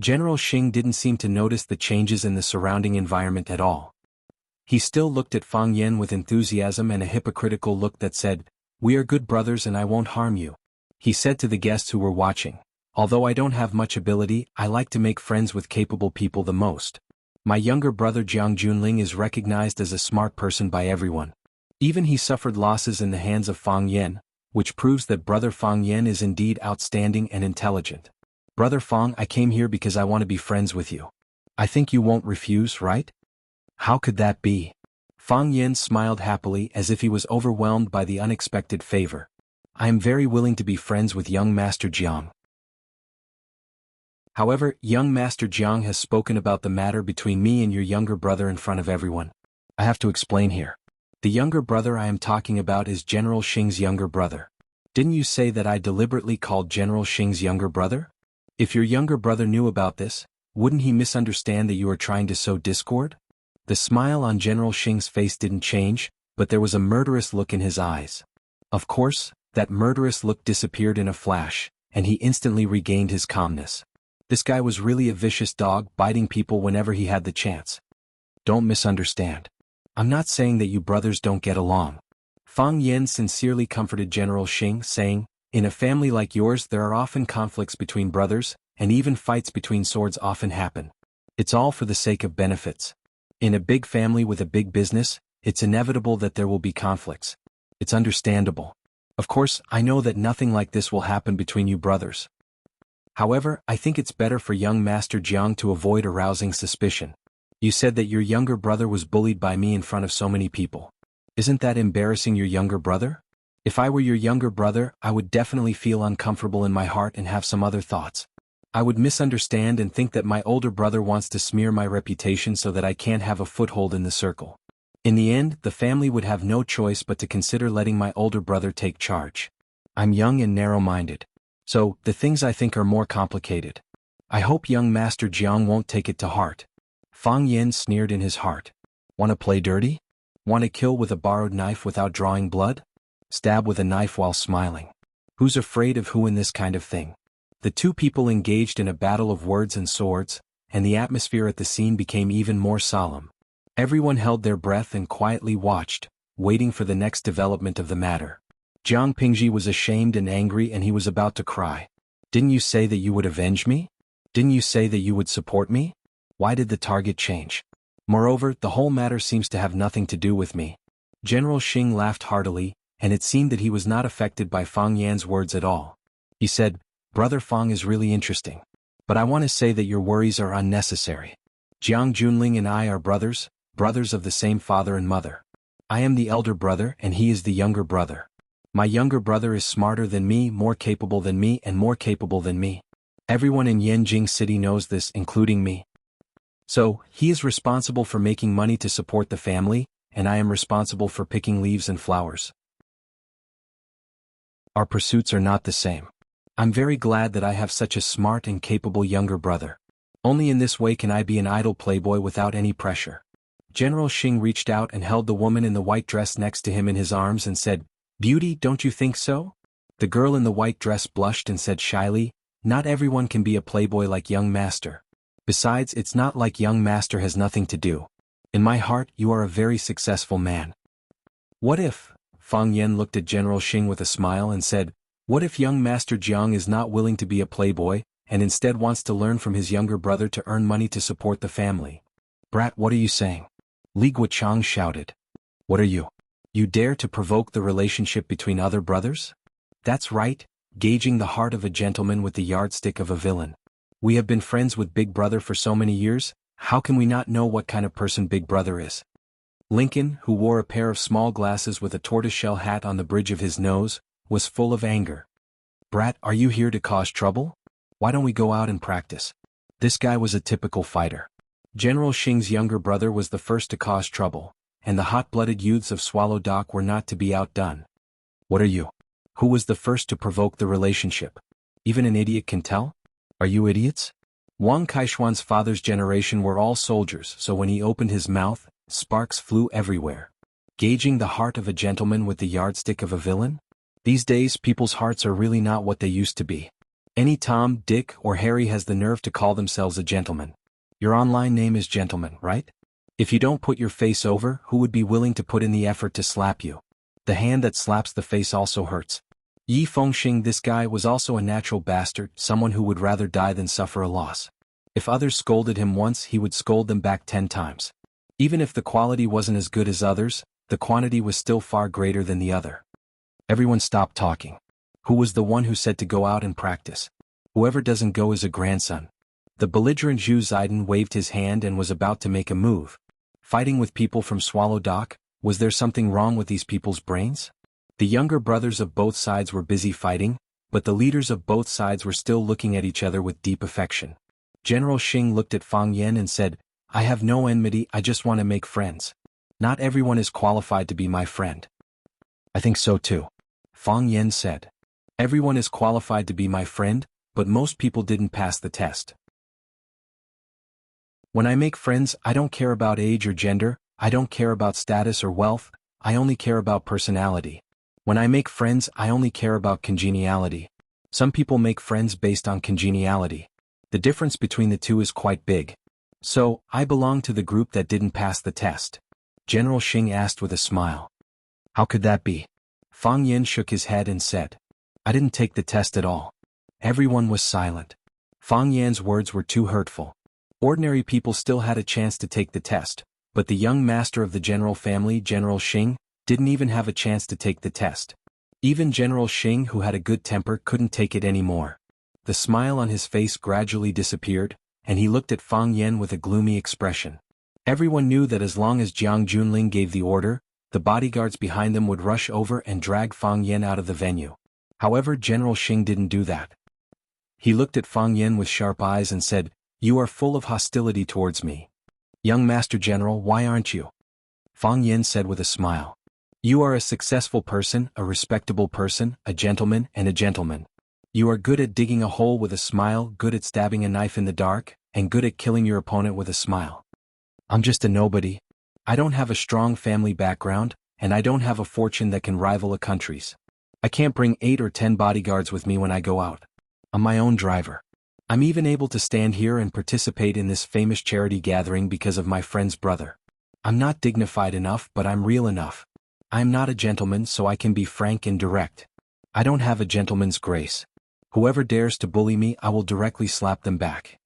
General Xing didn't seem to notice the changes in the surrounding environment at all. He still looked at Fang Yan with enthusiasm and a hypocritical look that said, "We are good brothers and I won't harm you." He said to the guests who were watching, "Although I don't have much ability, I like to make friends with capable people the most. My younger brother Jiang Junling is recognized as a smart person by everyone. Even he suffered losses in the hands of Fang Yan, which proves that brother Fang Yan is indeed outstanding and intelligent. Brother Fang, I came here because I want to be friends with you. I think you won't refuse, right?" "How could that be?" Fang Yen smiled happily as if he was overwhelmed by the unexpected favor. I am very willing to be friends with young Master Jiang. However, young Master Jiang has spoken about the matter between me and your younger brother in front of everyone. I have to explain here. The younger brother I am talking about is General Xing's younger brother. Didn't you say that I deliberately called General Xing's younger brother? If your younger brother knew about this, wouldn't he misunderstand that you are trying to sow discord? The smile on General Xing's face didn't change, but there was a murderous look in his eyes. Of course, that murderous look disappeared in a flash, and he instantly regained his calmness. This guy was really a vicious dog, biting people whenever he had the chance. Don't misunderstand. I'm not saying that you brothers don't get along. Fang Yen sincerely comforted General Xing, saying, in a family like yours there are often conflicts between brothers, and even fights between swords often happen. It's all for the sake of benefits. In a big family with a big business, it's inevitable that there will be conflicts. It's understandable. Of course, I know that nothing like this will happen between you brothers. However, I think it's better for young Master Jiang to avoid arousing suspicion. You said that your younger brother was bullied by me in front of so many people. Isn't that embarrassing your younger brother? If I were your younger brother, I would definitely feel uncomfortable in my heart and have some other thoughts. I would misunderstand and think that my older brother wants to smear my reputation so that I can't have a foothold in the circle. In the end, the family would have no choice but to consider letting my older brother take charge. I'm young and narrow-minded. So, the things I think are more complicated. I hope young Master Jiang won't take it to heart. Fang Yen sneered in his heart. Want to play dirty? Want to kill with a borrowed knife without drawing blood? Stab with a knife while smiling. Who's afraid of who in this kind of thing? The two people engaged in a battle of words and swords, and the atmosphere at the scene became even more solemn. Everyone held their breath and quietly watched, waiting for the next development of the matter. Jiang Pingji was ashamed and angry and he was about to cry. Didn't you say that you would avenge me? Didn't you say that you would support me? Why did the target change? Moreover, the whole matter seems to have nothing to do with me. General Xing laughed heartily, and it seemed that he was not affected by Fang Yan's words at all. He said, Brother Fang is really interesting. But I want to say that your worries are unnecessary. Jiang Junling and I are brothers of the same father and mother. I am the elder brother and he is the younger brother. My younger brother is smarter than me, more capable than me, and more capable than me. Everyone in Yanjing City knows this, including me. So, he is responsible for making money to support the family, and I am responsible for picking leaves and flowers. Our pursuits are not the same. I'm very glad that I have such a smart and capable younger brother. Only in this way can I be an idle playboy without any pressure. General Xing reached out and held the woman in the white dress next to him in his arms and said, Beauty, don't you think so? The girl in the white dress blushed and said shyly, Not everyone can be a playboy like young master. Besides, it's not like young master has nothing to do. In my heart, you are a very successful man. What if? Fang Yen looked at General Xing with a smile and said, What if young Master Jiang is not willing to be a playboy, and instead wants to learn from his younger brother to earn money to support the family? Brat, what are you saying? Li Guochang shouted. What are you? You dare to provoke the relationship between other brothers? That's right, gauging the heart of a gentleman with the yardstick of a villain. We have been friends with Big Brother for so many years, how can we not know what kind of person Big Brother is? Lincoln, who wore a pair of small glasses with a tortoiseshell hat on the bridge of his nose, was full of anger. Brat, are you here to cause trouble? Why don't we go out and practice? This guy was a typical fighter. General Xing's younger brother was the first to cause trouble, and the hot-blooded youths of Swallow Dock were not to be outdone. What are you? Who was the first to provoke the relationship? Even an idiot can tell? Are you idiots? Wang Kaishuan's father's generation were all soldiers, so when he opened his mouth, sparks flew everywhere. Gauging the heart of a gentleman with the yardstick of a villain? These days people's hearts are really not what they used to be. Any Tom, Dick, or Harry has the nerve to call themselves a gentleman. Your online name is Gentleman, right? If you don't put your face over, who would be willing to put in the effort to slap you? The hand that slaps the face also hurts. Yi Fengxing, this guy was also a natural bastard, someone who would rather die than suffer a loss. If others scolded him once, he would scold them back 10 times. Even if the quality wasn't as good as others, the quantity was still far greater than the other. Everyone stopped talking. Who was the one who said to go out and practice? Whoever doesn't go is a grandson. The belligerent Zhu Ziden waved his hand and was about to make a move. Fighting with people from Swallow Dock, was there something wrong with these people's brains? The younger brothers of both sides were busy fighting, but the leaders of both sides were still looking at each other with deep affection. General Xing looked at Fang Yan and said, I have no enmity, I just want to make friends. Not everyone is qualified to be my friend. I think so too. Fang Yan said. Everyone is qualified to be my friend, but most people didn't pass the test. When I make friends, I don't care about age or gender, I don't care about status or wealth, I only care about personality. When I make friends, I only care about congeniality. Some people make friends based on congeniality. The difference between the two is quite big. So, I belong to the group that didn't pass the test. General Xing asked with a smile. How could that be? Fang Yan shook his head and said. I didn't take the test at all. Everyone was silent. Fang Yan's words were too hurtful. Ordinary people still had a chance to take the test, but the young master of the general family, General Xing, didn't even have a chance to take the test. Even General Xing, who had a good temper, couldn't take it anymore. The smile on his face gradually disappeared, and he looked at Fang Yan with a gloomy expression. Everyone knew that as long as Jiang Junling gave the order, the bodyguards behind them would rush over and drag Fang Yan out of the venue. However, General Xing didn't do that. He looked at Fang Yan with sharp eyes and said, You are full of hostility towards me. Young Master General, why aren't you? Fang Yan said with a smile. You are a successful person, a respectable person, a gentleman and a gentleman. You are good at digging a hole with a smile, good at stabbing a knife in the dark, and good at killing your opponent with a smile. I'm just a nobody. I don't have a strong family background, and I don't have a fortune that can rival a country's. I can't bring 8 or 10 bodyguards with me when I go out. I'm my own driver. I'm even able to stand here and participate in this famous charity gathering because of my friend's brother. I'm not dignified enough, but I'm real enough. I'm not a gentleman, so I can be frank and direct. I don't have a gentleman's grace. Whoever dares to bully me, I will directly slap them back.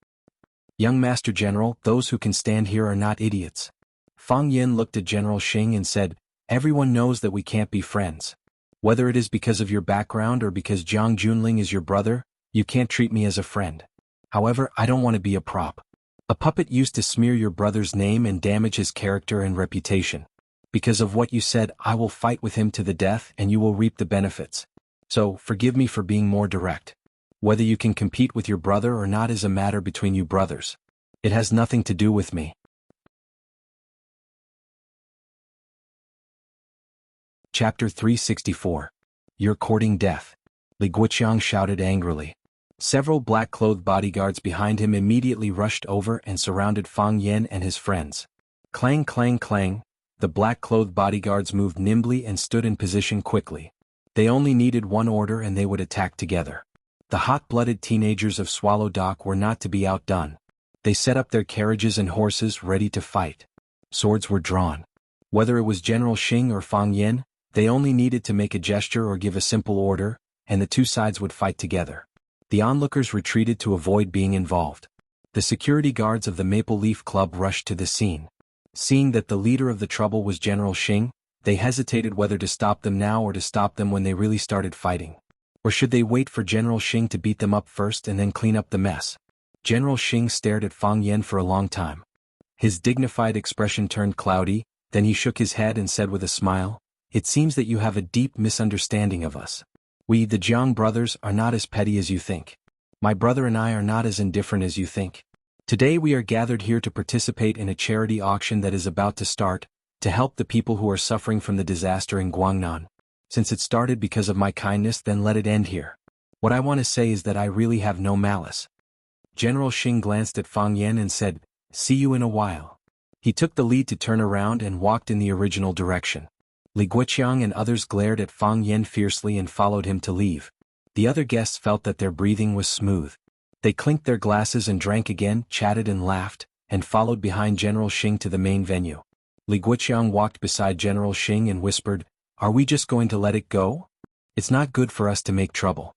Young Master General, those who can stand here are not idiots. Fang Yan looked at General Xing and said, Everyone knows that we can't be friends. Whether it is because of your background or because Jiang Junling is your brother, you can't treat me as a friend. However, I don't want to be a prop. A puppet used to smear your brother's name and damage his character and reputation. Because of what you said, I will fight with him to the death and you will reap the benefits. So, forgive me for being more direct. Whether you can compete with your brother or not is a matter between you brothers. It has nothing to do with me. Chapter 364. You're courting death. Li Guoqiang shouted angrily. Several black-clothed bodyguards behind him immediately rushed over and surrounded Fang Yan and his friends. Clang clang clang, the black-clothed bodyguards moved nimbly and stood in position quickly. They only needed one order and they would attack together. The hot-blooded teenagers of Swallow Dock were not to be outdone. They set up their carriages and horses ready to fight. Swords were drawn. Whether it was General Xing or Fang Yan, they only needed to make a gesture or give a simple order, and the two sides would fight together. The onlookers retreated to avoid being involved. The security guards of the Maple Leaf Club rushed to the scene. Seeing that the leader of the trouble was General Xing, they hesitated whether to stop them now or to stop them when they really started fighting. Or should they wait for General Xing to beat them up first and then clean up the mess? General Xing stared at Fang Yan for a long time. His dignified expression turned cloudy, then he shook his head and said with a smile, It seems that you have a deep misunderstanding of us. We, the Jiang brothers, are not as petty as you think. My brother and I are not as indifferent as you think. Today we are gathered here to participate in a charity auction that is about to start, to help the people who are suffering from the disaster in Guangnan. Since it started because of my kindness, then let it end here. What I want to say is that I really have no malice. General Xing glanced at Fang Yan and said, See you in a while. He took the lead to turn around and walked in the original direction. Li Guoqiang and others glared at Fang Yan fiercely and followed him to leave. The other guests felt that their breathing was smooth. They clinked their glasses and drank again, chatted and laughed, and followed behind General Xing to the main venue. Li Guoqiang walked beside General Xing and whispered, Are we just going to let it go? It's not good for us to make trouble.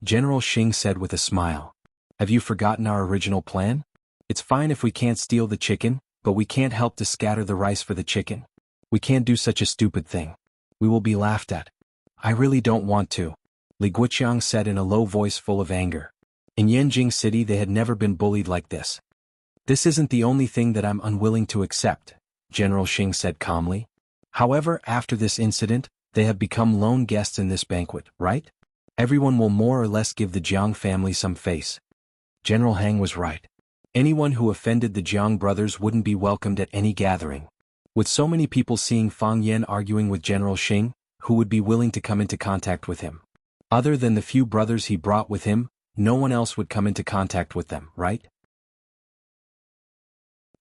General Xing said with a smile. Have you forgotten our original plan? It's fine if we can't steal the chicken, but we can't help to scatter the rice for the chicken. We can't do such a stupid thing. We will be laughed at. I really don't want to. Li Guoqiang said in a low voice full of anger. In Yanjing City they had never been bullied like this. This isn't the only thing that I'm unwilling to accept. General Xing said calmly. However, after this incident, they have become lone guests in this banquet, right? Everyone will more or less give the Jiang family some face. General Hang was right. Anyone who offended the Jiang brothers wouldn't be welcomed at any gathering. With so many people seeing Fang Yan arguing with General Xing, who would be willing to come into contact with him? Other than the few brothers he brought with him, no one else would come into contact with them, right?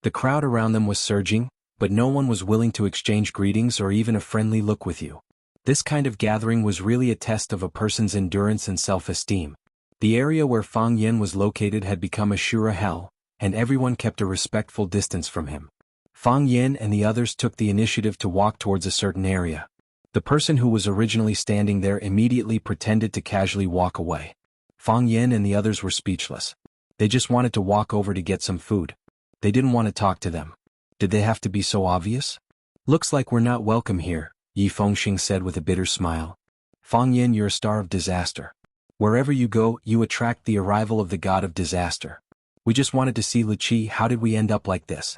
The crowd around them was surging, but no one was willing to exchange greetings or even a friendly look with you. This kind of gathering was really a test of a person's endurance and self-esteem. The area where Fang Yan was located had become a sure hell, and everyone kept a respectful distance from him. Fang Yan and the others took the initiative to walk towards a certain area. The person who was originally standing there immediately pretended to casually walk away. Fang Yan and the others were speechless. They just wanted to walk over to get some food. They didn't want to talk to them. Did they have to be so obvious? Looks like we're not welcome here, Yi Fengxing said with a bitter smile. Fang Yan, you're a star of disaster. Wherever you go, you attract the arrival of the god of disaster. We just wanted to see Li Qi. How did we end up like this?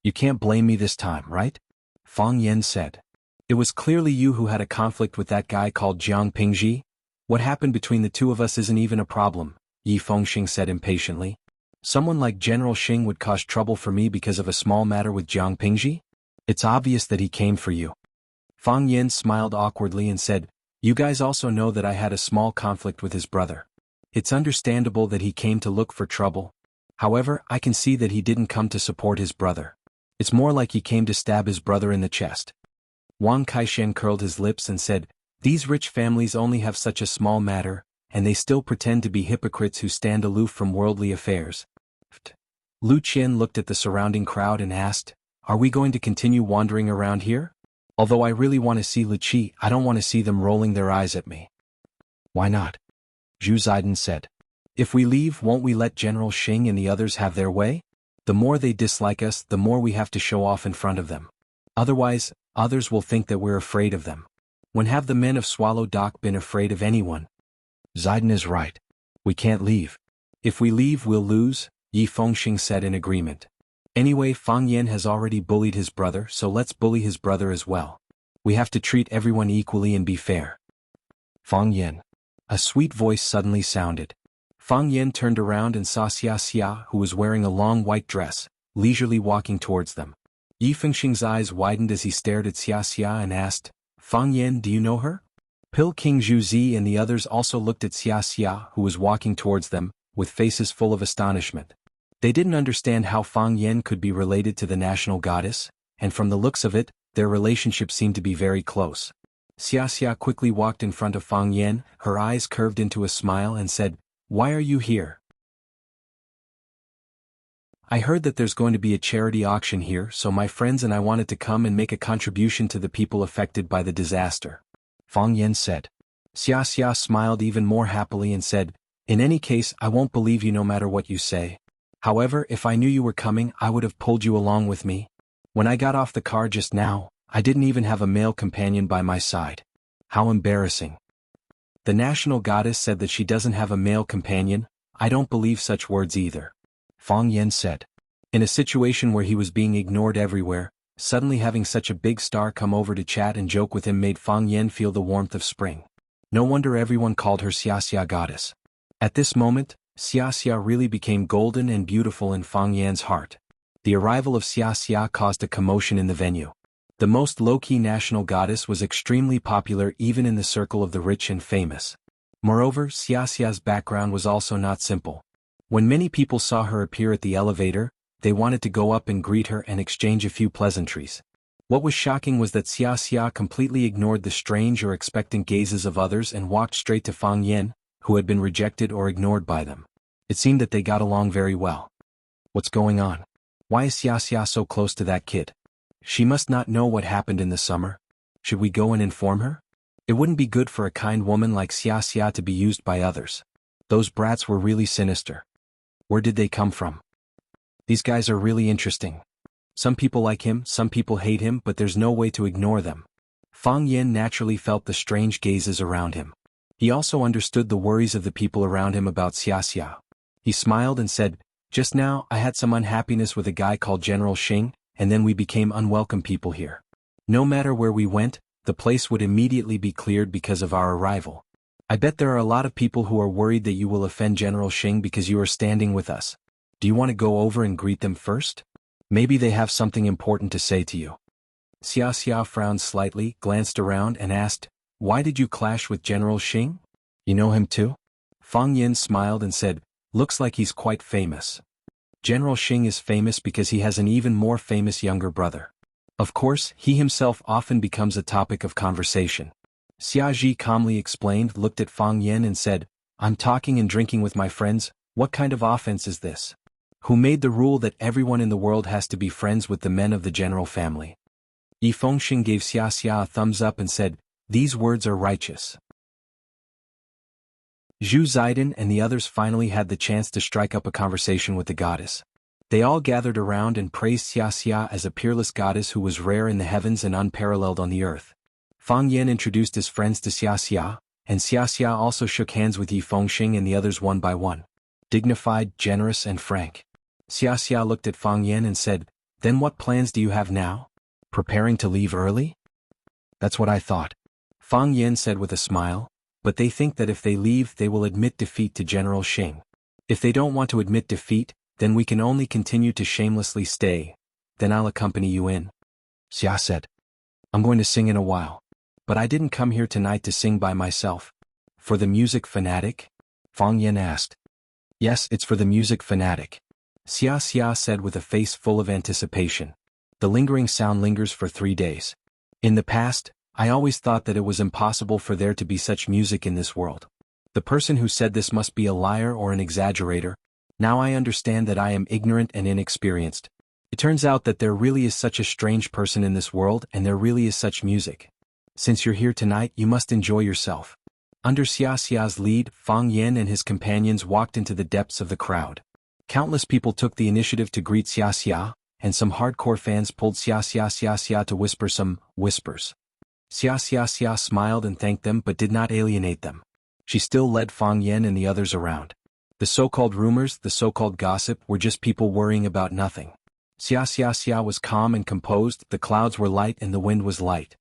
You can't blame me this time, right? Fang Yan said. It was clearly you who had a conflict with that guy called Jiang Pingji. What happened between the two of us isn't even a problem, Yi Fengxing said impatiently. Someone like General Xing would cause trouble for me because of a small matter with Jiang Pingji? It's obvious that he came for you. Fang Yan smiled awkwardly and said, you guys also know that I had a small conflict with his brother. It's understandable that he came to look for trouble. However, I can see that he didn't come to support his brother. It's more like he came to stab his brother in the chest. Wang Kaishan curled his lips and said, these rich families only have such a small matter, and they still pretend to be hypocrites who stand aloof from worldly affairs. Lu Qian looked at the surrounding crowd and asked, are we going to continue wandering around here? Although I really want to see Li Qi, I don't want to see them rolling their eyes at me. Why not? Zhu Ziden said. If we leave, won't we let General Xing and the others have their way? The more they dislike us, the more we have to show off in front of them. Otherwise, others will think that we're afraid of them. When have the men of Swallow Dock been afraid of anyone? Ziden is right. We can't leave. If we leave, we'll lose, Yi Fengxing said in agreement. Anyway, Fang Yan has already bullied his brother, so let's bully his brother as well. We have to treat everyone equally and be fair. Fang Yan. A sweet voice suddenly sounded. Fang Yan turned around and saw Xia Xia, who was wearing a long white dress, leisurely walking towards them. Yi Fengxing's eyes widened as he stared at Xia Xia and asked, Fang Yan, do you know her? Pil King Zhu Zi and the others also looked at Xia Xia, who was walking towards them, with faces full of astonishment. They didn't understand how Fang Yan could be related to the national goddess, and from the looks of it, their relationship seemed to be very close. Xia Xia quickly walked in front of Fang Yan, her eyes curved into a smile and said, why are you here? I heard that there's going to be a charity auction here, so my friends and I wanted to come and make a contribution to the people affected by the disaster. Fang Yan said. Xia Xia smiled even more happily and said, in any case, I won't believe you no matter what you say. However, if I knew you were coming, I would have pulled you along with me. When I got off the car just now, I didn't even have a male companion by my side. How embarrassing. The national goddess said that she doesn't have a male companion. I don't believe such words either. Fang Yan said. In a situation where he was being ignored everywhere, suddenly having such a big star come over to chat and joke with him made Fang Yan feel the warmth of spring. No wonder everyone called her Xia Xia goddess. At this moment, Xia Xia really became golden and beautiful in Fang Yan's heart. The arrival of Xia Xia caused a commotion in the venue. The most low-key national goddess was extremely popular even in the circle of the rich and famous. Moreover, Xia Xia's background was also not simple. When many people saw her appear at the elevator, they wanted to go up and greet her and exchange a few pleasantries. What was shocking was that Xia Xia completely ignored the strange or expectant gazes of others and walked straight to Fang Yan, who had been rejected or ignored by them. It seemed that they got along very well. What's going on? Why is Xia Xia so close to that kid? She must not know what happened in the summer. Should we go and inform her? It wouldn't be good for a kind woman like Xia Xia to be used by others. Those brats were really sinister. Where did they come from? These guys are really interesting. Some people like him, some people hate him, but there's no way to ignore them. Fang Yan naturally felt the strange gazes around him. He also understood the worries of the people around him about Xia Xia. He smiled and said, just now I had some unhappiness with a guy called General Xing, and then we became unwelcome people here. No matter where we went, the place would immediately be cleared because of our arrival. I bet there are a lot of people who are worried that you will offend General Xing because you are standing with us. Do you want to go over and greet them first? Maybe they have something important to say to you. Xia Xia frowned slightly, glanced around and asked, "Why did you clash with General Xing? You know him too?" Fang Yin smiled and said, "Looks like he's quite famous." General Xing is famous because he has an even more famous younger brother. Of course, he himself often becomes a topic of conversation. Xia Ji calmly explained, looked at Fang Yin and said, "I'm talking and drinking with my friends. What kind of offense is this? Who made the rule that everyone in the world has to be friends with the men of the general family?" Yi Fengxing gave Xia Xia a thumbs up and said, "These words are righteous." Zhu Zaidan and the others finally had the chance to strike up a conversation with the goddess. They all gathered around and praised Xia Xia as a peerless goddess who was rare in the heavens and unparalleled on the earth. Fang Yin introduced his friends to Xia Xia, and Xia Xia also shook hands with Yi Fengxing and the others one by one. Dignified, generous and frank. Xia Xia looked at Fang Yin and said, "Then what plans do you have now? Preparing to leave early?" "That's what I thought," Fang Yin said with a smile, "but they think that if they leave they will admit defeat to General Xing. If they don't want to admit defeat, then we can only continue to shamelessly stay. Then I'll accompany you in." Xia said, "I'm going to sing in a while. But I didn't come here tonight to sing by myself." "For the music fanatic?" Fang Yin asked. "Yes, it's for the music fanatic," Xia Xia said with a face full of anticipation. The lingering sound lingers for 3 days. In the past, I always thought that it was impossible for there to be such music in this world. The person who said this must be a liar or an exaggerator. Now I understand that I am ignorant and inexperienced. It turns out that there really is such a strange person in this world and there really is such music. Since you're here tonight, you must enjoy yourself. Under Xia Xia's lead, Fang Yin and his companions walked into the depths of the crowd. Countless people took the initiative to greet Xia Xia, and some hardcore fans pulled Xia Xia to whisper some whispers. Xia Xia smiled and thanked them but did not alienate them. She still led Fang Yin and the others around. The so-called rumors, the so-called gossip, were just people worrying about nothing. Xia Xia was calm and composed, the clouds were light and the wind was light.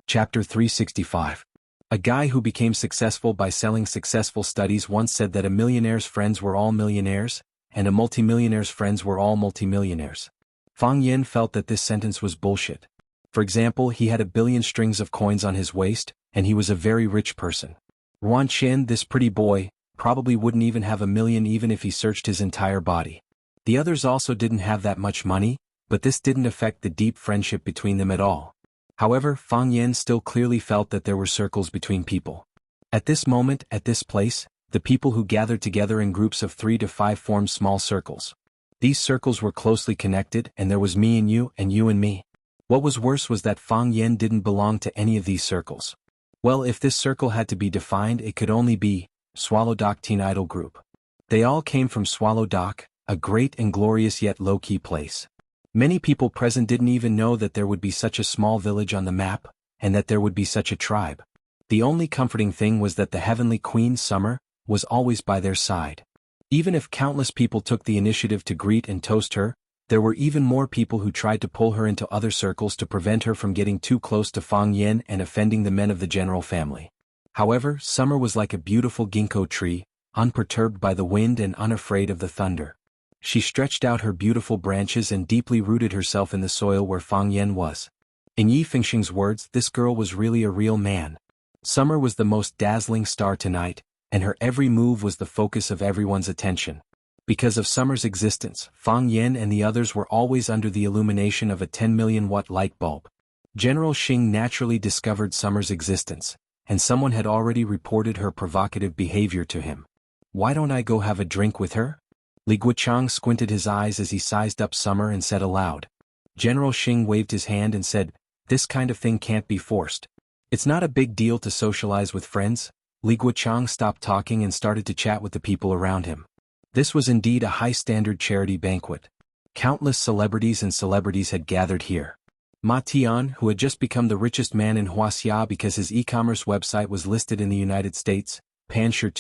Chapter 365. A guy who became successful by selling successful studies once said that a millionaire's friends were all millionaires, and a multimillionaire's friends were all multimillionaires. Fang Yin felt that this sentence was bullshit. For example, he had 1 billion strings of coins on his waist, and he was a very rich person. Ruan Qin, this pretty boy, probably wouldn't even have 1 million even if he searched his entire body. The others also didn't have that much money, but this didn't affect the deep friendship between them at all. However, Fang Yin still clearly felt that there were circles between people. At this moment, at this place, the people who gathered together in groups of 3 to 5 formed small circles. These circles were closely connected and there was me and you and me. What was worse was that Fang Yin didn't belong to any of these circles. Well, if this circle had to be defined, it could only be Swallow Dock Teen Idol Group. They all came from Swallow Dock, a great and glorious yet low-key place. Many people present didn't even know that there would be such a small village on the map, and that there would be such a tribe. The only comforting thing was that the heavenly queen, Summer, was always by their side. Even if countless people took the initiative to greet and toast her, there were even more people who tried to pull her into other circles to prevent her from getting too close to Fang Yin and offending the men of the general family. However, Summer was like a beautiful ginkgo tree, unperturbed by the wind and unafraid of the thunder. She stretched out her beautiful branches and deeply rooted herself in the soil where Fang Yin was. In Yi Fengxing's words, this girl was really a real man. Summer was the most dazzling star tonight, and her every move was the focus of everyone's attention. Because of Summer's existence, Fang Yin and the others were always under the illumination of a 10 million watt light bulb. General Xing naturally discovered Summer's existence, and someone had already reported her provocative behavior to him. "Why don't I go have a drink with her?" Li Guochang squinted his eyes as he sized up Summer and said aloud. General Xing waved his hand and said, "This kind of thing can't be forced. It's not a big deal to socialize with friends." Li Guochang stopped talking and started to chat with the people around him. This was indeed a high-standard charity banquet. Countless celebrities had gathered here. Ma Tian, who had just become the richest man in Wuxia because his e-commerce website was listed in the United States, Pan Shi,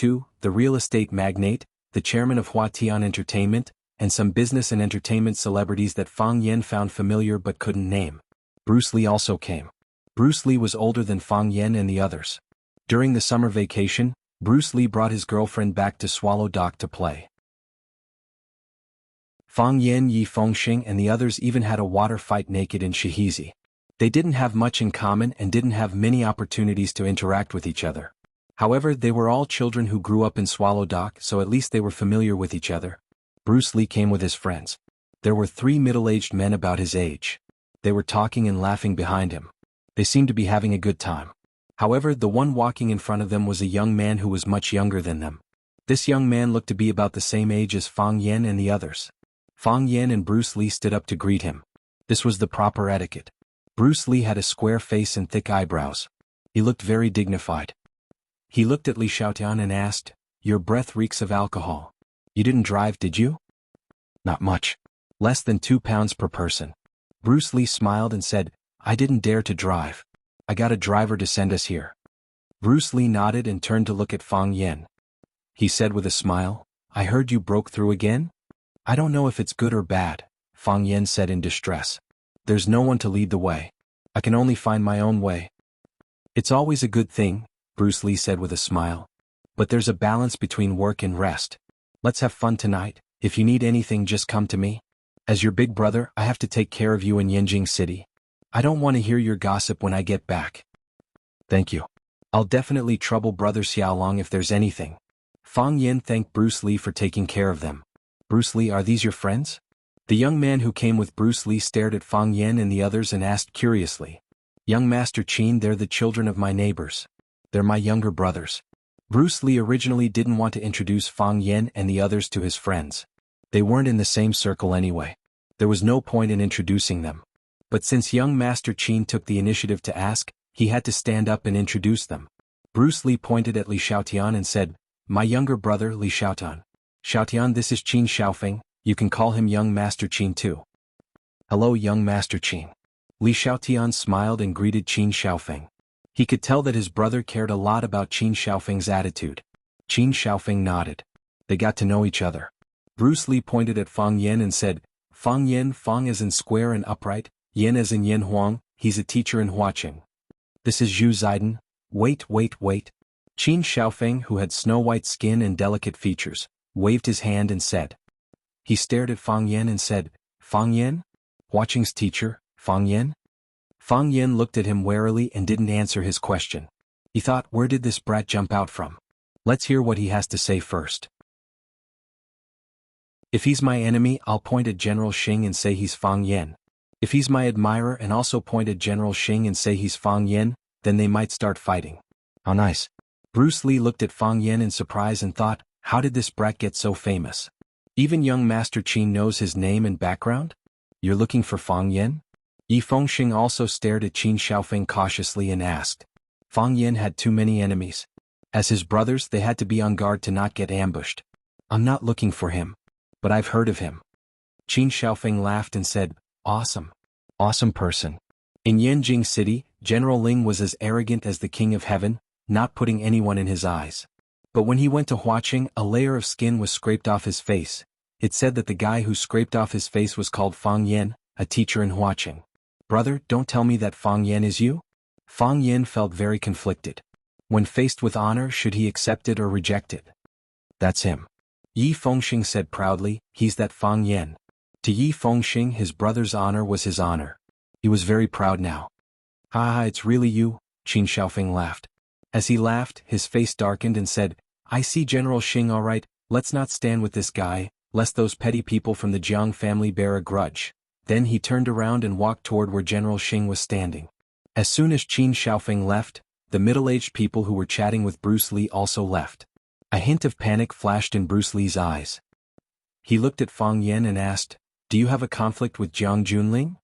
the real estate magnate, the chairman of Huatian Entertainment, and some business and entertainment celebrities that Fang Yen found familiar but couldn't name. Bruce Lee also came. Bruce Lee was older than Fang Yen and the others. During the summer vacation, Bruce Lee brought his girlfriend back to Swallow Dock to play. Fang Yen, Yi Fengxing and the others even had a water fight naked in Shihizi. They didn't have much in common and didn't have many opportunities to interact with each other. However, they were all children who grew up in Swallow Dock, so at least they were familiar with each other. Bruce Lee came with his friends. There were 3 middle-aged men about his age. They were talking and laughing behind him. They seemed to be having a good time. However, the one walking in front of them was a young man who was much younger than them. This young man looked to be about the same age as Fang Yen and the others. Fang Yen and Bruce Lee stood up to greet him. This was the proper etiquette. Bruce Lee had a square face and thick eyebrows. He looked very dignified. He looked at Li Xiaotian and asked, "Your breath reeks of alcohol. You didn't drive, did you?" "Not much. Less than 2 pounds per person." Bruce Lee smiled and said, "I didn't dare to drive. I got a driver to send us here." Bruce Lee nodded and turned to look at Fang Yen. He said with a smile, "I heard you broke through again?" "I don't know if it's good or bad," Fang Yen said in distress. "There's no one to lead the way. I can only find my own way." "It's always a good thing," Bruce Lee said with a smile. "But there's a balance between work and rest. Let's have fun tonight. If you need anything, just come to me. As your big brother, I have to take care of you in Yanjing City. I don't want to hear your gossip when I get back." "Thank you. I'll definitely trouble Brother Xiaolong if there's anything." Fang Yen thanked Bruce Lee for taking care of them. "Bruce Lee, are these your friends?" The young man who came with Bruce Lee stared at Fang Yen and the others and asked curiously, "Young Master Qin, they're the children of my neighbors. They're my younger brothers." Bruce Lee originally didn't want to introduce Fang Yen and the others to his friends. They weren't in the same circle anyway. There was no point in introducing them. But since young Master Qin took the initiative to ask, he had to stand up and introduce them. Bruce Lee pointed at Li Xiaotian and said, "My younger brother Li Xiaotian. Xiaotian, this is Qin Xiaofeng. You can call him young Master Qin too." "Hello, young Master Qin." Li Xiaotian smiled and greeted Qin Xiaofeng. He could tell that his brother cared a lot about Qin Xiaofeng's attitude. Qin Xiaofeng nodded. They got to know each other. Bruce Lee pointed at Fang Yen and said, "Fang Yen, Fang as in square and upright, Yen as in Yen Huang, he's a teacher in Huaqing. This is Zhu Ziden." Wait. Qin Xiaofeng, who had snow-white skin and delicate features, waved his hand and said. He stared at Fang Yen and said, "Fang Yen? Huaqing's teacher, Fang Yen?" Fang Yen looked at him warily and didn't answer his question. He thought, where did this brat jump out from? Let's hear what he has to say first. If he's my enemy, I'll point at General Xing and say he's Fang Yen. If he's my admirer and also point at General Xing and say he's Fang Yen, then they might start fighting. How nice. Bruce Lee looked at Fang Yen in surprise and thought, how did this brat get so famous? Even young Master Qin knows his name and background? You're looking for Fang Yen? Yi Fengxing also stared at Qin Xiaofeng cautiously and asked. Fang Yen had too many enemies. As his brothers, they had to be on guard to not get ambushed. I'm not looking for him. But I've heard of him. Qin Xiaofeng laughed and said, Awesome. Awesome person. In Yanjing City, General Ling was as arrogant as the King of Heaven, not putting anyone in his eyes. But when he went to Huaqing, a layer of skin was scraped off his face. It said that the guy who scraped off his face was called Fang Yen, a teacher in Huaqing. Brother, don't tell me that Fang Yen is you? Fang Yen felt very conflicted. When faced with honor, should he accept it or reject it? That's him. Yi Fengxing said proudly, he's that Fang Yen. To Yi Fengxing, his brother's honor was his honor. He was very proud now. Ha, it's really you, Qin Xiaofeng laughed. As he laughed, his face darkened and said, I see General Xing all right, let's not stand with this guy, lest those petty people from the Jiang family bear a grudge. Then he turned around and walked toward where General Xing was standing. As soon as Qin Xiaofeng left, the middle-aged people who were chatting with Bruce Lee also left. A hint of panic flashed in Bruce Lee's eyes. He looked at Fang Yen and asked, Do you have a conflict with Jiang Junling?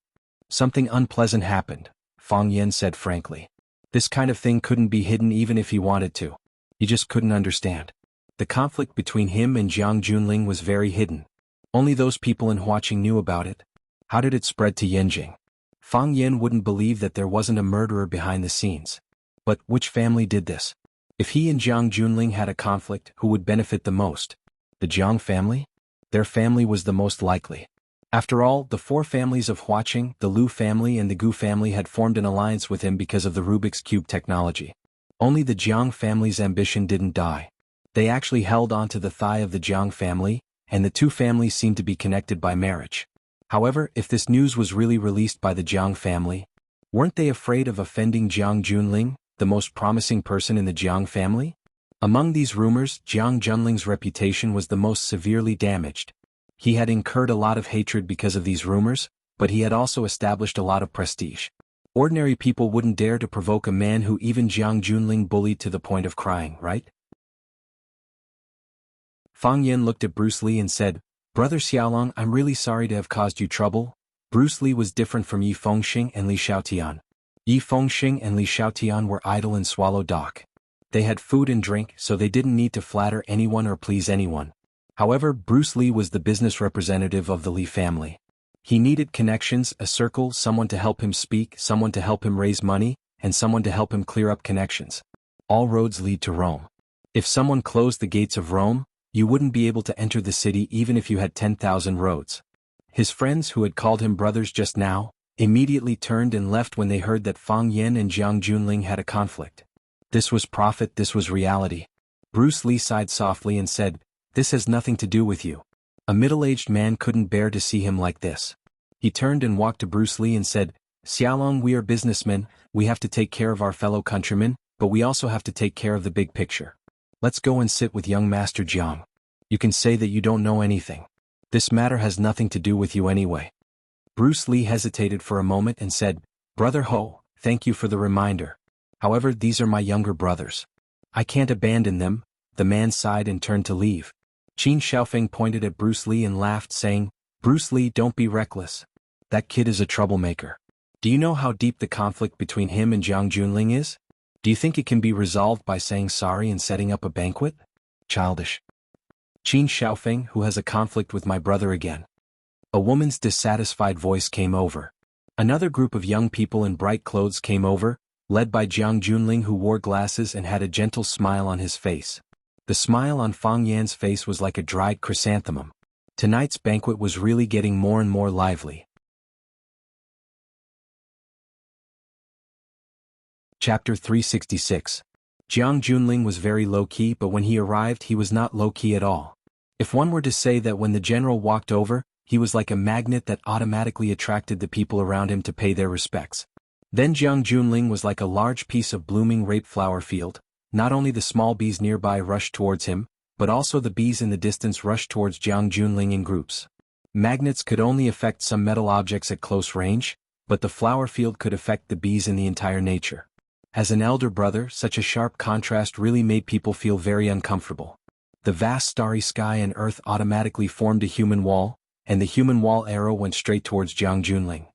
Something unpleasant happened, Fang Yen said frankly. This kind of thing couldn't be hidden even if he wanted to. He just couldn't understand. The conflict between him and Jiang Junling was very hidden. Only those people in Huaqing knew about it. How did it spread to Yanjing? Fang Yen wouldn't believe that there wasn't a murderer behind the scenes. But which family did this? If he and Jiang Junling had a conflict, who would benefit the most? The Jiang family? Their family was the most likely. After all, the four families of Huaqing, the Lu family and the Gu family had formed an alliance with him because of the Rubik's Cube technology. Only the Jiang family's ambition didn't die. They actually held on to the thigh of the Jiang family, and the two families seemed to be connected by marriage. However, if this news was really released by the Jiang family, weren't they afraid of offending Jiang Junling, the most promising person in the Jiang family? Among these rumors, Jiang Junling's reputation was the most severely damaged. He had incurred a lot of hatred because of these rumors, but he had also established a lot of prestige. Ordinary people wouldn't dare to provoke a man who even Jiang Junling bullied to the point of crying, right? Fang Yan looked at Bruce Lee and said, "Brother Xiaolong, I'm really sorry to have caused you trouble." Bruce Lee was different from Yi Fengxing and Li Xiaotian. Yi Fengxing and Li Xiaotian were idle and swallow dock. They had food and drink, so they didn't need to flatter anyone or please anyone. However, Bruce Lee was the business representative of the Li family. He needed connections, a circle, someone to help him speak, someone to help him raise money, and someone to help him clear up connections. All roads lead to Rome. If someone closed the gates of Rome, you wouldn't be able to enter the city even if you had 10,000 roads. His friends who had called him brothers just now, immediately turned and left when they heard that Fang Yan and Jiang Junling had a conflict. This was profit, this was reality. Bruce Lee sighed softly and said, "This has nothing to do with you." A middle-aged man couldn't bear to see him like this. He turned and walked to Bruce Lee and said, "Xiaolong, we are businessmen, we have to take care of our fellow countrymen, but we also have to take care of the big picture. Let's go and sit with young Master Jiang. You can say that you don't know anything. This matter has nothing to do with you anyway." Bruce Lee hesitated for a moment and said, "Brother Ho, thank you for the reminder. However, these are my younger brothers. I can't abandon them." The man sighed and turned to leave. Qin Xiaofeng pointed at Bruce Lee and laughed, saying, "Bruce Lee, don't be reckless. That kid is a troublemaker. Do you know how deep the conflict between him and Jiang Junling is? Do you think it can be resolved by saying sorry and setting up a banquet? Childish." "Qin Xiaofeng, who has a conflict with my brother again?" A woman's dissatisfied voice came over. Another group of young people in bright clothes came over, led by Jiang Junling, who wore glasses and had a gentle smile on his face. The smile on Fang Yan's face was like a dried chrysanthemum. Tonight's banquet was really getting more and more lively. Chapter 366. Jiang Junling was very low-key, but when he arrived he was not low-key at all. If one were to say that when the general walked over, he was like a magnet that automatically attracted the people around him to pay their respects. Then Jiang Junling was like a large piece of blooming rape flower field. Not only the small bees nearby rushed towards him, but also the bees in the distance rushed towards Jiang Junling in groups. Magnets could only affect some metal objects at close range, but the flower field could affect the bees in the entire nature. As an elder brother, such a sharp contrast really made people feel very uncomfortable. The vast starry sky and earth automatically formed a human wall, and the human wall arrow went straight towards Jiang Junling.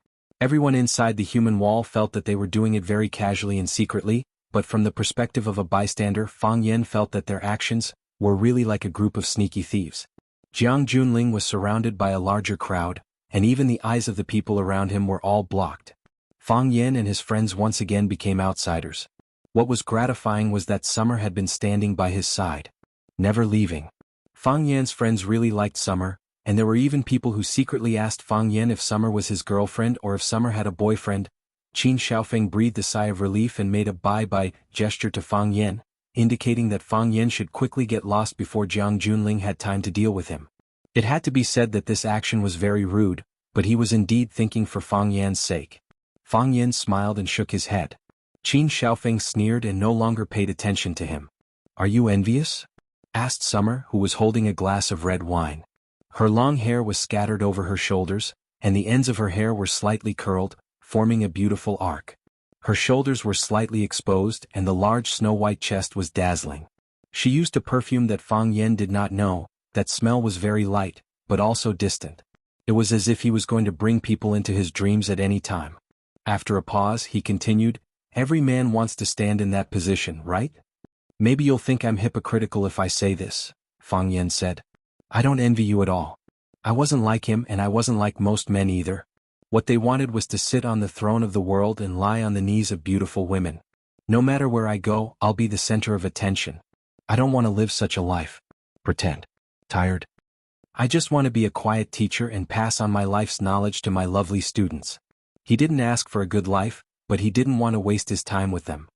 Everyone inside the human wall felt that they were doing it very casually and secretly, but from the perspective of a bystander, Fang Yan felt that their actions were really like a group of sneaky thieves. Jiang Junling was surrounded by a larger crowd, and even the eyes of the people around him were all blocked. Fang Yan and his friends once again became outsiders. What was gratifying was that Summer had been standing by his side, never leaving. Fang Yan's friends really liked Summer, and there were even people who secretly asked Fang Yan if Summer was his girlfriend or if Summer had a boyfriend. Qin Xiaofeng breathed a sigh of relief and made a bye-bye gesture to Fang Yan, indicating that Fang Yan should quickly get lost before Jiang Junling had time to deal with him. It had to be said that this action was very rude, but he was indeed thinking for Fang Yan's sake. Fang Yan smiled and shook his head. Qin Xiaofeng sneered and no longer paid attention to him. "Are you envious?" asked Summer, who was holding a glass of red wine. Her long hair was scattered over her shoulders, and the ends of her hair were slightly curled, forming a beautiful arc. Her shoulders were slightly exposed and the large snow-white chest was dazzling. She used a perfume that Fang Yan did not know. That smell was very light, but also distant. It was as if he was going to bring people into his dreams at any time. After a pause, he continued, "Every man wants to stand in that position, right? Maybe you'll think I'm hypocritical if I say this," Fang Yan said. "I don't envy you at all. I wasn't like him and I wasn't like most men either. What they wanted was to sit on the throne of the world and lie on the knees of beautiful women. No matter where I go, I'll be the center of attention. I don't want to live such a life. Pretend." Tired? I just want to be a quiet teacher and pass on my life's knowledge to my lovely students. He didn't ask for a good life, but he didn't want to waste his time with them.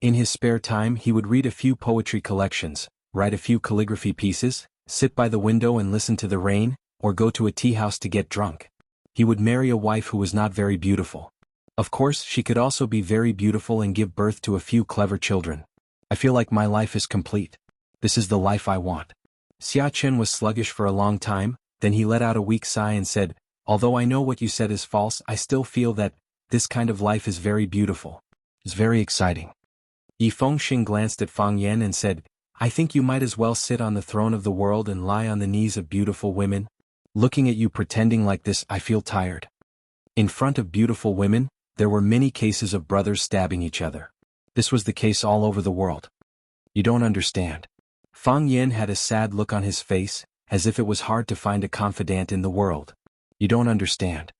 In his spare time he would read a few poetry collections, write a few calligraphy pieces, sit by the window and listen to the rain, or go to a tea house to get drunk. He would marry a wife who was not very beautiful. Of course, she could also be very beautiful and give birth to a few clever children. I feel like my life is complete. This is the life I want. Xia Chen was sluggish for a long time, then he let out a weak sigh and said, although I know what you said is false, I still feel that this kind of life is very beautiful. It's very exciting. Yi Fengxing glanced at Fang Yan and said, I think you might as well sit on the throne of the world and lie on the knees of beautiful women. Looking at you pretending like this, I feel tired. In front of beautiful women, there were many cases of brothers stabbing each other. This was the case all over the world. You don't understand. Fang Yan had a sad look on his face, as if it was hard to find a confidant in the world. You don't understand.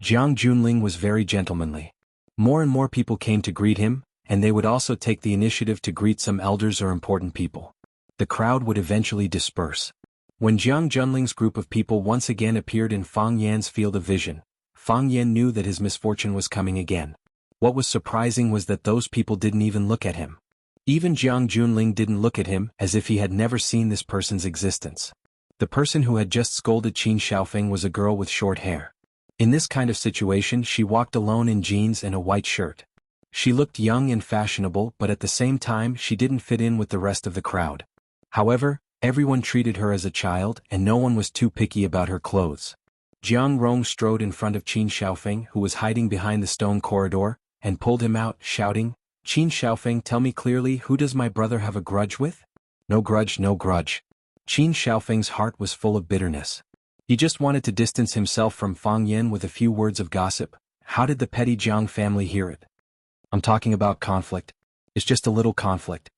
Jiang Junling was very gentlemanly. More and more people came to greet him, and they would also take the initiative to greet some elders or important people. The crowd would eventually disperse. When Jiang Junling's group of people once again appeared in Fang Yan's field of vision, Fang Yan knew that his misfortune was coming again. What was surprising was that those people didn't even look at him. Even Jiang Junling didn't look at him, as if he had never seen this person's existence. The person who had just scolded Qin Xiaofeng was a girl with short hair. In this kind of situation she walked alone in jeans and a white shirt. She looked young and fashionable, but at the same time she didn't fit in with the rest of the crowd. However, everyone treated her as a child and no one was too picky about her clothes. Jiang Rong strode in front of Qin Xiaofeng, who was hiding behind the stone corridor, and pulled him out, shouting, Qin Xiaofeng, tell me clearly, who does my brother have a grudge with? No grudge, no grudge. Qin Xiaofeng's heart was full of bitterness. He just wanted to distance himself from Fang Yan with a few words of gossip. How did the petty Jiang family hear it? I'm talking about conflict. It's just a little conflict.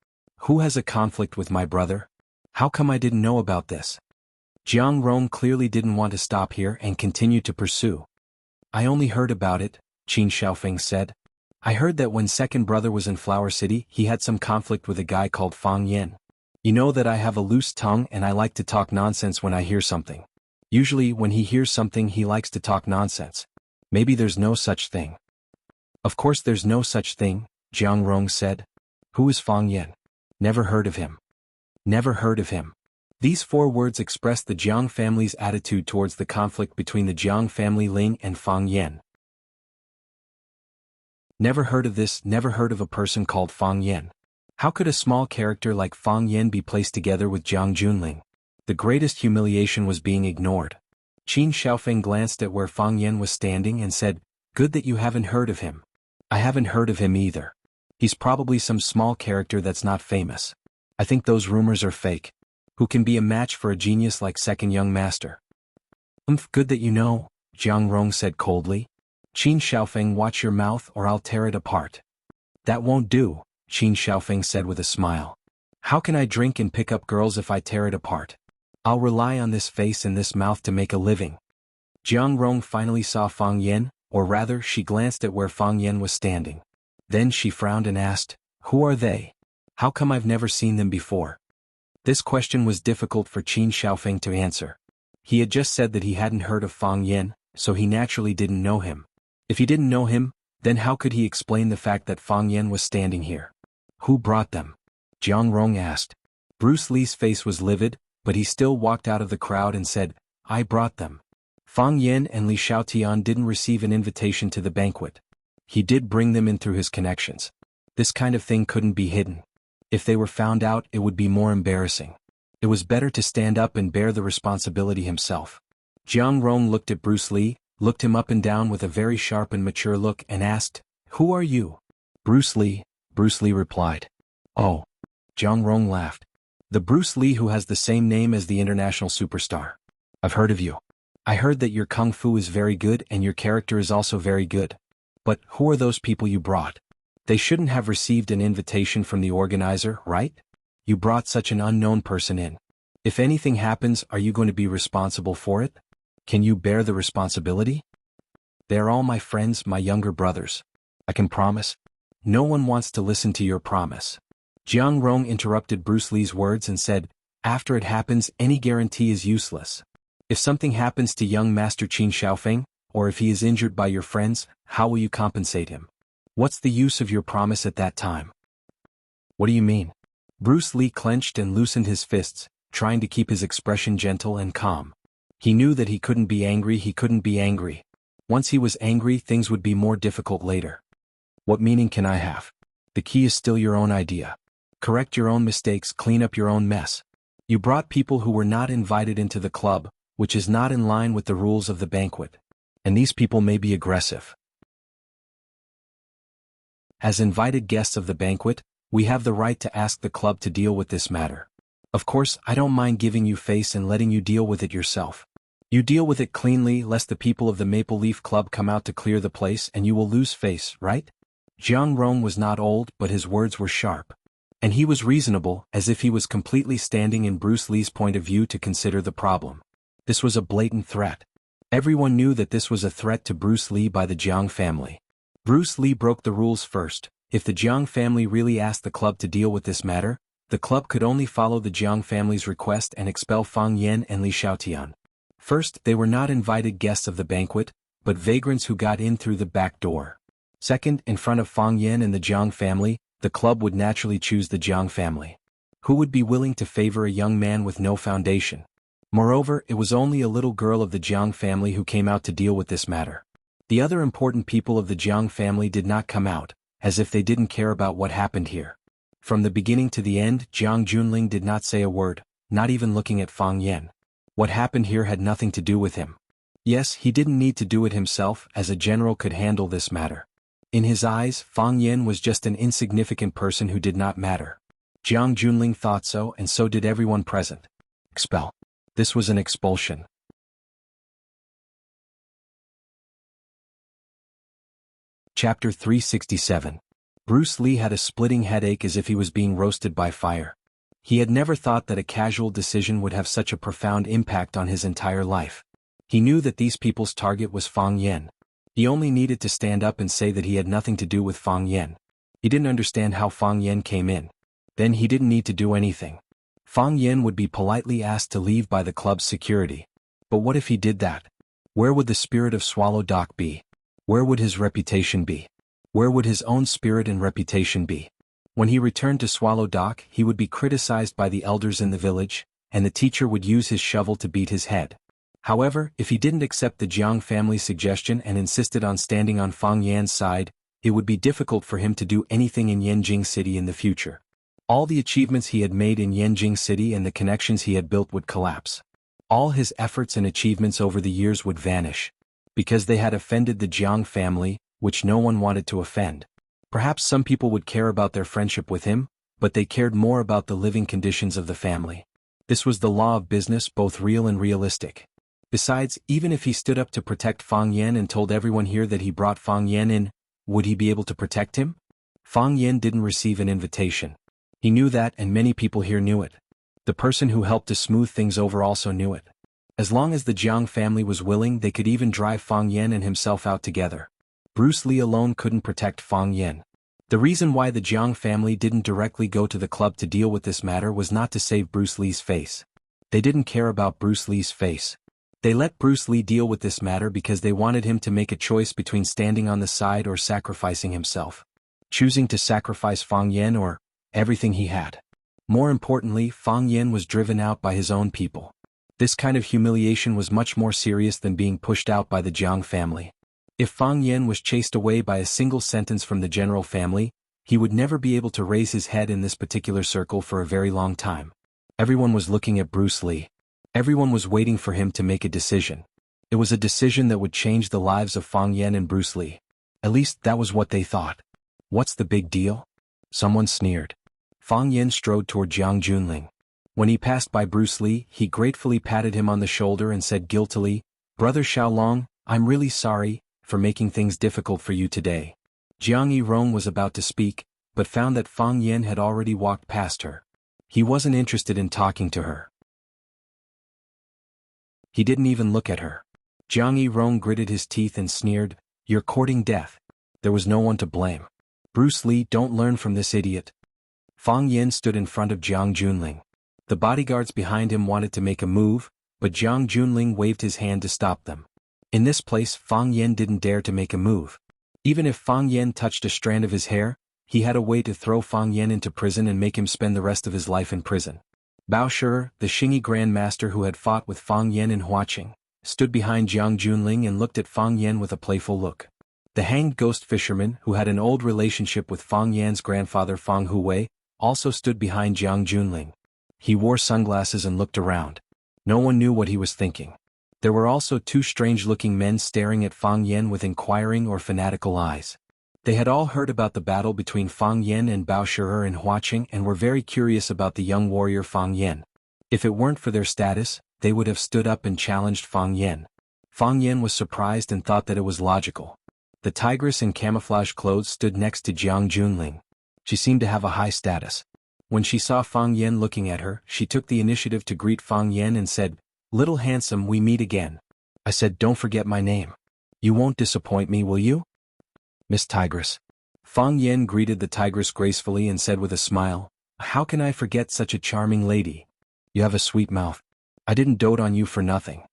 Who has a conflict with my brother? How come I didn't know about this? Jiang Rong clearly didn't want to stop here and continued to pursue. I only heard about it, Qin Xiaofeng said. I heard that when second brother was in Flower City he had some conflict with a guy called Fang Yan. You know that I have a loose tongue and I like to talk nonsense when I hear something. Usually when he hears something he likes to talk nonsense. Maybe there's no such thing. Of course there's no such thing, Jiang Rong said. Who is Fang Yan? Never heard of him. Never heard of him. These 4 words expressed the Jiang family's attitude towards the conflict between the Jiang family Ling and Fang Yan. Never heard of this, never heard of a person called Fang Yan. How could a small character like Fang Yan be placed together with Jiang Junling? The greatest humiliation was being ignored. Qin Xiaofeng glanced at where Fang Yan was standing and said, good that you haven't heard of him. I haven't heard of him either. He's probably some small character that's not famous. I think those rumors are fake. Who can be a match for a genius like second young master? Good that you know, Jiang Rong said coldly. Qin Xiaofeng, watch your mouth or I'll tear it apart. That won't do, Qin Xiaofeng said with a smile. How can I drink and pick up girls if I tear it apart? I'll rely on this face and this mouth to make a living. Jiang Rong finally saw Fang Yan, or rather she glanced at where Fang Yan was standing. Then she frowned and asked, who are they? How come I've never seen them before? This question was difficult for Qin Xiaofeng to answer. He had just said that he hadn't heard of Fang Yan, so he naturally didn't know him. If he didn't know him, then how could he explain the fact that Fang Yan was standing here? Who brought them? Jiang Rong asked. Bruce Lee's face was livid, but he still walked out of the crowd and said, I brought them. Fang Yan and Li Xiaotian didn't receive an invitation to the banquet. He did bring them in through his connections. This kind of thing couldn't be hidden. If they were found out it would be more embarrassing. It was better to stand up and bear the responsibility himself. Jiang Rong looked at Bruce Lee, looked him up and down with a very sharp and mature look and asked, who are you? Bruce Lee replied. Oh. Jiang Rong laughed. The Bruce Lee who has the same name as the international superstar. I've heard of you. I heard that your kung fu is very good and your character is also very good. But who are those people you brought? They shouldn't have received an invitation from the organizer, right? You brought such an unknown person in. If anything happens, are you going to be responsible for it? Can you bear the responsibility? They are all my friends, my younger brothers. I can promise. No one wants to listen to your promise. Jiang Rong interrupted Bruce Lee's words and said, After it happens, any guarantee is useless. If something happens to young Master Qin Xiaofeng, or if he is injured by your friends, how will you compensate him? What's the use of your promise at that time? What do you mean? Bruce Lee clenched and loosened his fists, trying to keep his expression gentle and calm. He knew that he couldn't be angry. Once he was angry, things would be more difficult later. What meaning can I have? The key is still your own idea. Correct your own mistakes, clean up your own mess. You brought people who were not invited into the club, which is not in line with the rules of the banquet. And these people may be aggressive. As invited guests of the banquet, we have the right to ask the club to deal with this matter. Of course, I don't mind giving you face and letting you deal with it yourself. You deal with it cleanly, lest the people of the Maple Leaf Club come out to clear the place and you will lose face, right? Jiang Rong was not old, but his words were sharp. And he was reasonable, as if he was completely standing in Bruce Lee's point of view to consider the problem. This was a blatant threat. Everyone knew that this was a threat to Bruce Lee by the Jiang family. Bruce Lee broke the rules first. If the Jiang family really asked the club to deal with this matter, the club could only follow the Jiang family's request and expel Fang Yan and Li Xiaotian. First, they were not invited guests of the banquet, but vagrants who got in through the back door. Second, in front of Fang Yan and the Jiang family, the club would naturally choose the Jiang family. Who would be willing to favor a young man with no foundation? Moreover, it was only a little girl of the Jiang family who came out to deal with this matter. The other important people of the Jiang family did not come out, as if they didn't care about what happened here. From the beginning to the end, Jiang Junling did not say a word, not even looking at Fang Yan. What happened here had nothing to do with him. Yes, he didn't need to do it himself, as a general could handle this matter. In his eyes, Fang Yan was just an insignificant person who did not matter. Jiang Junling thought so, and so did everyone present. Expel. This was an expulsion. Chapter 367. Bruce Lee had a splitting headache as if he was being roasted by fire. He had never thought that a casual decision would have such a profound impact on his entire life. He knew that these people's target was Fang Yan. He only needed to stand up and say that he had nothing to do with Fang Yan. He didn't understand how Fang Yan came in. Then he didn't need to do anything. Fang Yan would be politely asked to leave by the club's security. But what if he did that? Where would the spirit of Swallow Dock be? Where would his reputation be? Where would his own spirit and reputation be? When he returned to Swallow Dock, he would be criticized by the elders in the village, and the teacher would use his shovel to beat his head. However, if he didn't accept the Jiang family's suggestion and insisted on standing on Fang Yan's side, it would be difficult for him to do anything in Yanjing City in the future. All the achievements he had made in Yanjing City and the connections he had built would collapse. All his efforts and achievements over the years would vanish. Because they had offended the Jiang family, which no one wanted to offend. Perhaps some people would care about their friendship with him, but they cared more about the living conditions of the family. This was the law of business, both real and realistic. Besides, even if he stood up to protect Fang Yan and told everyone here that he brought Fang Yan in, would he be able to protect him? Fang Yan didn't receive an invitation. He knew that, and many people here knew it. The person who helped to smooth things over also knew it. As long as the Jiang family was willing, they could even drive Fang Yan and himself out together. Bruce Lee alone couldn't protect Fang Yan. The reason why the Jiang family didn't directly go to the club to deal with this matter was not to save Bruce Lee's face. They didn't care about Bruce Lee's face. They let Bruce Lee deal with this matter because they wanted him to make a choice between standing on the side or sacrificing himself. Choosing to sacrifice Fang Yan or everything he had. More importantly, Fang Yan was driven out by his own people. This kind of humiliation was much more serious than being pushed out by the Jiang family. If Fang Yan was chased away by a single sentence from the general family, he would never be able to raise his head in this particular circle for a very long time. Everyone was looking at Bruce Lee. Everyone was waiting for him to make a decision. It was a decision that would change the lives of Fang Yan and Bruce Lee. At least that was what they thought. What's the big deal? Someone sneered. Fang Yan strode toward Jiang Junling. When he passed by Bruce Lee, he gratefully patted him on the shoulder and said guiltily, "Brother Xiaolong, I'm really sorry for making things difficult for you today." Jiang Yirong was about to speak, but found that Fang Yan had already walked past her. He wasn't interested in talking to her. He didn't even look at her. Jiang Yirong gritted his teeth and sneered, "You're courting death." There was no one to blame. Bruce Lee, don't learn from this idiot. Fang Yan stood in front of Jiang Junling. The bodyguards behind him wanted to make a move, but Jiang Junling waved his hand to stop them. In this place, Fang Yen didn't dare to make a move. Even if Fang Yen touched a strand of his hair, he had a way to throw Fang Yen into prison and make him spend the rest of his life in prison. Bao Shi, the Xingyi Grand Master who had fought with Fang Yen in Huaqing, stood behind Jiang Junling and looked at Fang Yen with a playful look. The hanged ghost fisherman, who had an old relationship with Fang Yan's grandfather Fang Huwei, also stood behind Jiang Junling. He wore sunglasses and looked around. No one knew what he was thinking. There were also two strange-looking men staring at Fang Yen with inquiring or fanatical eyes. They had all heard about the battle between Fang Yen and Bao Shi in Huaqing and were very curious about the young warrior Fang Yen. If it weren't for their status, they would have stood up and challenged Fang Yen. Fang Yen was surprised and thought that it was logical. The tigress in camouflage clothes stood next to Jiang Junling. She seemed to have a high status. When she saw Fang Yen looking at her, she took the initiative to greet Fang Yen and said, "Little handsome, we meet again." I said, "Don't forget my name. You won't disappoint me, will you?" "Miss Tigress." Fang Yen greeted the tigress gracefully and said with a smile, "How can I forget such a charming lady? You have a sweet mouth. I didn't dote on you for nothing."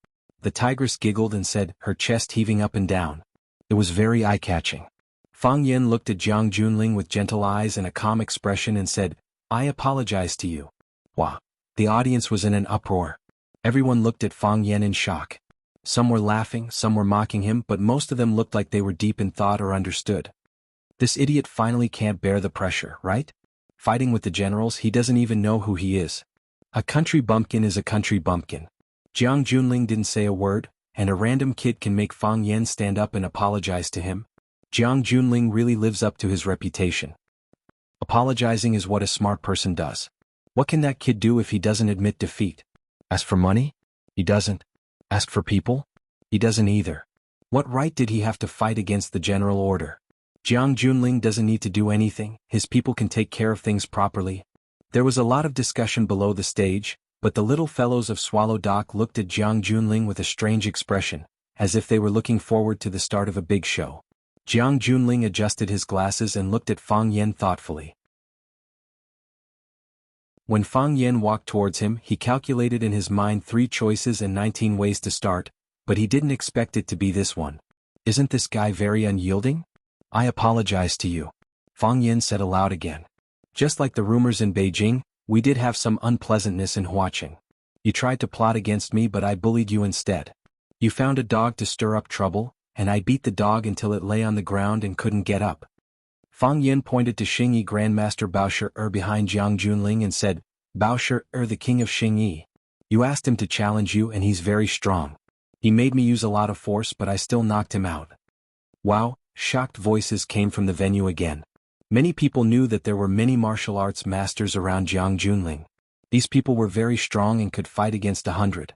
The tigress giggled and said, her chest heaving up and down. It was very eye-catching. Fang Yen looked at Jiang Junling with gentle eyes and a calm expression and said, "I apologize to you." Wah! The audience was in an uproar. Everyone looked at Fang Yen in shock. Some were laughing, some were mocking him, but most of them looked like they were deep in thought or understood. This idiot finally can't bear the pressure, right? Fighting with the generals, he doesn't even know who he is. A country bumpkin is a country bumpkin. Jiang Junling didn't say a word, and a random kid can make Fang Yen stand up and apologize to him. Jiang Junling really lives up to his reputation. Apologizing is what a smart person does. What can that kid do if he doesn't admit defeat? Ask for money? He doesn't. Ask for people? He doesn't either. What right did he have to fight against the general order? Jiang Junling doesn't need to do anything, his people can take care of things properly. There was a lot of discussion below the stage, but the little fellows of Swallow Dock looked at Jiang Junling with a strange expression, as if they were looking forward to the start of a big show. Jiang Junling adjusted his glasses and looked at Fang Yen thoughtfully. When Fang Yen walked towards him, he calculated in his mind 3 choices and 19 ways to start, but he didn't expect it to be this one. "Isn't this guy very unyielding? I apologize to you," Fang Yen said aloud again. "Just like the rumors in Beijing, we did have some unpleasantness in Huaqing. You tried to plot against me, but I bullied you instead. You found a dog to stir up trouble, and I beat the dog until it lay on the ground and couldn't get up." Fang Yen pointed to Xingyi Grandmaster Bao Shi behind Jiang Junling and said, "Bao Shi, the king of Xingyi. You asked him to challenge you and he's very strong. He made me use a lot of force, but I still knocked him out." Wow, shocked voices came from the venue again. Many people knew that there were many martial arts masters around Jiang Junling. These people were very strong and could fight against 100.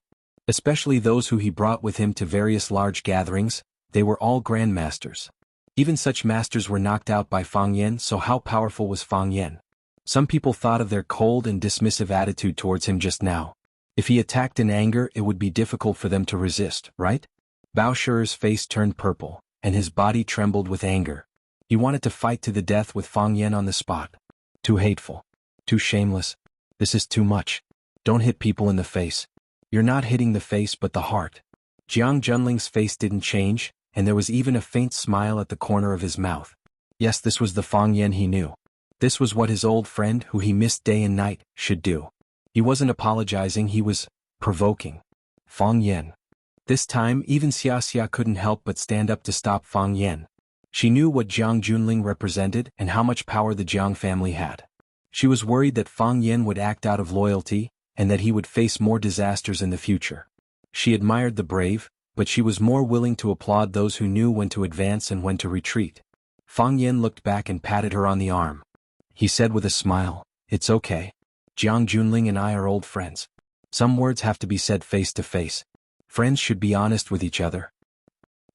Especially those who he brought with him to various large gatherings, they were all grandmasters. Even such masters were knocked out by Fang Yen, so how powerful was Fang Yen? Some people thought of their cold and dismissive attitude towards him just now. If he attacked in anger, it would be difficult for them to resist, right? Bao Shi's face turned purple, and his body trembled with anger. He wanted to fight to the death with Fang Yen on the spot. Too hateful. Too shameless. This is too much. Don't hit people in the face. You're not hitting the face but the heart. Jiang Junling's face didn't change, and there was even a faint smile at the corner of his mouth. Yes, this was the Fang Yen he knew. This was what his old friend, who he missed day and night, should do. He wasn't apologizing, he was provoking. Fang Yen. This time, even Xia couldn't help but stand up to stop Fang Yen. She knew what Jiang Junling represented and how much power the Jiang family had. She was worried that Fang Yen would act out of loyalty, and that he would face more disasters in the future. She admired the brave, but she was more willing to applaud those who knew when to advance and when to retreat. Fang Yen looked back and patted her on the arm. He said with a smile, "It's okay. Jiang Junling and I are old friends. Some words have to be said face to face. Friends should be honest with each other."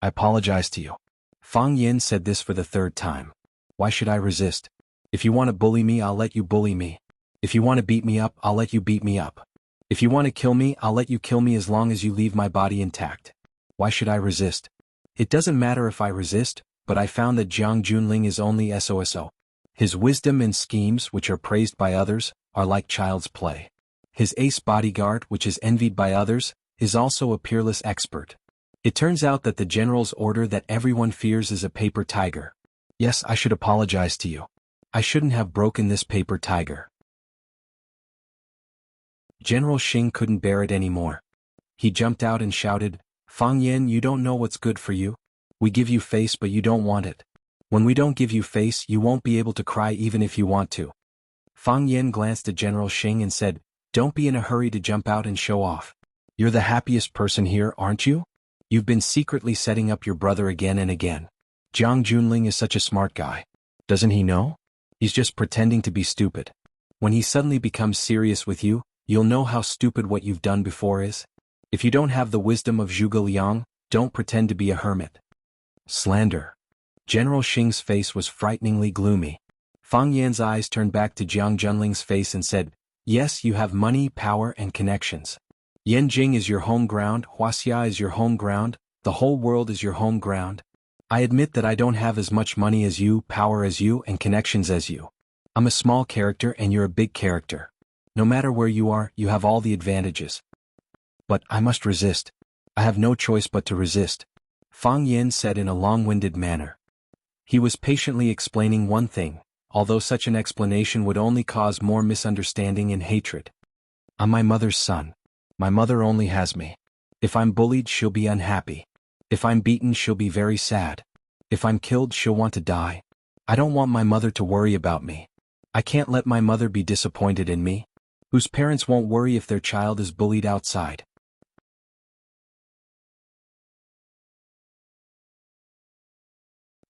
"I apologize to you." Fang Yen said this for the 3rd time. "Why should I resist? If you want to bully me, I'll let you bully me. If you want to beat me up, I'll let you beat me up. If you want to kill me, I'll let you kill me as long as you leave my body intact. Why should I resist? It doesn't matter if I resist, but I found that Jiang Junling is only SOSO. His wisdom and schemes, which are praised by others, are like child's play. His ace bodyguard, which is envied by others, is also a peerless expert. It turns out that the general's order that everyone fears is a paper tiger. Yes, I should apologize to you. I shouldn't have broken this paper tiger. General Xing couldn't bear it anymore. He jumped out and shouted, Fang Yan, you don't know what's good for you. We give you face but you don't want it. When we don't give you face, you won't be able to cry even if you want to. Fang Yan glanced at General Xing and said, Don't be in a hurry to jump out and show off. You're the happiest person here, aren't you? You've been secretly setting up your brother again and again. Jiang Junling is such a smart guy. Doesn't he know? He's just pretending to be stupid. When he suddenly becomes serious with you, you'll know how stupid what you've done before is. If you don't have the wisdom of Zhuge Liang, don't pretend to be a hermit. Slander. General Xing's face was frighteningly gloomy. Fang Yan's eyes turned back to Jiang Junling's face and said, Yes, you have money, power, and connections. Yanjing is your home ground, Wuxia is your home ground, the whole world is your home ground. I admit that I don't have as much money as you, power as you, and connections as you. I'm a small character and you're a big character. No matter where you are, you have all the advantages. But I must resist. I have no choice but to resist. Fang Yan said in a long-winded manner. He was patiently explaining one thing, although such an explanation would only cause more misunderstanding and hatred. I'm my mother's son. My mother only has me. If I'm bullied, she'll be unhappy. If I'm beaten, she'll be very sad. If I'm killed, she'll want to die. I don't want my mother to worry about me. I can't let my mother be disappointed in me. Whose parents won't worry if their child is bullied outside?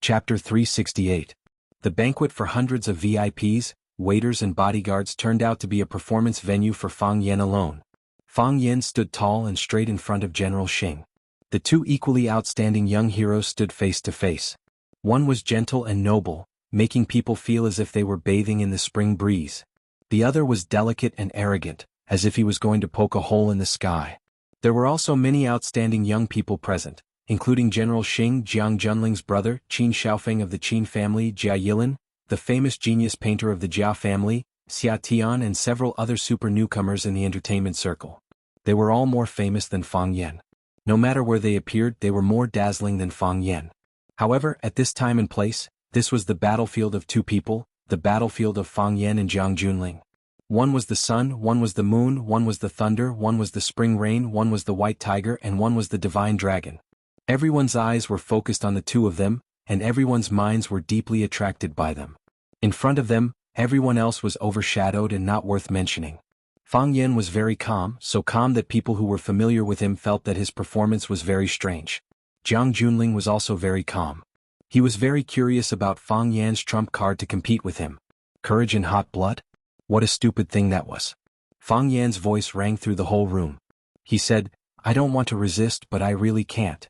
Chapter 368. The banquet for hundreds of VIPs, waiters and bodyguards turned out to be a performance venue for Fang Yan alone. Fang Yan stood tall and straight in front of General Xing. The two equally outstanding young heroes stood face to face. One was gentle and noble, making people feel as if they were bathing in the spring breeze. The other was delicate and arrogant, as if he was going to poke a hole in the sky. There were also many outstanding young people present, including General Xing, Jiang Junling's brother, Qin Xiaofeng of the Qin family, Jia Yilin, the famous genius painter of the Jia family, Xia Tian, and several other super newcomers in the entertainment circle. They were all more famous than Fang Yan. No matter where they appeared, they were more dazzling than Fang Yan. However, at this time and place, this was the battlefield of two people, the battlefield of Fang Yan and Jiang Junling. One was the sun, one was the moon, one was the thunder, one was the spring rain, one was the white tiger, and one was the divine dragon. Everyone's eyes were focused on the two of them, and everyone's minds were deeply attracted by them. In front of them, everyone else was overshadowed and not worth mentioning. Fang Yan was very calm, so calm that people who were familiar with him felt that his performance was very strange. Jiang Junling was also very calm. He was very curious about Fang Yan's trump card to compete with him. Courage and hot blood? What a stupid thing that was. Fang Yan's voice rang through the whole room. He said, I don't want to resist, but I really can't.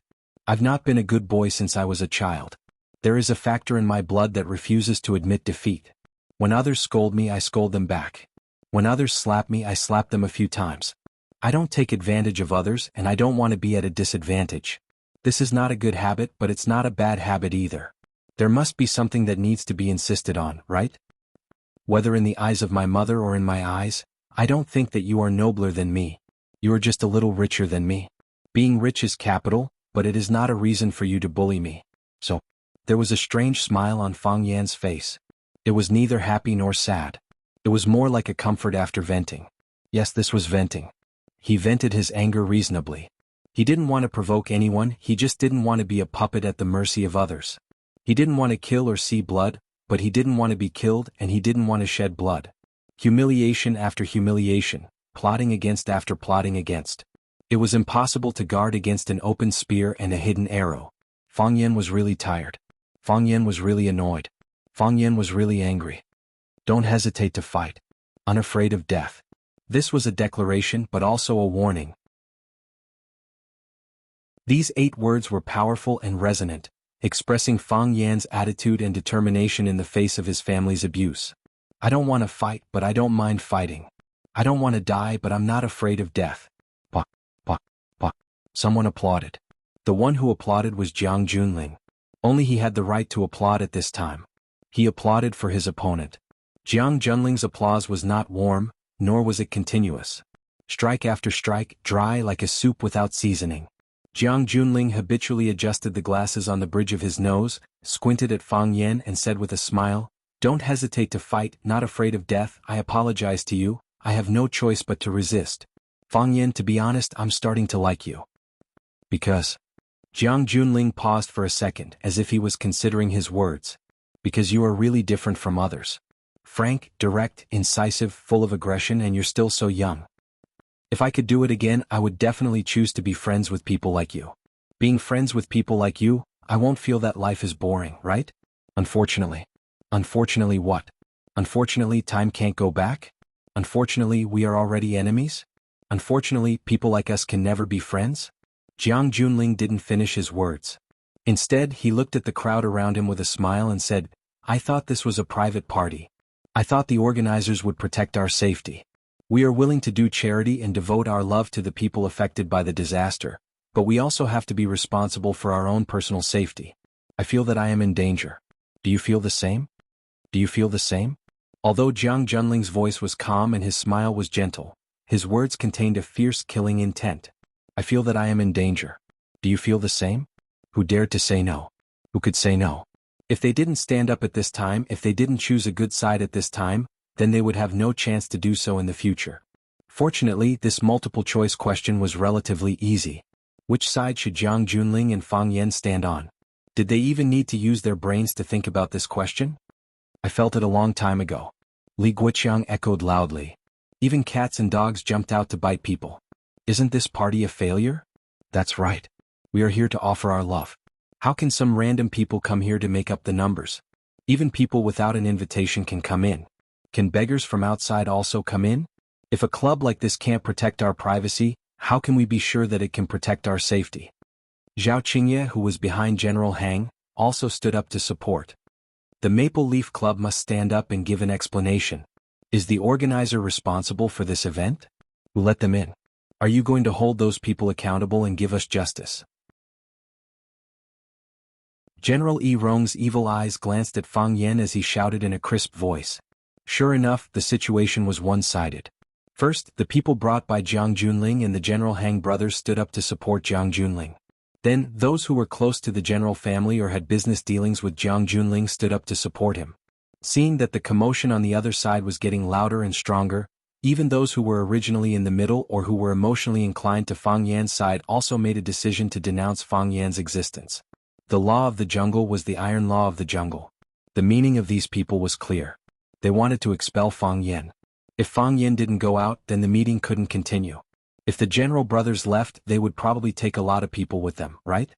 I've not been a good boy since I was a child. There is a factor in my blood that refuses to admit defeat. When others scold me, I scold them back. When others slap me, I slap them a few times. I don't take advantage of others, and I don't want to be at a disadvantage. This is not a good habit, but it's not a bad habit either. There must be something that needs to be insisted on, right? Whether in the eyes of my mother or in my eyes, I don't think that you are nobler than me. You are just a little richer than me. Being rich is capital, but it is not a reason for you to bully me. So, there was a strange smile on Fang Yan's face. It was neither happy nor sad. It was more like a comfort after venting. Yes, this was venting. He vented his anger reasonably. He didn't want to provoke anyone, he just didn't want to be a puppet at the mercy of others. He didn't want to kill or see blood, but he didn't want to be killed and he didn't want to shed blood. Humiliation after humiliation, plotting against after plotting against. It was impossible to guard against an open spear and a hidden arrow. Fang Yan was really tired. Fang Yan was really annoyed. Fang Yan was really angry. Don't hesitate to fight. Unafraid of death. This was a declaration but also a warning. These 8 words were powerful and resonant, expressing Fang Yan's attitude and determination in the face of his family's abuse. I don't want to fight, but I don't mind fighting. I don't want to die, but I'm not afraid of death. Pa, pa, pa. Someone applauded. The one who applauded was Jiang Junling. Only he had the right to applaud at this time. He applauded for his opponent. Jiang Junling's applause was not warm, nor was it continuous. strike after strike, dry like a soup without seasoning. Jiang Junling habitually adjusted the glasses on the bridge of his nose, squinted at Fang Yan and said with a smile, "Don't hesitate to fight, not afraid of death. I apologize to you, I have no choice but to resist. Fang Yan, to be honest, I'm starting to like you." Because. Jiang Junling paused for a second, as if he was considering his words. "Because you are really different from others. Frank, direct, incisive, full of aggression, and you're still so young. If I could do it again, I would definitely choose to be friends with people like you. Being friends with people like you, I won't feel that life is boring, right? Unfortunately." "Unfortunately what? Unfortunately time can't go back? Unfortunately we are already enemies? Unfortunately people like us can never be friends?" Jiang Junling didn't finish his words. Instead, he looked at the crowd around him with a smile and said, "I thought this was a private party. I thought the organizers would protect our safety. We are willing to do charity and devote our love to the people affected by the disaster, but we also have to be responsible for our own personal safety. I feel that I am in danger. Do you feel the same? Do you feel the same?" Although Jiang Junling's voice was calm and his smile was gentle, his words contained a fierce killing intent. "I feel that I am in danger. Do you feel the same?" Who dared to say no? Who could say no? If they didn't stand up at this time, if they didn't choose a good side at this time, then they would have no chance to do so in the future. Fortunately, this multiple-choice question was relatively easy. Which side should Jiang Junling and Fang Yan stand on? Did they even need to use their brains to think about this question? "I felt it a long time ago." Li Guiqiang echoed loudly. "Even cats and dogs jumped out to bite people. Isn't this party a failure?" "That's right. We are here to offer our love. How can some random people come here to make up the numbers? Even people without an invitation can come in. Can beggars from outside also come in? If a club like this can't protect our privacy, how can we be sure that it can protect our safety?" Zhao Qingye, who was behind General Hang, also stood up to support. "The Maple Leaf Club must stand up and give an explanation. Is the organizer responsible for this event? Who let them in? Are you going to hold those people accountable and give us justice?" General Yi Rong's evil eyes glanced at Fang Yan as he shouted in a crisp voice. Sure enough, the situation was one-sided. First, the people brought by Jiang Junling and the General Hang brothers stood up to support Jiang Junling. Then, those who were close to the general family or had business dealings with Jiang Junling stood up to support him. Seeing that the commotion on the other side was getting louder and stronger, even those who were originally in the middle or who were emotionally inclined to Fang Yan's side also made a decision to denounce Fang Yan's existence. The law of the jungle was the iron law of the jungle. The meaning of these people was clear. They wanted to expel Fang Yan. If Fang Yan didn't go out, then the meeting couldn't continue. If the general brothers left, they would probably take a lot of people with them, right?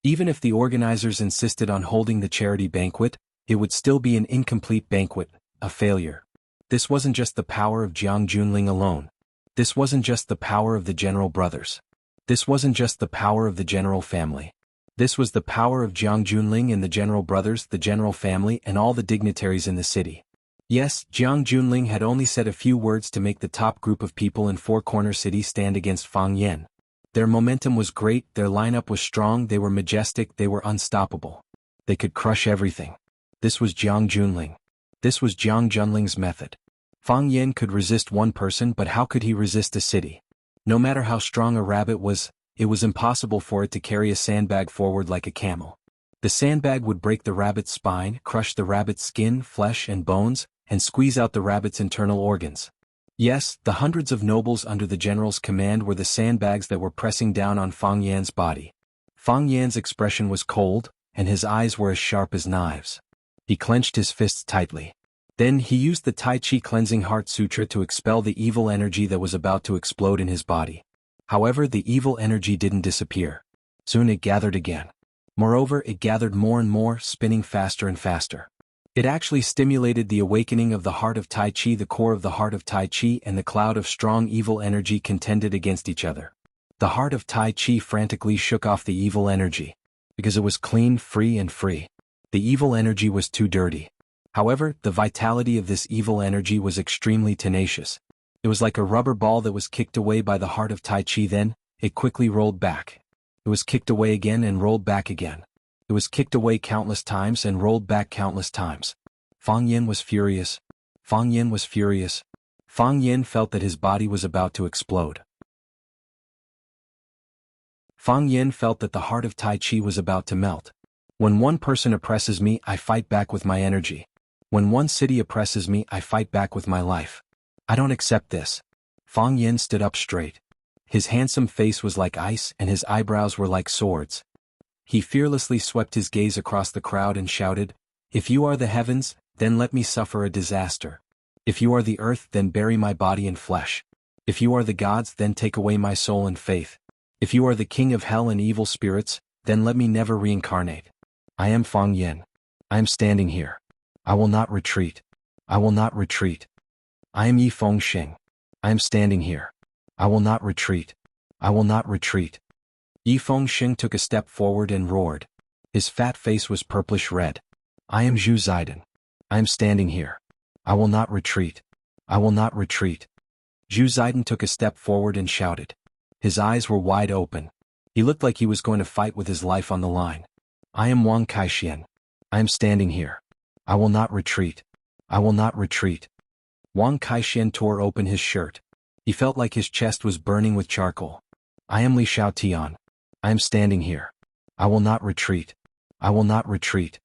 Even if the organizers insisted on holding the charity banquet, it would still be an incomplete banquet, a failure. This wasn't just the power of Jiang Junling alone. This wasn't just the power of the general brothers. This wasn't just the power of the general family. This was the power of Jiang Junling and the general brothers, the general family, and all the dignitaries in the city. Yes, Jiang Junling had only said a few words to make the top group of people in Four Corner City stand against Fang Yan. Their momentum was great, their lineup was strong, they were majestic, they were unstoppable. They could crush everything. This was Jiang Junling. This was Jiang Junling's method. Fang Yan could resist one person, but how could he resist a city? No matter how strong a rabbit was, it was impossible for it to carry a sandbag forward like a camel. The sandbag would break the rabbit's spine, crush the rabbit's skin, flesh, and bones, and squeeze out the rabbit's internal organs. Yes, the hundreds of nobles under the general's command were the sandbags that were pressing down on Fang Yan's body. Fang Yan's expression was cold, and his eyes were as sharp as knives. He clenched his fists tightly. Then he used the Tai Chi Cleansing Heart Sutra to expel the evil energy that was about to explode in his body. However, the evil energy didn't disappear. Soon it gathered again. Moreover, it gathered more and more, spinning faster and faster. It actually stimulated the awakening of the heart of Tai Chi. The core of the heart of Tai Chi and the cloud of strong evil energy contended against each other. The heart of Tai Chi frantically shook off the evil energy. Because it was clean, free, and free. The evil energy was too dirty. However, the vitality of this evil energy was extremely tenacious. It was like a rubber ball that was kicked away by the heart of Tai Chi. Then, it quickly rolled back. It was kicked away again and rolled back again. It was kicked away countless times and rolled back countless times. Fang Yan was furious. Fang Yan was furious. Fang Yin felt that his body was about to explode. Fang Yin felt that the heart of Tai Chi was about to melt. When one person oppresses me, I fight back with my energy. When one city oppresses me, I fight back with my life. I don't accept this. Fang Yin stood up straight. His handsome face was like ice and his eyebrows were like swords. He fearlessly swept his gaze across the crowd and shouted, "If you are the heavens, then let me suffer a disaster. If you are the earth, then bury my body in flesh. If you are the gods, then take away my soul and faith. If you are the king of hell and evil spirits, then let me never reincarnate. I am Fang Yin. I am standing here. I will not retreat. I will not retreat. I am Yi Feng Xing. I am standing here. I will not retreat. I will not retreat." Yi Feng Xing took a step forward and roared. His fat face was purplish red. "I am Zhu Ziden. I am standing here. I will not retreat. I will not retreat." Zhu Ziden took a step forward and shouted. His eyes were wide open. He looked like he was going to fight with his life on the line. "I am Wang Kaixian. I am standing here. I will not retreat. I will not retreat." Wang Kaixian tore open his shirt. He felt like his chest was burning with charcoal. "I am Li Xiaotian. I am standing here. I will not retreat. I will not retreat."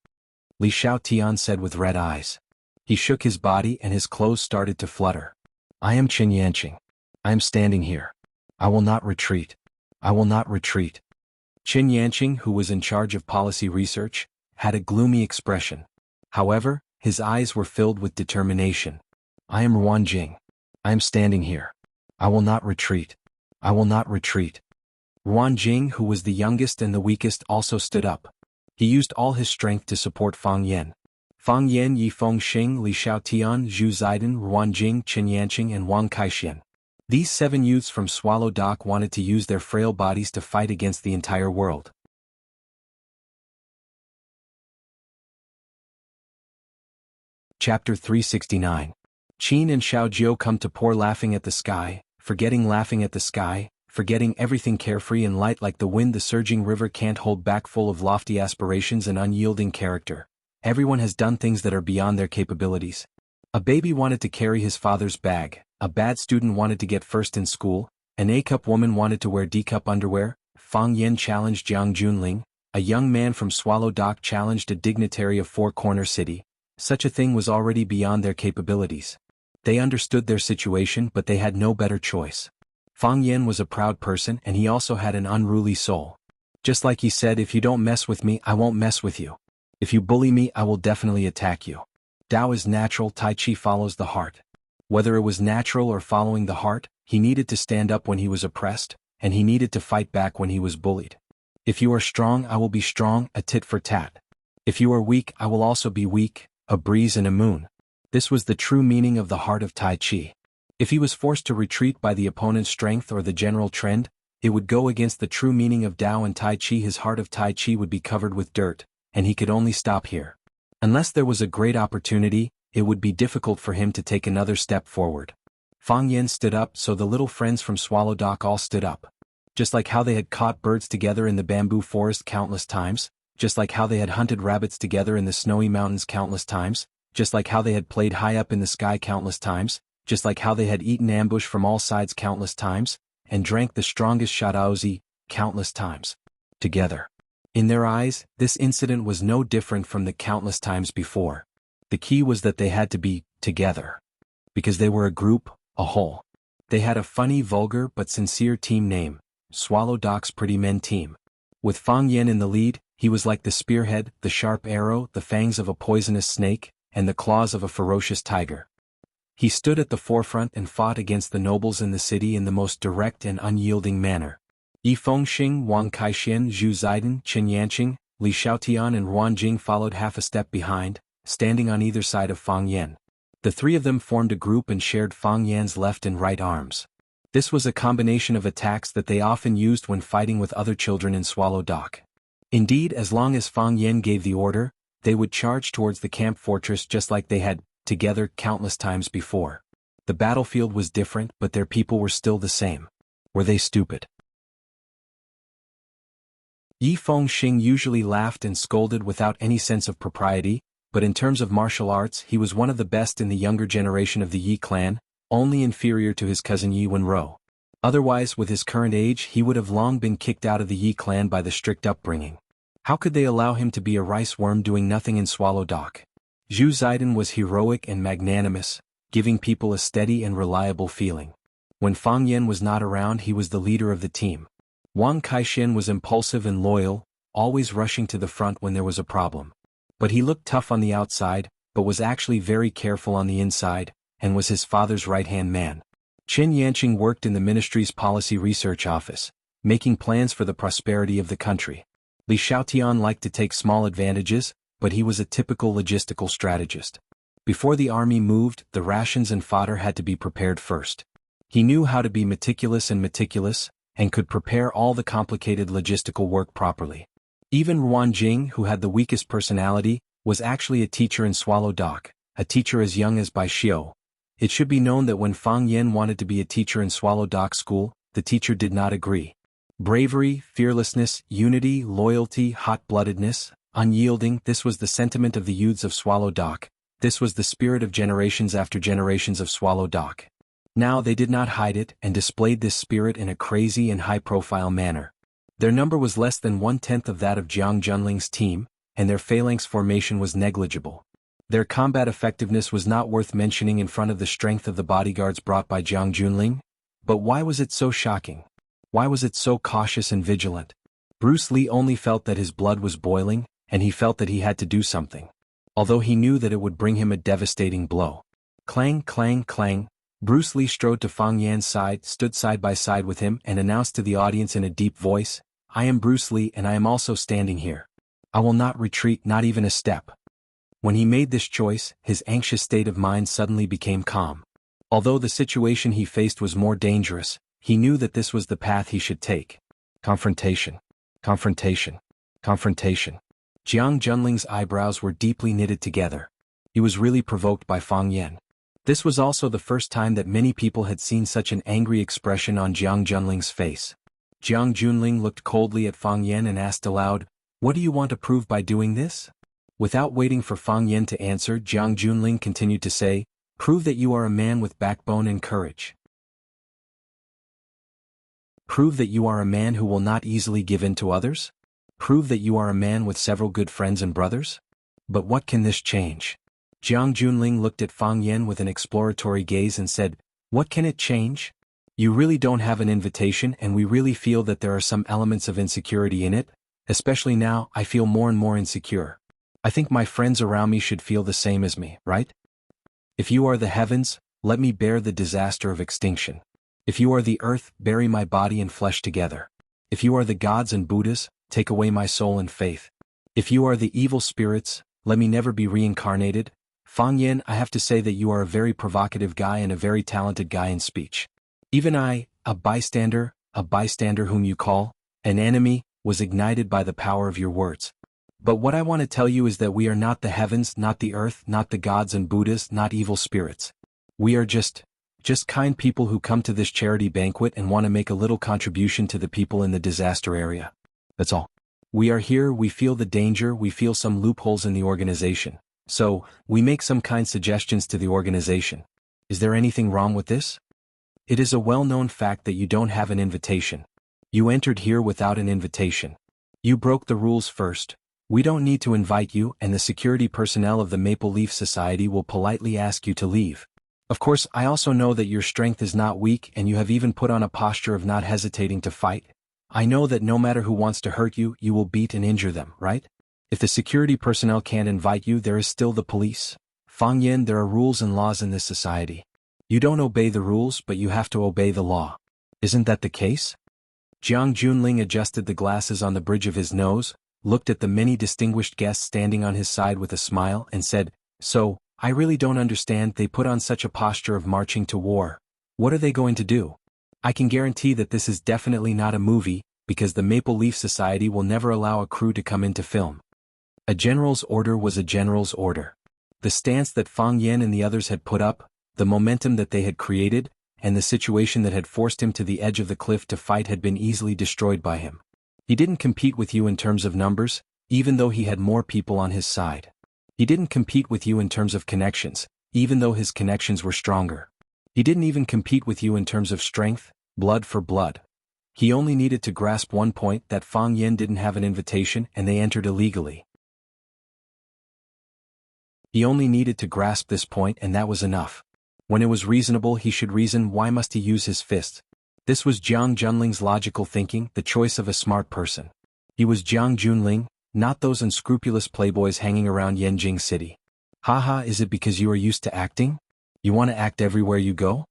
Li Xiaotian said with red eyes. He shook his body and his clothes started to flutter. "I am Qin Yanqing. I am standing here. I will not retreat. I will not retreat." Qin Yanqing, who was in charge of policy research, had a gloomy expression. However, his eyes were filled with determination. "I am Ruan Jing. I am standing here. I will not retreat. I will not retreat." Ruan Jing, who was the youngest and the weakest, also stood up. He used all his strength to support Fang Yin. Fang Yin, Yi Feng Xing, Li Xiaotian, Zhu Ziden, Ruan Jing, Qin Yanqing and Wang Kaixian. These 7 youths from Swallow Dock wanted to use their frail bodies to fight against the entire world. Chapter 369. Qin and Xiao Jiu come to pour laughing at the sky, forgetting laughing at the sky, forgetting everything carefree and light like the wind the surging river can't hold back, full of lofty aspirations and unyielding character. Everyone has done things that are beyond their capabilities. A baby wanted to carry his father's bag, a bad student wanted to get first in school, an A-cup woman wanted to wear D-cup underwear, Fang Yin challenged Jiang Junling, a young man from Swallow Dock challenged a dignitary of Four Corner City. Such a thing was already beyond their capabilities. They understood their situation, but they had no better choice. Fang Yin was a proud person and he also had an unruly soul. Just like he said, "If you don't mess with me, I won't mess with you. If you bully me, I will definitely attack you." Tao is natural, Tai Chi follows the heart. Whether it was natural or following the heart, he needed to stand up when he was oppressed, and he needed to fight back when he was bullied. "If you are strong, I will be strong, a tit for tat. If you are weak, I will also be weak, a breeze and a moon." This was the true meaning of the heart of Tai Chi. If he was forced to retreat by the opponent's strength or the general trend, it would go against the true meaning of Tao and Tai Chi. His heart of Tai Chi would be covered with dirt, and he could only stop here. Unless there was a great opportunity, it would be difficult for him to take another step forward. Fang Yin stood up, so the little friends from Swallow Dock all stood up. Just like how they had caught birds together in the bamboo forest countless times, just like how they had hunted rabbits together in the snowy mountains countless times, just like how they had played high up in the sky countless times, just like how they had eaten ambush from all sides countless times, and drank the strongest shadaozi countless times. Together. In their eyes, this incident was no different from the countless times before. The key was that they had to be together. Because they were a group, a whole. They had a funny, vulgar but sincere team name, Swallow Dock's Pretty Men Team. With Fang Yin in the lead, he was like the spearhead, the sharp arrow, the fangs of a poisonous snake, and the claws of a ferocious tiger. He stood at the forefront and fought against the nobles in the city in the most direct and unyielding manner. Yi Feng Xing, Wang Kaixian, Zhu Ziden, Qin Yanqing, Li Xiaotian and Ruan Jing followed half a step behind, standing on either side of Fang Yin. The 3 of them formed a group and shared Fang Yan's left and right arms. This was a combination of attacks that they often used when fighting with other children in Swallow Dock. Indeed, as long as Fang Yin gave the order, they would charge towards the camp fortress just like they had, together, countless times before. The battlefield was different, but their people were still the same. Were they stupid? Yi Feng Xing usually laughed and scolded without any sense of propriety, but in terms of martial arts he was one of the best in the younger generation of the Yi clan, only inferior to his cousin Yi Wenro. Otherwise, with his current age, he would have long been kicked out of the Yi clan by the strict upbringing. How could they allow him to be a rice worm doing nothing in Swallow Dock? Zhu Zidong was heroic and magnanimous, giving people a steady and reliable feeling. When Fang Yan was not around, he was the leader of the team. Wang Kaixin was impulsive and loyal, always rushing to the front when there was a problem. But he looked tough on the outside, but was actually very careful on the inside, and was his father's right-hand man. Qin Yanqing worked in the ministry's policy research office, making plans for the prosperity of the country. Li Xiaotian liked to take small advantages, but he was a typical logistical strategist. Before the army moved, the rations and fodder had to be prepared first. He knew how to be meticulous, and could prepare all the complicated logistical work properly. Even Ruan Jing, who had the weakest personality, was actually a teacher in Swallow Dock, a teacher as young as Bai Xiu. It should be known that when Fang Yan wanted to be a teacher in Swallow Dock School, the teacher did not agree. Bravery, fearlessness, unity, loyalty, hot-bloodedness, unyielding, this was the sentiment of the youths of Swallow Dock. This was the spirit of generations after generations of Swallow Dock. Now they did not hide it and displayed this spirit in a crazy and high-profile manner. Their number was less than 1/10 of that of Jiang Junling's team, and their phalanx formation was negligible. Their combat effectiveness was not worth mentioning in front of the strength of the bodyguards brought by Jiang Junling. But why was it so shocking? Why was it so cautious and vigilant? Bruce Lee only felt that his blood was boiling, and he felt that he had to do something. Although he knew that it would bring him a devastating blow. Clang, clang, clang. Bruce Lee strode to Fang Yan's side, stood side by side with him, and announced to the audience in a deep voice, "I am Bruce Lee, and I am also standing here. I will not retreat, not even a step." When he made this choice, his anxious state of mind suddenly became calm. Although the situation he faced was more dangerous, he knew that this was the path he should take. Confrontation. Confrontation. Confrontation. Jiang Junling's eyebrows were deeply knitted together. He was really provoked by Fang Yan. This was also the first time that many people had seen such an angry expression on Jiang Junling's face. Jiang Junling looked coldly at Fang Yan and asked aloud, "What do you want to prove by doing this?" Without waiting for Fang Yan to answer, Jiang Junling continued to say, "Prove that you are a man with backbone and courage. Prove that you are a man who will not easily give in to others. Prove that you are a man with several good friends and brothers. But what can this change?" Jiang Junling looked at Fang Yan with an exploratory gaze and said, "What can it change? You really don't have an invitation, and we really feel that there are some elements of insecurity in it. Especially now, I feel more and more insecure. I think my friends around me should feel the same as me, right? If you are the heavens, let me bear the disaster of extinction. If you are the earth, bury my body and flesh together. If you are the gods and Buddhas, take away my soul and faith. If you are the evil spirits, let me never be reincarnated." Fang Yan, I have to say that you are a very provocative guy and a very talented guy in speech. Even I, a bystander whom you call an enemy, was ignited by the power of your words. But what I want to tell you is that we are not the heavens, not the earth, not the gods and Buddhas, not evil spirits. We are just kind people who come to this charity banquet and want to make a little contribution to the people in the disaster area. That's all. We are here, we feel the danger, we feel some loopholes in the organization. So, we make some kind suggestions to the organization. Is there anything wrong with this? It is a well-known fact that you don't have an invitation. You entered here without an invitation. You broke the rules first. We don't need to invite you, and the security personnel of the Maple Leaf Society will politely ask you to leave. Of course, I also know that your strength is not weak, and you have even put on a posture of not hesitating to fight. I know that no matter who wants to hurt you, you will beat and injure them, right? If the security personnel can't invite you, there is still the police. Fang Yan, there are rules and laws in this society. You don't obey the rules, but you have to obey the law. Isn't that the case? Jiang Junling adjusted the glasses on the bridge of his nose, looked at the many distinguished guests standing on his side with a smile, and said, "So, I really don't understand. They put on such a posture of marching to war. What are they going to do? I can guarantee that this is definitely not a movie, because the Maple Leaf Society will never allow a crew to come in to film." A general's order was a general's order. The stance that Fang Yan and the others had put up, the momentum that they had created, and the situation that had forced him to the edge of the cliff to fight had been easily destroyed by him. He didn't compete with you in terms of numbers, even though he had more people on his side. He didn't compete with you in terms of connections, even though his connections were stronger. He didn't even compete with you in terms of strength, blood for blood. He only needed to grasp one point, that Fang Yen didn't have an invitation and they entered illegally. He only needed to grasp this point and that was enough. When it was reasonable he should reason, why must he use his fists? This was Jiang Junling's logical thinking, the choice of a smart person. He was Jiang Junling, not those unscrupulous playboys hanging around Yanjing City. Haha, is it because you are used to acting? You want to act everywhere you go?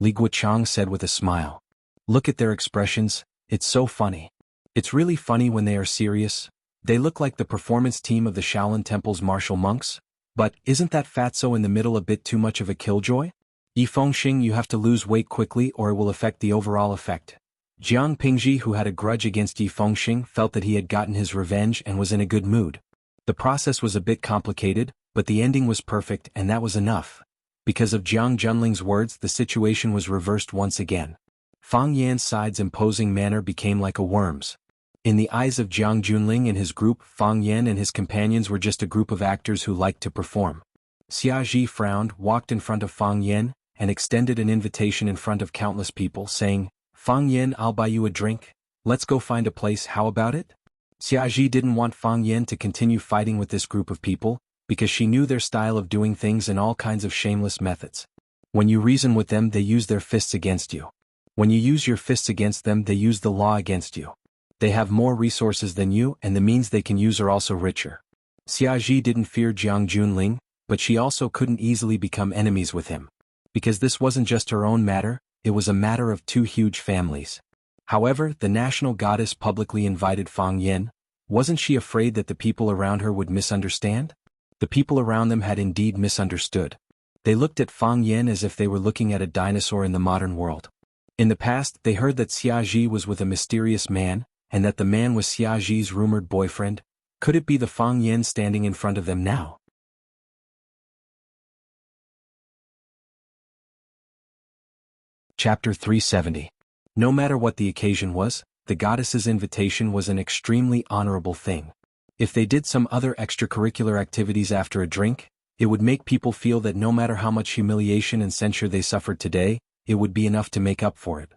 Li Guochang said with a smile. Look at their expressions, it's so funny. It's really funny when they are serious. They look like the performance team of the Shaolin Temple's martial monks. But, isn't that fatso in the middle a bit too much of a killjoy? Yi Fengxing, you have to lose weight quickly or it will affect the overall effect. Jiang Pingji, who had a grudge against Yi Fengxing, felt that he had gotten his revenge and was in a good mood. The process was a bit complicated, but the ending was perfect and that was enough. Because of Jiang Junling's words, the situation was reversed once again. Fang Yan's side's imposing manner became like a worm's. In the eyes of Jiang Junling and his group, Fang Yan and his companions were just a group of actors who liked to perform. Xia Ji frowned, walked in front of Fang Yan, and extended an invitation in front of countless people, saying, Fang Yan, I'll buy you a drink. Let's go find a place, how about it? Xia Ji didn't want Fang Yan to continue fighting with this group of people, because she knew their style of doing things and all kinds of shameless methods. When you reason with them, they use their fists against you. When you use your fists against them, they use the law against you. They have more resources than you and the means they can use are also richer. Xia Ji didn't fear Jiang Junling, but she also couldn't easily become enemies with him. Because this wasn't just her own matter, it was a matter of two huge families. However, the national goddess publicly invited Fang Yan. Wasn't she afraid that the people around her would misunderstand? The people around them had indeed misunderstood. They looked at Fang Yan as if they were looking at a dinosaur in the modern world. In the past, they heard that Xia Ji was with a mysterious man, and that the man was Xia Ji's rumored boyfriend. Could it be the Fang Yan standing in front of them now? Chapter 370. No matter what the occasion was, the goddess's invitation was an extremely honorable thing. If they did some other extracurricular activities after a drink, it would make people feel that no matter how much humiliation and censure they suffered today, it would be enough to make up for it.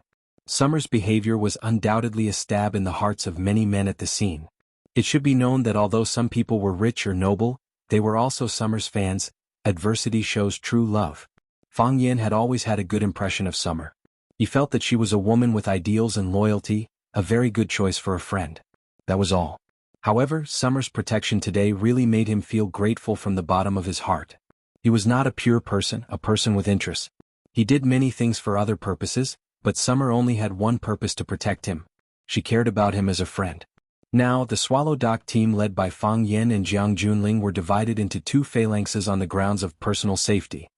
Summer's behavior was undoubtedly a stab in the hearts of many men at the scene. It should be known that although some people were rich or noble, they were also Summer's fans. Adversity shows true love. Fang Yan had always had a good impression of Summer. He felt that she was a woman with ideals and loyalty, a very good choice for a friend. That was all. However, Summer's protection today really made him feel grateful from the bottom of his heart. He was not a pure person, a person with interests. He did many things for other purposes, but Summer only had one purpose, to protect him. She cared about him as a friend. Now, the Swallow Dock team led by Fang Yan and Jiang Junling were divided into two phalanxes on the grounds of personal safety.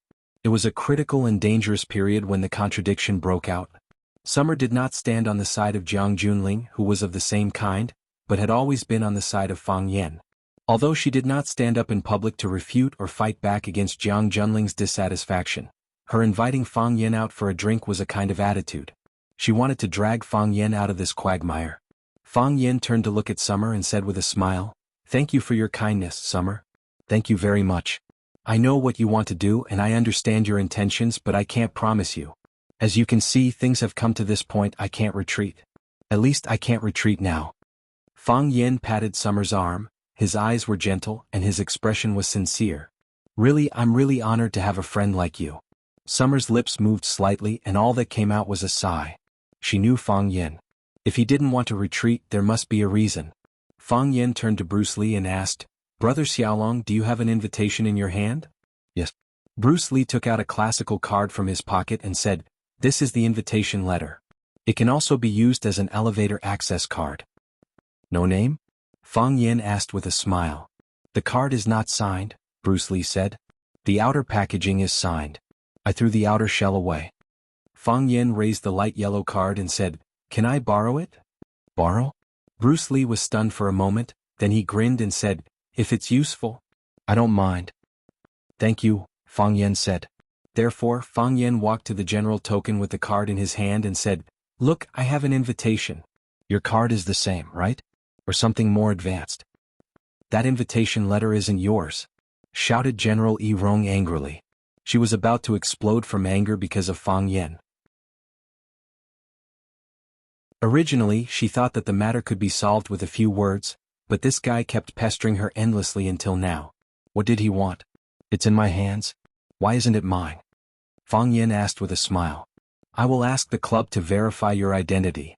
It was a critical and dangerous period when the contradiction broke out. Summer did not stand on the side of Jiang Junling, who was of the same kind, but had always been on the side of Fang Yan. Although she did not stand up in public to refute or fight back against Jiang Junling's dissatisfaction, her inviting Fang Yan out for a drink was a kind of attitude. She wanted to drag Fang Yan out of this quagmire. Fang Yan turned to look at Summer and said with a smile, "Thank you for your kindness, Summer. Thank you very much. I know what you want to do and I understand your intentions, but I can't promise you. As you can see, things have come to this point. I can't retreat. At least I can't retreat now." Fang Yan patted Summer's arm. His eyes were gentle and his expression was sincere. "Really, I'm really honored to have a friend like you." Summer's lips moved slightly and all that came out was a sigh. She knew Fang Yan. If he didn't want to retreat, there must be a reason. Fang Yan turned to Bruce Lee and asked, "Brother Xiaolong, do you have an invitation in your hand?" "Yes." Bruce Lee took out a classical card from his pocket and said, "This is the invitation letter. It can also be used as an elevator access card." "No name?" Fang Yan asked with a smile. "The card is not signed," Bruce Lee said. "The outer packaging is signed. I threw the outer shell away." Fang Yan raised the light yellow card and said, "Can I borrow it?" "Borrow?" Bruce Lee was stunned for a moment, then he grinned and said, "If it's useful, I don't mind." "Thank you," Fang Yan said. Therefore, Fang Yan walked to the general token with the card in his hand and said, "Look, I have an invitation. Your card is the same, right? Or something more advanced?" "That invitation letter isn't yours," shouted General Yi Rong angrily. She was about to explode from anger because of Fang Yan. Originally, she thought that the matter could be solved with a few words, but this guy kept pestering her endlessly until now. What did he want? It's in my hands. Why isn't it mine? Fang Yan asked with a smile. I will ask the club to verify your identity.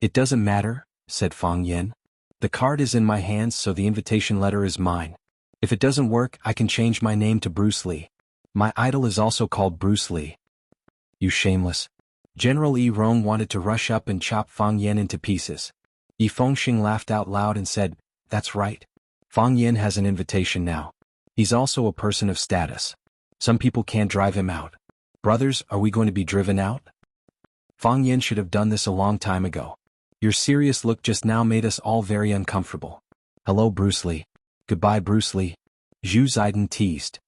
It doesn't matter, said Fang Yan. The card is in my hands, so the invitation letter is mine. If it doesn't work, I can change my name to Bruce Lee. My idol is also called Bruce Lee. You shameless. General Yi Rong wanted to rush up and chop Fang Yan into pieces. Yi Fengxing laughed out loud and said, That's right. Fang Yan has an invitation now. He's also a person of status. Some people can't drive him out. Brothers, are we going to be driven out? Fang Yan should have done this a long time ago. Your serious look just now made us all very uncomfortable. Hello, Bruce Lee. Goodbye, Bruce Lee. Zhu Ziden teased.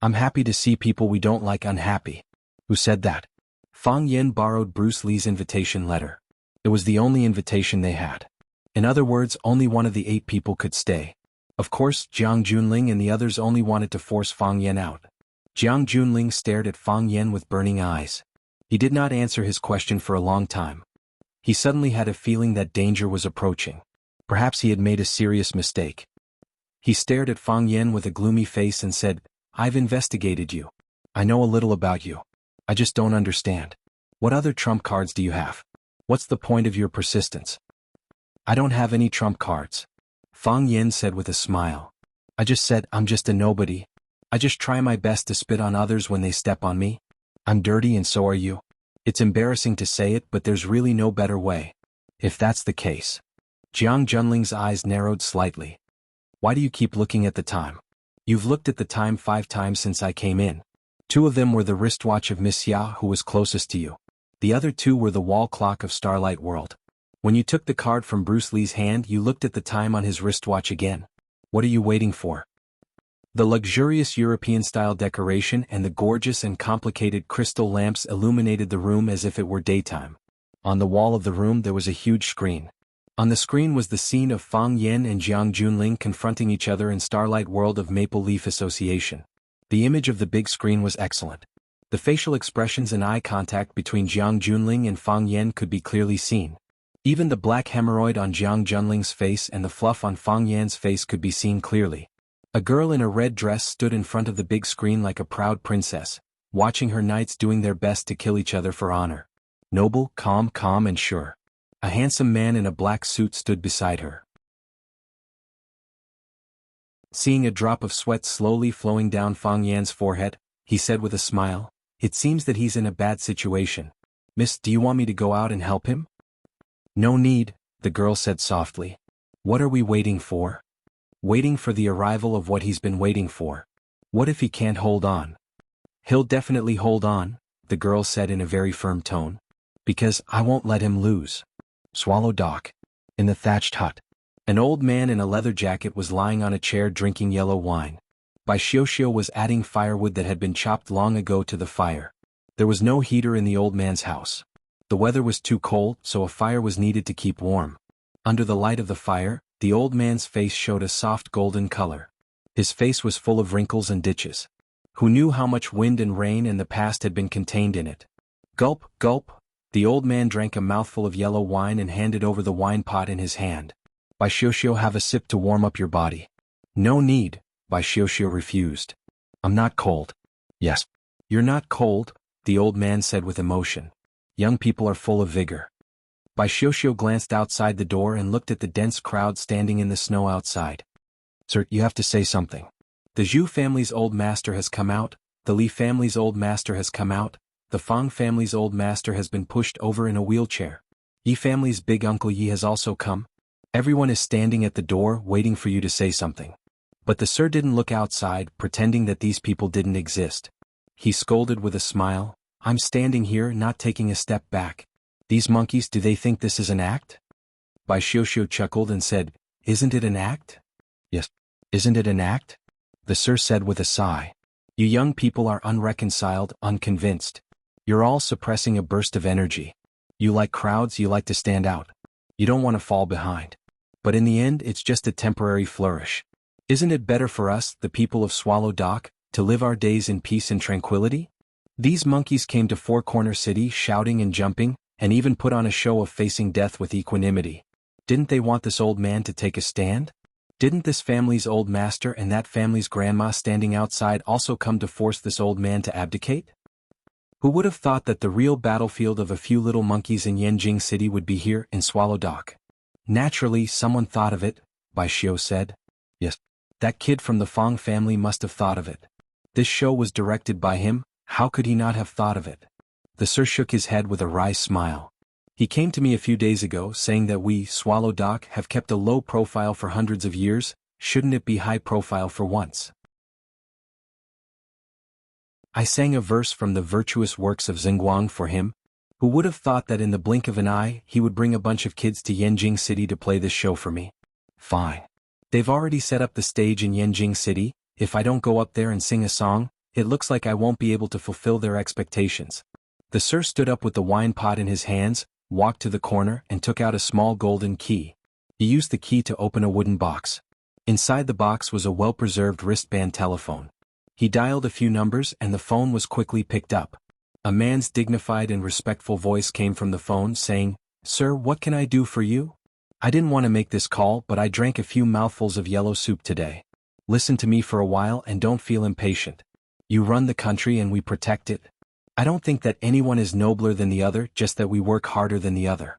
I'm happy to see people we don't like unhappy. Who said that? Fang Yan borrowed Bruce Lee's invitation letter. It was the only invitation they had. In other words, only one of the 8 people could stay. Of course, Jiang Junling and the others only wanted to force Fang Yan out. Jiang Junling stared at Fang Yan with burning eyes. He did not answer his question for a long time. He suddenly had a feeling that danger was approaching. Perhaps he had made a serious mistake. He stared at Fang Yan with a gloomy face and said, I've investigated you. I know a little about you. I just don't understand. What other trump cards do you have? What's the point of your persistence? I don't have any trump cards. Fang Yan said with a smile. I just said I'm just a nobody. I just try my best to spit on others when they step on me. I'm dirty and so are you. It's embarrassing to say it, but there's really no better way. If that's the case. Jiang Junling's eyes narrowed slightly. Why do you keep looking at the time? You've looked at the time 5 times since I came in. 2 of them were the wristwatch of Miss Ya, who was closest to you. The other 2 were the wall clock of Starlight World. When you took the card from Bruce Lee's hand, you looked at the time on his wristwatch again. What are you waiting for? The luxurious European-style decoration and the gorgeous and complicated crystal lamps illuminated the room as if it were daytime. On the wall of the room there was a huge screen. On the screen was the scene of Fang Yan and Jiang Junling confronting each other in Starlight World of Maple Leaf Association. The image of the big screen was excellent. The facial expressions and eye contact between Jiang Junling and Fang Yan could be clearly seen. Even the black hemorrhoid on Jiang Junling's face and the fluff on Fang Yan's face could be seen clearly. A girl in a red dress stood in front of the big screen like a proud princess, watching her knights doing their best to kill each other for honor. Noble, calm and sure. A handsome man in a black suit stood beside her. Seeing a drop of sweat slowly flowing down Fang Yan's forehead, he said with a smile, It seems that he's in a bad situation. Miss, do you want me to go out and help him? No need, the girl said softly. What are we waiting for? Waiting for the arrival of what he's been waiting for. What if he can't hold on? He'll definitely hold on, the girl said in a very firm tone. Because I won't let him lose. Swallow Dock. In the thatched hut. An old man in a leather jacket was lying on a chair drinking yellow wine. Bai Xiuxiu was adding firewood that had been chopped long ago to the fire. There was no heater in the old man's house. The weather was too cold, so a fire was needed to keep warm. Under the light of the fire, the old man's face showed a soft golden color. His face was full of wrinkles and ditches. Who knew how much wind and rain and the past had been contained in it? Gulp, gulp. The old man drank a mouthful of yellow wine and handed over the wine pot in his hand. Bai Xiuxiu, have a sip to warm up your body. No need, Bai Xiuxiu refused. I'm not cold. Yes. You're not cold, the old man said with emotion. Young people are full of vigor. Bai Xiuxiu glanced outside the door and looked at the dense crowd standing in the snow outside. Sir, you have to say something. The Zhu family's old master has come out, the Li family's old master has come out, the Fang family's old master has been pushed over in a wheelchair. Yi family's big uncle Yi has also come. Everyone is standing at the door waiting for you to say something. But the sir didn't look outside, pretending that these people didn't exist. He scolded with a smile, I'm standing here not taking a step back. These monkeys, do they think this is an act? Bai Xiuxiu chuckled and said, Isn't it an act? Yes. Isn't it an act? The sir said with a sigh. You young people are unreconciled, unconvinced. You're all suppressing a burst of energy. You like crowds, you like to stand out. You don't want to fall behind. But in the end, it's just a temporary flourish. Isn't it better for us, the people of Swallow Dock, to live our days in peace and tranquility? These monkeys came to Four Corner City shouting and jumping, and even put on a show of facing death with equanimity. Didn't they want this old man to take a stand? Didn't this family's old master and that family's grandma standing outside also come to force this old man to abdicate? Who would have thought that the real battlefield of a few little monkeys in Yanjing City would be here in Swallow Dock? Naturally, someone thought of it, Bai Xiu said. Yes, that kid from the Fong family must have thought of it. This show was directed by him, how could he not have thought of it? The Sir shook his head with a wry smile. He came to me a few days ago saying that we, Swallow Dock, have kept a low profile for hundreds of years, shouldn't it be high profile for once? I sang a verse from the virtuous works of Xinguang for him. Who would have thought that in the blink of an eye he would bring a bunch of kids to Yanjing City to play this show for me? Fine. They've already set up the stage in Yanjing City. If I don't go up there and sing a song, it looks like I won't be able to fulfill their expectations. The Sir stood up with the wine pot in his hands, walked to the corner and took out a small golden key. He used the key to open a wooden box. Inside the box was a well-preserved wristband telephone. He dialed a few numbers and the phone was quickly picked up. A man's dignified and respectful voice came from the phone saying, "Sir, what can I do for you? I didn't want to make this call but I drank a few mouthfuls of yellow soup today. Listen to me for a while and don't feel impatient. You run the country and we protect it. I don't think that anyone is nobler than the other, just that we work harder than the other."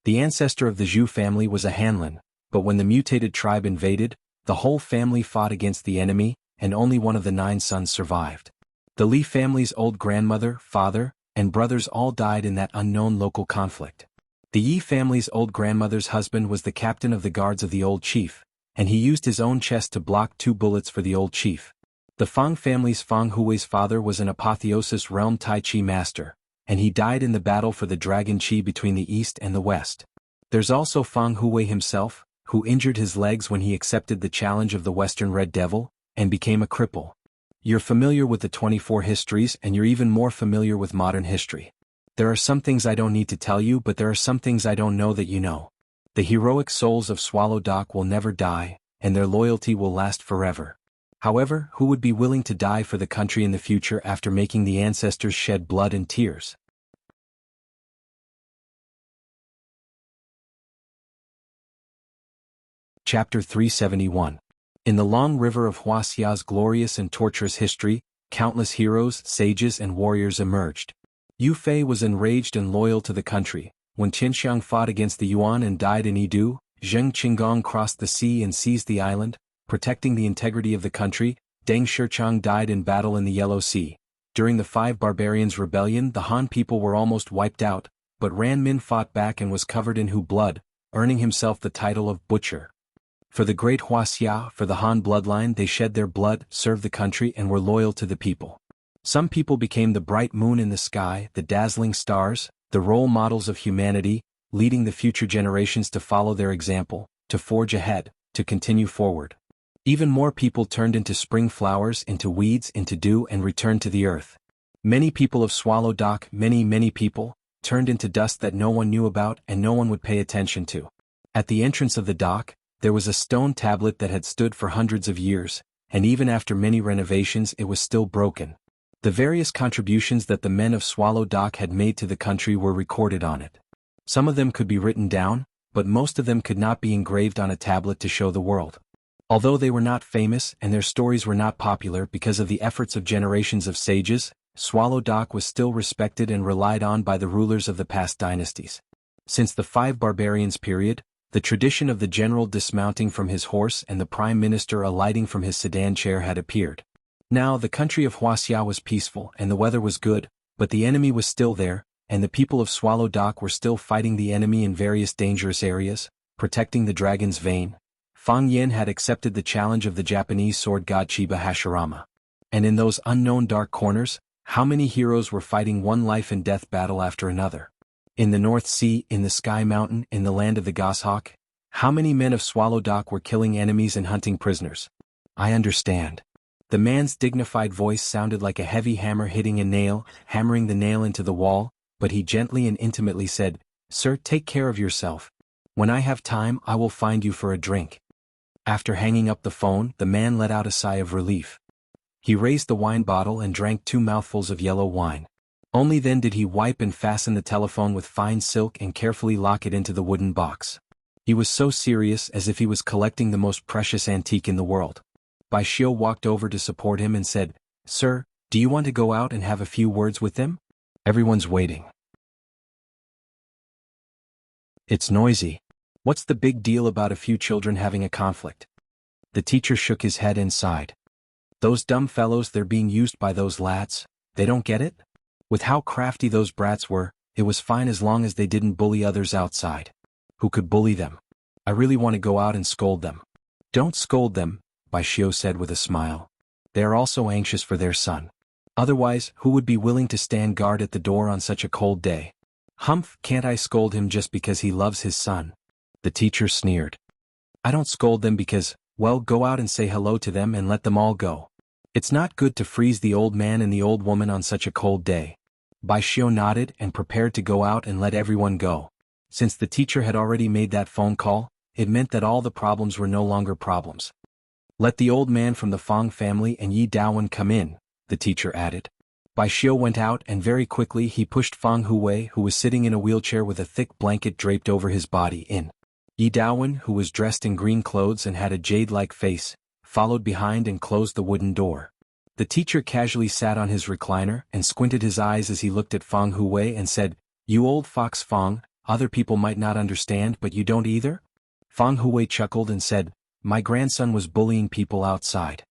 The ancestor of the Zhu family was a Hanlin, but when the mutated tribe invaded, the whole family fought against the enemy, and only one of the 9 sons survived. The Li family's old grandmother, father, and brothers all died in that unknown local conflict. The Yi family's old grandmother's husband was the captain of the guards of the old chief, and he used his own chest to block 2 bullets for the old chief. The Fang family's Fang Hui's father was an apotheosis realm Tai Chi master, and he died in the battle for the Dragon Chi between the East and the West. There's also Fang Hui himself, who injured his legs when he accepted the challenge of the Western Red Devil, and became a cripple. You're familiar with the 24 histories and you're even more familiar with modern history. There are some things I don't need to tell you, but there are some things I don't know that you know. The heroic souls of Swallow Dock will never die, and their loyalty will last forever. However, who would be willing to die for the country in the future after making the ancestors shed blood and tears? Chapter 371. In the long river of Wuxia's glorious and torturous history, countless heroes, sages and warriors emerged. Yu Fei was enraged and loyal to the country. When Qinxiang fought against the Yuan and died in Yidu, Zheng Qinggong crossed the sea and seized the island, protecting the integrity of the country. Deng Shichang died in battle in the Yellow Sea. During the 5 Barbarians' rebellion the Han people were almost wiped out, but Ran Min fought back and was covered in Hu blood, earning himself the title of Butcher. For the great Wuxia, for the Han bloodline, they shed their blood, served the country and were loyal to the people. Some people became the bright moon in the sky, the dazzling stars, the role models of humanity, leading the future generations to follow their example, to forge ahead, to continue forward. Even more people turned into spring flowers, into weeds, into dew and returned to the earth. Many people of Swallow Dock, many people, turned into dust that no one knew about and no one would pay attention to. At the entrance of the dock, there was a stone tablet that had stood for hundreds of years, and even after many renovations it was still broken. The various contributions that the men of Swallow Dock had made to the country were recorded on it. Some of them could be written down, but most of them could not be engraved on a tablet to show the world. Although they were not famous and their stories were not popular because of the efforts of generations of sages, Swallow Dock was still respected and relied on by the rulers of the past dynasties. Since the 5 Barbarians period, the tradition of the general dismounting from his horse and the prime minister alighting from his sedan chair had appeared. Now the country of Wuxia was peaceful and the weather was good, but the enemy was still there, and the people of Swallow Dock were still fighting the enemy in various dangerous areas, protecting the dragon's vein. Fang Yin had accepted the challenge of the Japanese sword god Chiba Hashirama. And in those unknown dark corners, how many heroes were fighting one life-and-death battle after another? In the North Sea, in the Sky Mountain, in the land of the goshawk, how many men of Swallow Dock were killing enemies and hunting prisoners? I understand. The man's dignified voice sounded like a heavy hammer hitting a nail, hammering the nail into the wall, but he gently and intimately said, "Sir, take care of yourself. When I have time I will find you for a drink." After hanging up the phone, the man let out a sigh of relief. He raised the wine bottle and drank 2 mouthfuls of yellow wine. Only then did he wipe and fasten the telephone with fine silk and carefully lock it into the wooden box. He was so serious, as if he was collecting the most precious antique in the world. Bai Xiu walked over to support him and said, "Sir, do you want to go out and have a few words with them? Everyone's waiting." "It's noisy. What's the big deal about a few children having a conflict?" The teacher shook his head and sighed. "Those dumb fellows, they're being used by those lads. They don't get it? With how crafty those brats were, it was fine as long as they didn't bully others outside. Who could bully them? I really want to go out and scold them." "Don't scold them," Bai Xiu said with a smile. "They are also anxious for their son. Otherwise, who would be willing to stand guard at the door on such a cold day?" "Humph, can't I scold him just because he loves his son?" The teacher sneered. "I don't scold them because, well, go out and say hello to them and let them all go. It's not good to freeze the old man and the old woman on such a cold day." Bai Xiu nodded and prepared to go out and let everyone go. Since the teacher had already made that phone call, it meant that all the problems were no longer problems. "Let the old man from the Fang family and Yi Daowen come in," the teacher added. Bai Xiu went out and very quickly he pushed Fang Huwei, who was sitting in a wheelchair with a thick blanket draped over his body, in. Yi Daowen, who was dressed in green clothes and had a jade-like face, followed behind and closed the wooden door. The teacher casually sat on his recliner and squinted his eyes as he looked at Fang Huwei and said, "You old fox Fang, other people might not understand but you don't either?" Fang Huwei chuckled and said, "My grandson was bullying people outside.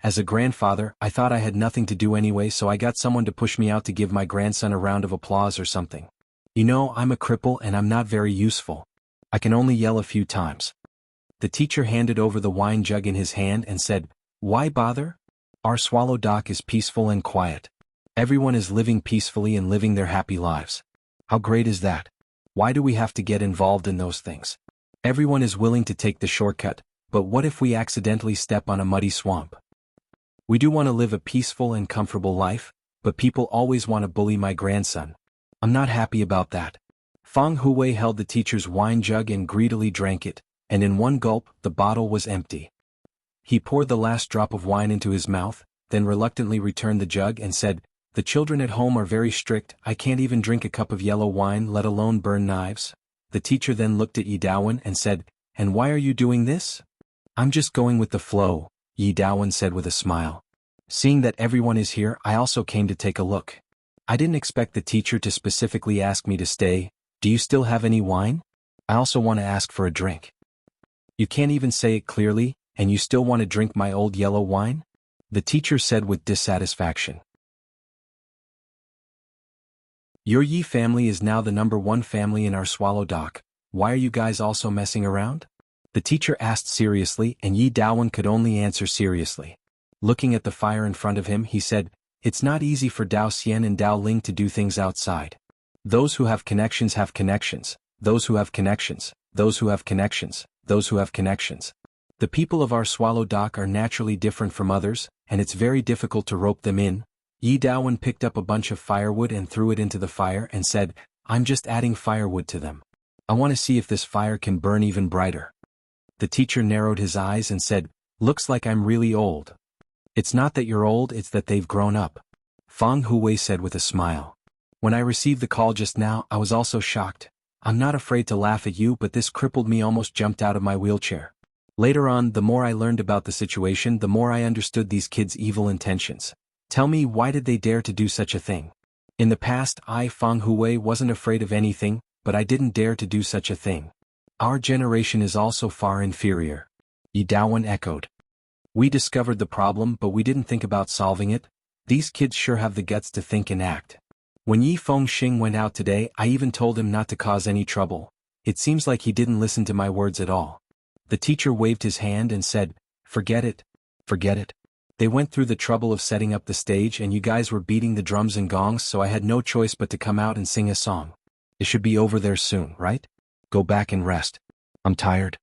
As a grandfather, I thought I had nothing to do anyway, so I got someone to push me out to give my grandson a round of applause or something. You know, I'm a cripple and I'm not very useful. I can only yell a few times." The teacher handed over the wine jug in his hand and said, "Why bother? Our swallow dock is peaceful and quiet. Everyone is living peacefully and living their happy lives. How great is that? Why do we have to get involved in those things? Everyone is willing to take the shortcut, but what if we accidentally step on a muddy swamp? We do want to live a peaceful and comfortable life, but people always want to bully my grandson. I'm not happy about that." Fang Huwei held the teacher's wine jug and greedily drank it, and in one gulp, the bottle was empty. He poured the last drop of wine into his mouth, then reluctantly returned the jug and said, "The children at home are very strict. I can't even drink a cup of yellow wine, let alone burn knives." The teacher then looked at Yi Daowen and said, "And why are you doing this?" "I'm just going with the flow," Yi Daowen said with a smile. "Seeing that everyone is here, I also came to take a look. I didn't expect the teacher to specifically ask me to stay. Do you still have any wine? I also want to ask for a drink." "You can't even say it clearly, and you still want to drink my old yellow wine?" the teacher said with dissatisfaction. "Your Yi family is now the #1 family in our swallow dock. Why are you guys also messing around?" the teacher asked seriously, and Yi Daowen could only answer seriously. Looking at the fire in front of him, he said, "It's not easy for Dao Xian and Dao Ling to do things outside. Those who have connections have connections, those who have connections, those who have connections, those who have connections. The people of our swallow dock are naturally different from others, and it's very difficult to rope them in." Yi Daowen picked up a bunch of firewood and threw it into the fire and said, "I'm just adding firewood to them. I want to see if this fire can burn even brighter." The teacher narrowed his eyes and said, "Looks like I'm really old." "It's not that you're old, it's that they've grown up," Fang Huwei said with a smile. "When I received the call just now, I was also shocked. I'm not afraid to laugh at you, but this crippled me almost jumped out of my wheelchair. Later on, the more I learned about the situation, the more I understood these kids' evil intentions. Tell me, why did they dare to do such a thing? In the past, I, Fang Huwei, wasn't afraid of anything, but I didn't dare to do such a thing. Our generation is also far inferior." Yi Daowen echoed. "We discovered the problem, but we didn't think about solving it. These kids sure have the guts to think and act. When Yi Fengxing went out today, I even told him not to cause any trouble. It seems like he didn't listen to my words at all." The teacher waved his hand and said, "Forget it. Forget it. They went through the trouble of setting up the stage and you guys were beating the drums and gongs, so I had no choice but to come out and sing a song. It should be over there soon, right? Go back and rest. I'm tired."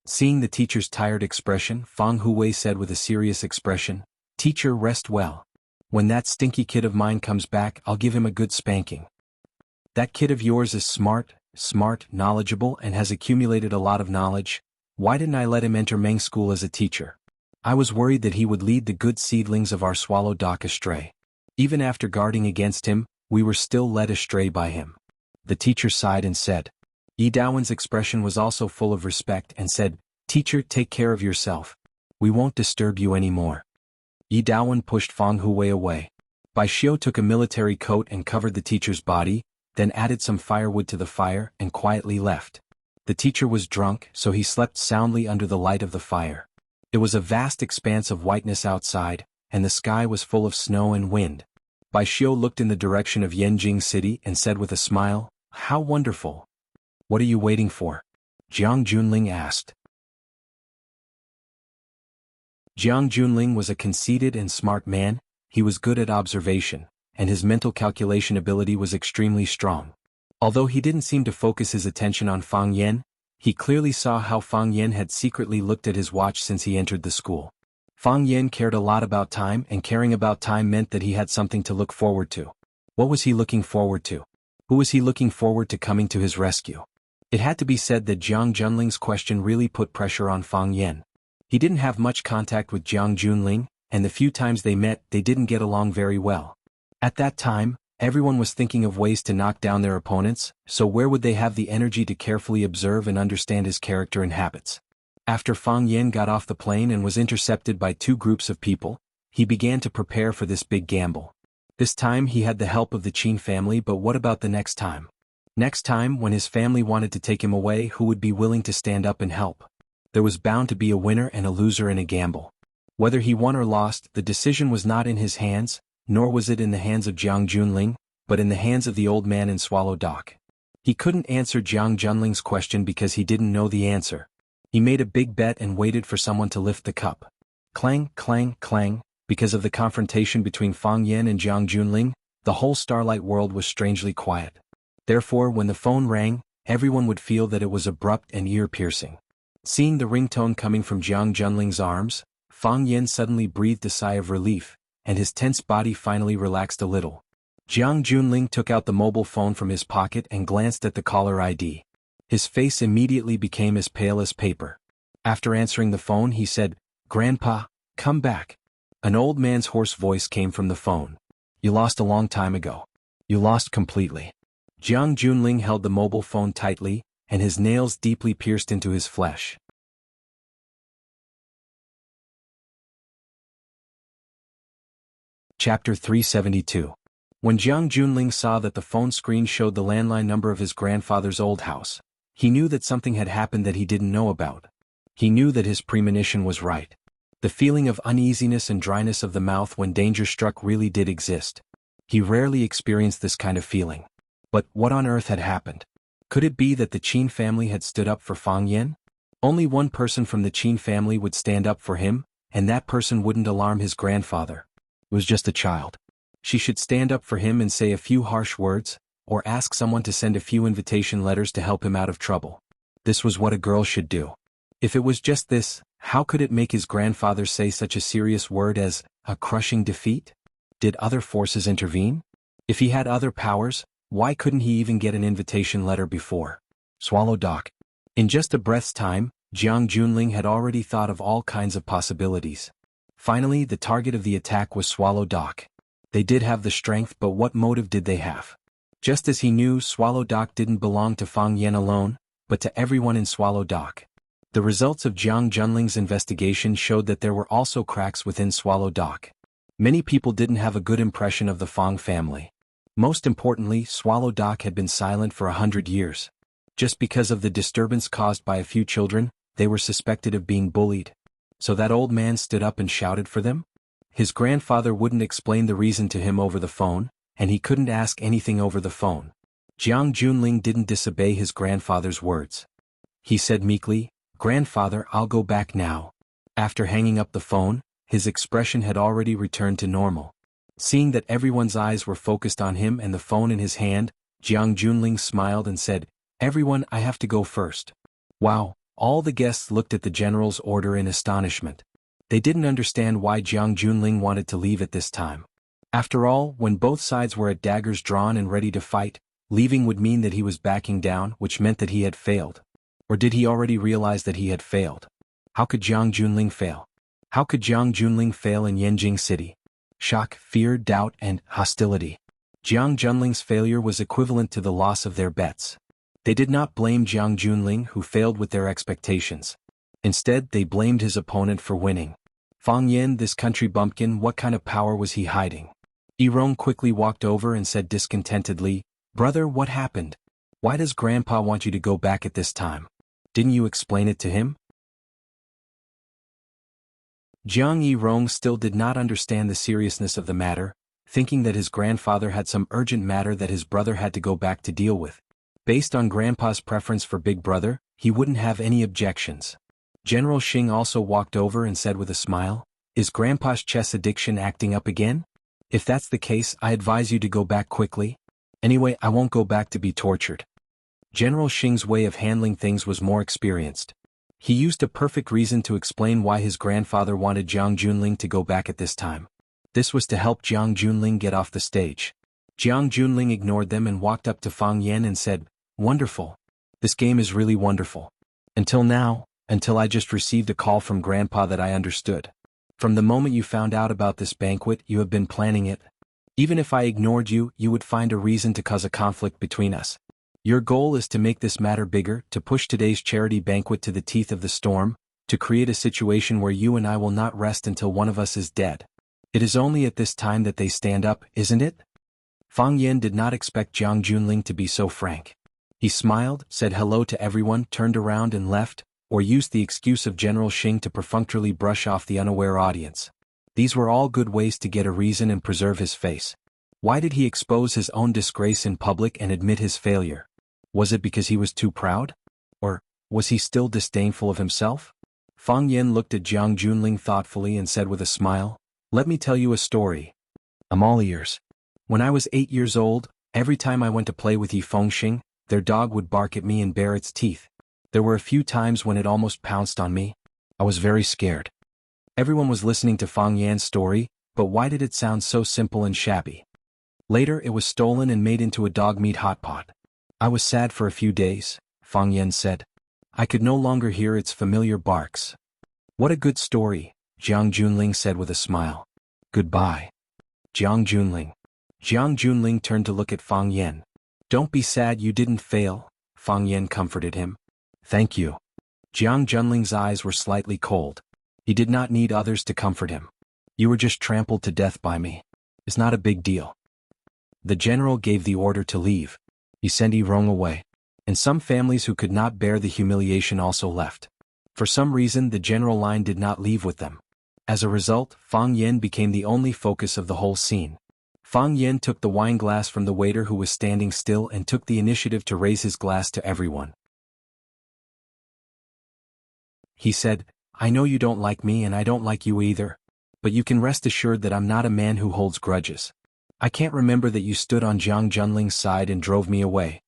Seeing the teacher's tired expression, Fang Huwei said with a serious expression, "Teacher, rest well. When that stinky kid of mine comes back, I'll give him a good spanking. That kid of yours is smart, knowledgeable, and has accumulated a lot of knowledge. Why didn't I let him enter Meng school as a teacher? I was worried that he would lead the good seedlings of our swallow dock astray. Even after guarding against him, we were still led astray by him. The teacher sighed and said. Yi Daowen's expression was also full of respect and said, Teacher, take care of yourself. We won't disturb you anymore. Yi Daowen pushed Fang Huwei away. Bai Xiu took a military coat and covered the teacher's body, then added some firewood to the fire and quietly left. The teacher was drunk, so he slept soundly under the light of the fire. It was a vast expanse of whiteness outside, and the sky was full of snow and wind. Bai Xiu looked in the direction of Yanjing City and said with a smile, How wonderful! What are you waiting for? Jiang Junling asked. Jiang Junling was a conceited and smart man. He was good at observation, and his mental calculation ability was extremely strong. Although he didn't seem to focus his attention on Fang Yan, he clearly saw how Fang Yan had secretly looked at his watch since he entered the school. Fang Yan cared a lot about time, and caring about time meant that he had something to look forward to. What was he looking forward to? Who was he looking forward to coming to his rescue? It had to be said that Jiang Junling's question really put pressure on Fang Yan. He didn't have much contact with Jiang Junling, and the few times they met, they didn't get along very well. At that time, everyone was thinking of ways to knock down their opponents, so where would they have the energy to carefully observe and understand his character and habits? After Fang Yan got off the plane and was intercepted by two groups of people, he began to prepare for this big gamble. This time he had the help of the Qin family, but what about the next time? Next time, when his family wanted to take him away, who would be willing to stand up and help? There was bound to be a winner and a loser in a gamble. Whether he won or lost, the decision was not in his hands, nor was it in the hands of Jiang Junling, but in the hands of the old man in Swallow Dock. He couldn't answer Jiang Junling's question because he didn't know the answer. He made a big bet and waited for someone to lift the cup. Clang, clang, clang. Because of the confrontation between Fang Yan and Jiang Junling, the whole Starlight world was strangely quiet. Therefore, when the phone rang, everyone would feel that it was abrupt and ear-piercing. Seeing the ringtone coming from Jiang Junling's arms, Fang Yan suddenly breathed a sigh of relief, and his tense body finally relaxed a little. Jiang Junling took out the mobile phone from his pocket and glanced at the caller ID. His face immediately became as pale as paper. After answering the phone, he said, "Grandpa, come back." An old man's hoarse voice came from the phone. "You lost a long time ago. You lost completely." Jiang Junling held the mobile phone tightly, and his nails deeply pierced into his flesh. Chapter 372. When Jiang Junling saw that the phone screen showed the landline number of his grandfather's old house, he knew that something had happened that he didn't know about. He knew that his premonition was right. The feeling of uneasiness and dryness of the mouth when danger struck really did exist. He rarely experienced this kind of feeling. But what on earth had happened? Could it be that the Qin family had stood up for Fang Yan? Only one person from the Qin family would stand up for him, and that person wouldn't alarm his grandfather. It was just a child. She should stand up for him and say a few harsh words, or ask someone to send a few invitation letters to help him out of trouble. This was what a girl should do. If it was just this, how could it make his grandfather say such a serious word as a crushing defeat? Did other forces intervene? If he had other powers, why couldn't he even get an invitation letter before? Swallow Dock. In just a breath's time, Jiang Junling had already thought of all kinds of possibilities. Finally, the target of the attack was Swallow Dock. They did have the strength, but what motive did they have? Just as he knew, Swallow Dock didn't belong to Fang Yan alone, but to everyone in Swallow Dock. The results of Jiang Junling's investigation showed that there were also cracks within Swallow Dock. Many people didn't have a good impression of the Fang family. Most importantly, Swallow Dock had been silent for 100 years. Just because of the disturbance caused by a few children, they were suspected of being bullied. So that old man stood up and shouted for them? His grandfather wouldn't explain the reason to him over the phone, and he couldn't ask anything over the phone. Jiang Junling didn't disobey his grandfather's words. He said meekly, "Grandfather, I'll go back now." After hanging up the phone, his expression had already returned to normal. Seeing that everyone's eyes were focused on him and the phone in his hand, Jiang Junling smiled and said, "Everyone, I have to go first." Wow, all the guests looked at the general's order in astonishment. They didn't understand why Jiang Junling wanted to leave at this time. After all, when both sides were at daggers drawn and ready to fight, leaving would mean that he was backing down, which meant that he had failed. Or did he already realize that he had failed? How could Jiang Junling fail? How could Jiang Junling fail in Yanjing City? Shock, fear, doubt, and hostility. Jiang Junling's failure was equivalent to the loss of their bets. They did not blame Jiang Junling, who failed with their expectations. Instead, they blamed his opponent for winning. Fang Yan, this country bumpkin, what kind of power was he hiding? Yirong quickly walked over and said discontentedly, "Brother, what happened? Why does Grandpa want you to go back at this time? Didn't you explain it to him?" Jiang Yirong still did not understand the seriousness of the matter, thinking that his grandfather had some urgent matter that his brother had to go back to deal with. Based on Grandpa's preference for Big Brother, he wouldn't have any objections. General Xing also walked over and said with a smile, "Is Grandpa's chess addiction acting up again? If that's the case, I advise you to go back quickly. Anyway, I won't go back to be tortured." General Xing's way of handling things was more experienced. He used a perfect reason to explain why his grandfather wanted Jiang Junling to go back at this time. This was to help Jiang Junling get off the stage. Jiang Junling ignored them and walked up to Fang Yan and said, "Wonderful. This game is really wonderful. Until now, until I just received a call from Grandpa that I understood. From the moment you found out about this banquet, you have been planning it. Even if I ignored you, you would find a reason to cause a conflict between us. Your goal is to make this matter bigger, to push today's charity banquet to the teeth of the storm, to create a situation where you and I will not rest until one of us is dead. It is only at this time that they stand up, isn't it?" Fang Yan did not expect Jiang Junling to be so frank. He smiled, said hello to everyone, turned around and left, or used the excuse of General Xing to perfunctorily brush off the unaware audience. These were all good ways to get a reason and preserve his face. Why did he expose his own disgrace in public and admit his failure? Was it because he was too proud? Or was he still disdainful of himself? Fang Yan looked at Jiang Junling thoughtfully and said with a smile, "Let me tell you a story. I'm all ears. When I was 8 years old, every time I went to play with Yi Fengxing, their dog would bark at me and bare its teeth. There were a few times when it almost pounced on me. I was very scared." Everyone was listening to Fang Yan's story, but why did it sound so simple and shabby? Later it was stolen and made into a dog meat hot pot. "I was sad for a few days," Fang Yan said. "I could no longer hear its familiar barks." "What a good story," Jiang Junling said with a smile. "Goodbye, Jiang Junling." Jiang Junling turned to look at Fang Yan. "Don't be sad, you didn't fail," Fang Yan comforted him. "Thank you." Jiang Junling's eyes were slightly cold. He did not need others to comfort him. "You were just trampled to death by me. It's not a big deal." The general gave the order to leave. He sent Yirong away. And some families who could not bear the humiliation also left. For some reason the general line did not leave with them. As a result, Fang Yan became the only focus of the whole scene. Fang Yan took the wine glass from the waiter who was standing still and took the initiative to raise his glass to everyone. He said, "I know you don't like me and I don't like you either. But you can rest assured that I'm not a man who holds grudges. I can't remember that you stood on Jiang Junling's side and drove me away."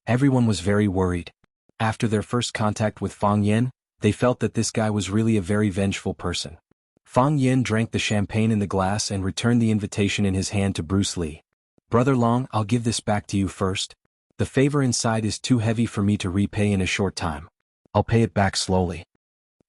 Everyone was very worried. After their first contact with Fang Yan, they felt that this guy was really a very vengeful person. Fang Yan drank the champagne in the glass and returned the invitation in his hand to Bruce Lee. "Brother Long, I'll give this back to you first. The favor inside is too heavy for me to repay in a short time. I'll pay it back slowly."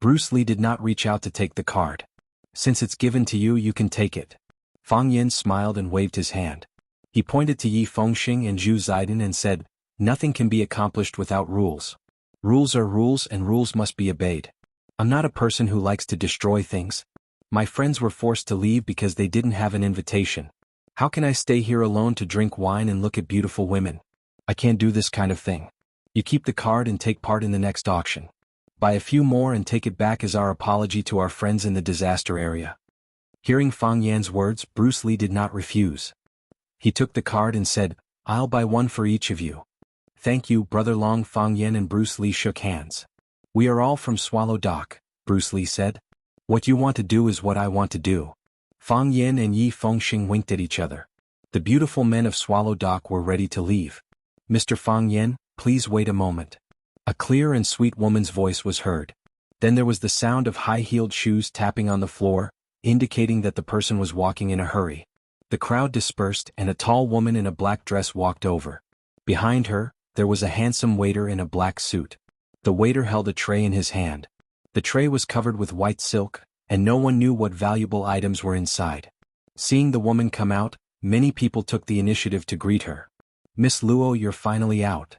Bruce Lee did not reach out to take the card. "Since it's given to you, you can take it." Fang Yan smiled and waved his hand. He pointed to Yi Fengxing and Zhu Zidong and said, "Nothing can be accomplished without rules. Rules are rules and rules must be obeyed. I'm not a person who likes to destroy things. My friends were forced to leave because they didn't have an invitation. How can I stay here alone to drink wine and look at beautiful women? I can't do this kind of thing. You keep the card and take part in the next auction. Buy a few more and take it back as our apology to our friends in the disaster area." Hearing Fang Yan's words, Bruce Lee did not refuse. He took the card and said, "I'll buy one for each of you." "Thank you, Brother Long." Fang Yan and Bruce Lee shook hands. "We are all from Swallow Dock," Bruce Lee said. "What you want to do is what I want to do." Fang Yan and Yi Fengxing winked at each other. The beautiful men of Swallow Dock were ready to leave. "Mr. Fang Yan, please wait a moment." A clear and sweet woman's voice was heard. Then there was the sound of high-heeled shoes tapping on the floor, indicating that the person was walking in a hurry. The crowd dispersed and a tall woman in a black dress walked over. Behind her, there was a handsome waiter in a black suit. The waiter held a tray in his hand. The tray was covered with white silk, and no one knew what valuable items were inside. Seeing the woman come out, many people took the initiative to greet her. "Miss Luo, you're finally out.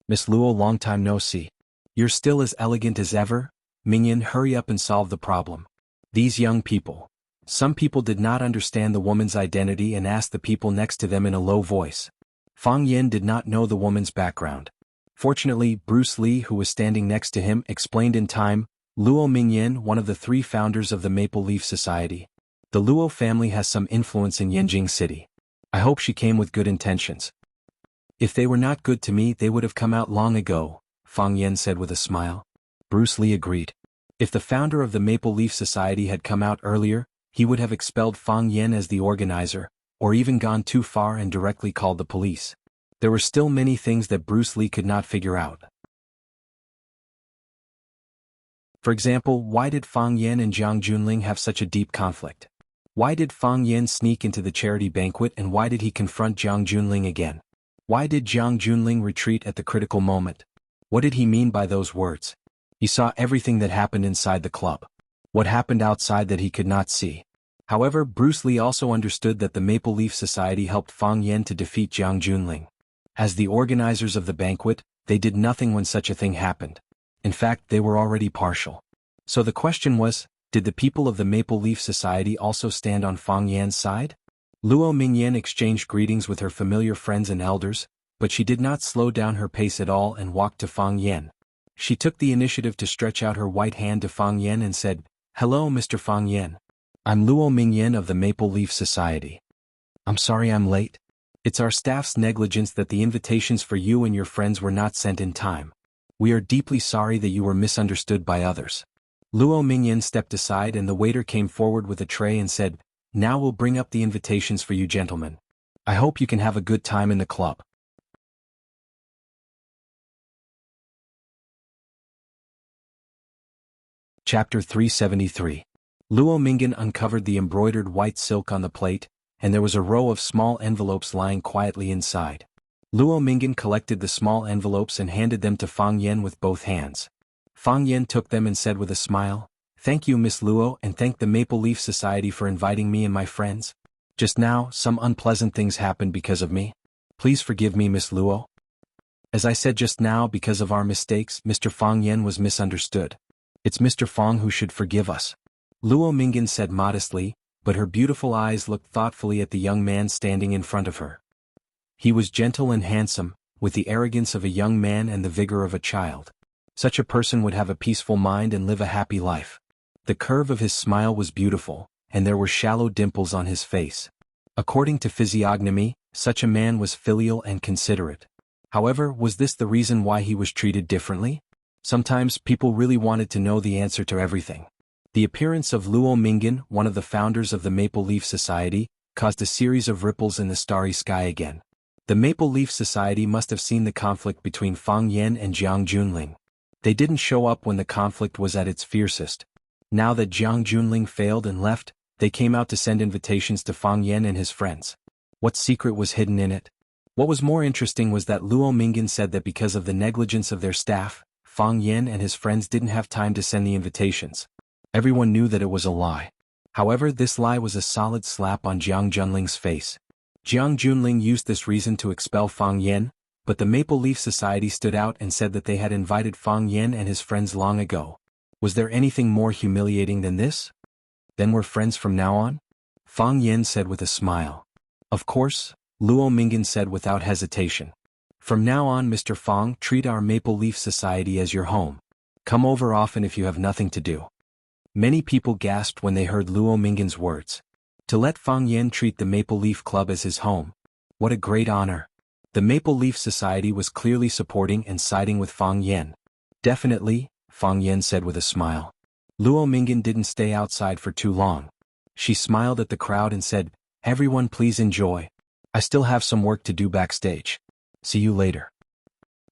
Miss Luo, long time no see. You're still as elegant as ever. Minion, hurry up and solve the problem." These young people. Some people did not understand the woman's identity and asked the people next to them in a low voice. Fang Yen did not know the woman's background. Fortunately, Bruce Lee, who was standing next to him, explained in time, "Luo Mingyan, one of the 3 founders of the Maple Leaf Society. The Luo family has some influence in Yanjing City. I hope she came with good intentions. If they were not good to me, they would have come out long ago," Fang Yen said with a smile. Bruce Lee agreed. If the founder of the Maple Leaf Society had come out earlier, he would have expelled Fang Yen as the organizer, or even gone too far and directly called the police. There were still many things that Bruce Lee could not figure out. For example, why did Fang Yen and Jiang Junling have such a deep conflict? Why did Fang Yen sneak into the charity banquet, and why did he confront Jiang Junling again? Why did Jiang Junling retreat at the critical moment? What did he mean by those words? He saw everything that happened inside the club. What happened outside that he could not see? However, Bruce Lee also understood that the Maple Leaf Society helped Fang Yen to defeat Jiang Junling. As the organizers of the banquet, they did nothing when such a thing happened. In fact, they were already partial. So the question was, did the people of the Maple Leaf Society also stand on Fang Yan's side? Luo Mingyan exchanged greetings with her familiar friends and elders, but she did not slow down her pace at all and walked to Fang Yen. She took the initiative to stretch out her white hand to Fang Yen and said, "Hello, Mr. Fang Yen. I'm Luo Mingyan of the Maple Leaf Society. I'm sorry I'm late. It's our staff's negligence that the invitations for you and your friends were not sent in time. We are deeply sorry that you were misunderstood by others." Luo Mingyan stepped aside and the waiter came forward with a tray and said, "Now we'll bring up the invitations for you gentlemen. I hope you can have a good time in the club." Chapter 373. Luo Mingyan uncovered the embroidered white silk on the plate, and there was a row of small envelopes lying quietly inside. Luo Mingyan collected the small envelopes and handed them to Fang Yen with both hands. Fang Yen took them and said with a smile, "Thank you, Miss Luo, and thank the Maple Leaf Society for inviting me and my friends. Just now, some unpleasant things happened because of me. Please forgive me, Miss Luo." As I said just now, because of our mistakes, Mr. Fang Yen was misunderstood. It's Mr. Fang who should forgive us. Luo Mingyan said modestly, but her beautiful eyes looked thoughtfully at the young man standing in front of her. He was gentle and handsome, with the arrogance of a young man and the vigor of a child. Such a person would have a peaceful mind and live a happy life. The curve of his smile was beautiful, and there were shallow dimples on his face. According to physiognomy, such a man was filial and considerate. However, was this the reason why he was treated differently? Sometimes people really wanted to know the answer to everything. The appearance of Luo Mingyan, one of the founders of the Maple Leaf Society, caused a series of ripples in the starry sky again. The Maple Leaf Society must have seen the conflict between Fang Yen and Jiang Junling. They didn't show up when the conflict was at its fiercest. Now that Jiang Junling failed and left, they came out to send invitations to Fang Yen and his friends. What secret was hidden in it? What was more interesting was that Luo Mingyan said that because of the negligence of their staff, Fang Yen and his friends didn't have time to send the invitations. Everyone knew that it was a lie. However, this lie was a solid slap on Jiang Junling's face. Jiang Junling used this reason to expel Fang Yen, but the Maple Leaf Society stood out and said that they had invited Fang Yen and his friends long ago. Was there anything more humiliating than this? Then we're friends from now on? Fang Yen said with a smile. Of course, Luo Mingyan said without hesitation. From now on, Mr. Fang, treat our Maple Leaf Society as your home. Come over often if you have nothing to do. Many people gasped when they heard Luo Mingyan's words. To let Fang Yen treat the Maple Leaf Club as his home. What a great honor. The Maple Leaf Society was clearly supporting and siding with Fang Yen. Definitely, Fang Yen said with a smile. Luo Mingyan didn't stay outside for too long. She smiled at the crowd and said, "Everyone please enjoy. I still have some work to do backstage. See you later."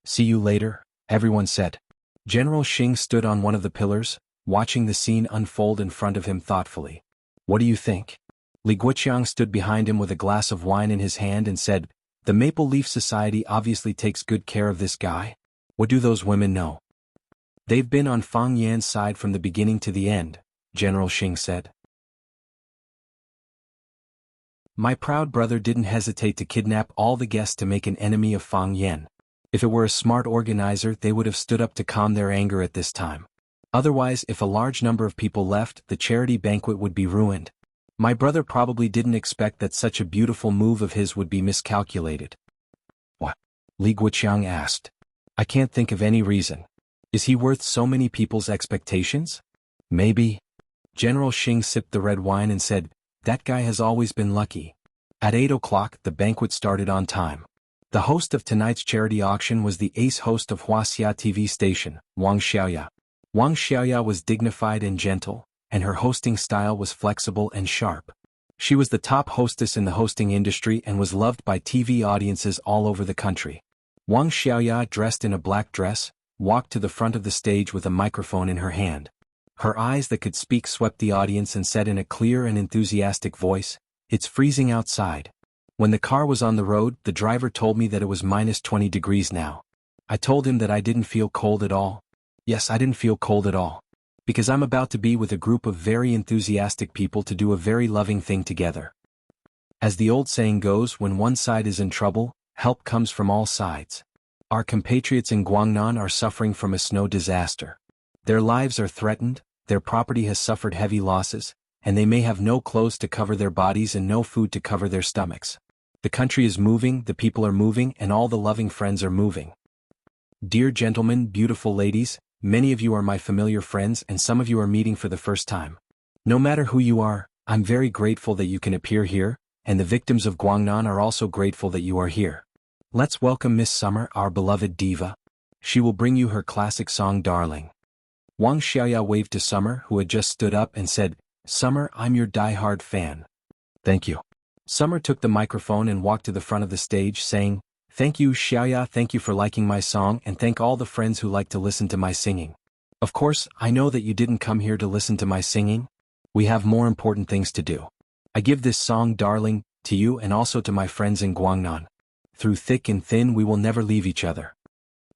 "See you later," everyone said. General Xing stood on one of the pillars, watching the scene unfold in front of him thoughtfully. "What do you think?" Li Guoqiang stood behind him with a glass of wine in his hand and said, "The Maple Leaf Society obviously takes good care of this guy. What do those women know? They've been on Fang Yan's side from the beginning to the end, General Xing said. My proud brother didn't hesitate to kidnap all the guests to make an enemy of Fang Yan. If it were a smart organizer, they would have stood up to calm their anger at this time. Otherwise, if a large number of people left, the charity banquet would be ruined. My brother probably didn't expect that such a beautiful move of his would be miscalculated. What? Li Guoqiang asked. I can't think of any reason. Is he worth so many people's expectations? Maybe. General Xing sipped the red wine and said, that guy has always been lucky. At 8 o'clock, the banquet started on time. The host of tonight's charity auction was the ace host of Wuxia TV station, Wang Xiaoya. Wang Xiaoya was dignified and gentle, and her hosting style was flexible and sharp. She was the top hostess in the hosting industry and was loved by TV audiences all over the country. Wang Xiaoya, dressed in a black dress, walked to the front of the stage with a microphone in her hand. Her eyes that could speak swept the audience and said in a clear and enthusiastic voice, "It's freezing outside." When the car was on the road, the driver told me that it was -20 degrees now. I told him that I didn't feel cold at all. Yes, I didn't feel cold at all. Because I'm about to be with a group of very enthusiastic people to do a very loving thing together. As the old saying goes, when one side is in trouble, help comes from all sides. Our compatriots in Guangnan are suffering from a snow disaster. Their lives are threatened, their property has suffered heavy losses, and they may have no clothes to cover their bodies and no food to cover their stomachs. The country is moving, the people are moving, and all the loving friends are moving. Dear gentlemen, beautiful ladies, many of you are my familiar friends and some of you are meeting for the first time. No matter who you are, I'm very grateful that you can appear here, and the victims of Guangnan are also grateful that you are here. Let's welcome Miss Summer, our beloved diva. She will bring you her classic song, Darling. Wang Xiaoya waved to Summer, who had just stood up, and said, Summer, I'm your die-hard fan. Thank you. Summer took the microphone and walked to the front of the stage, saying, Thank you, Xiaoya, thank you for liking my song, and thank all the friends who like to listen to my singing. Of course, I know that you didn't come here to listen to my singing. We have more important things to do. I give this song, Darling, to you and also to my friends in Guangnan. Through thick and thin we will never leave each other.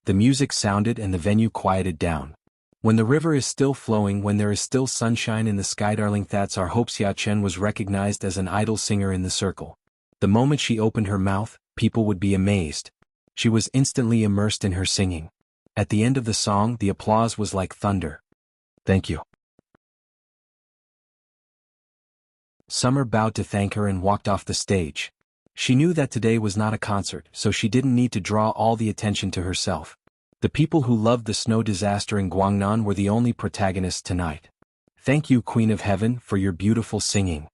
The music sounded and the venue quieted down. When the river is still flowing, when there is still sunshine in the sky, darling, that's our hope. Xia Chen was recognized as an idol singer in the circle. The moment she opened her mouth, people would be amazed. She was instantly immersed in her singing. At the end of the song, the applause was like thunder. Thank you. Summer bowed to thank her and walked off the stage. She knew that today was not a concert, so she didn't need to draw all the attention to herself. The people who loved the snow disaster in Guangnan were the only protagonists tonight. Thank you, Queen of Heaven, for your beautiful singing.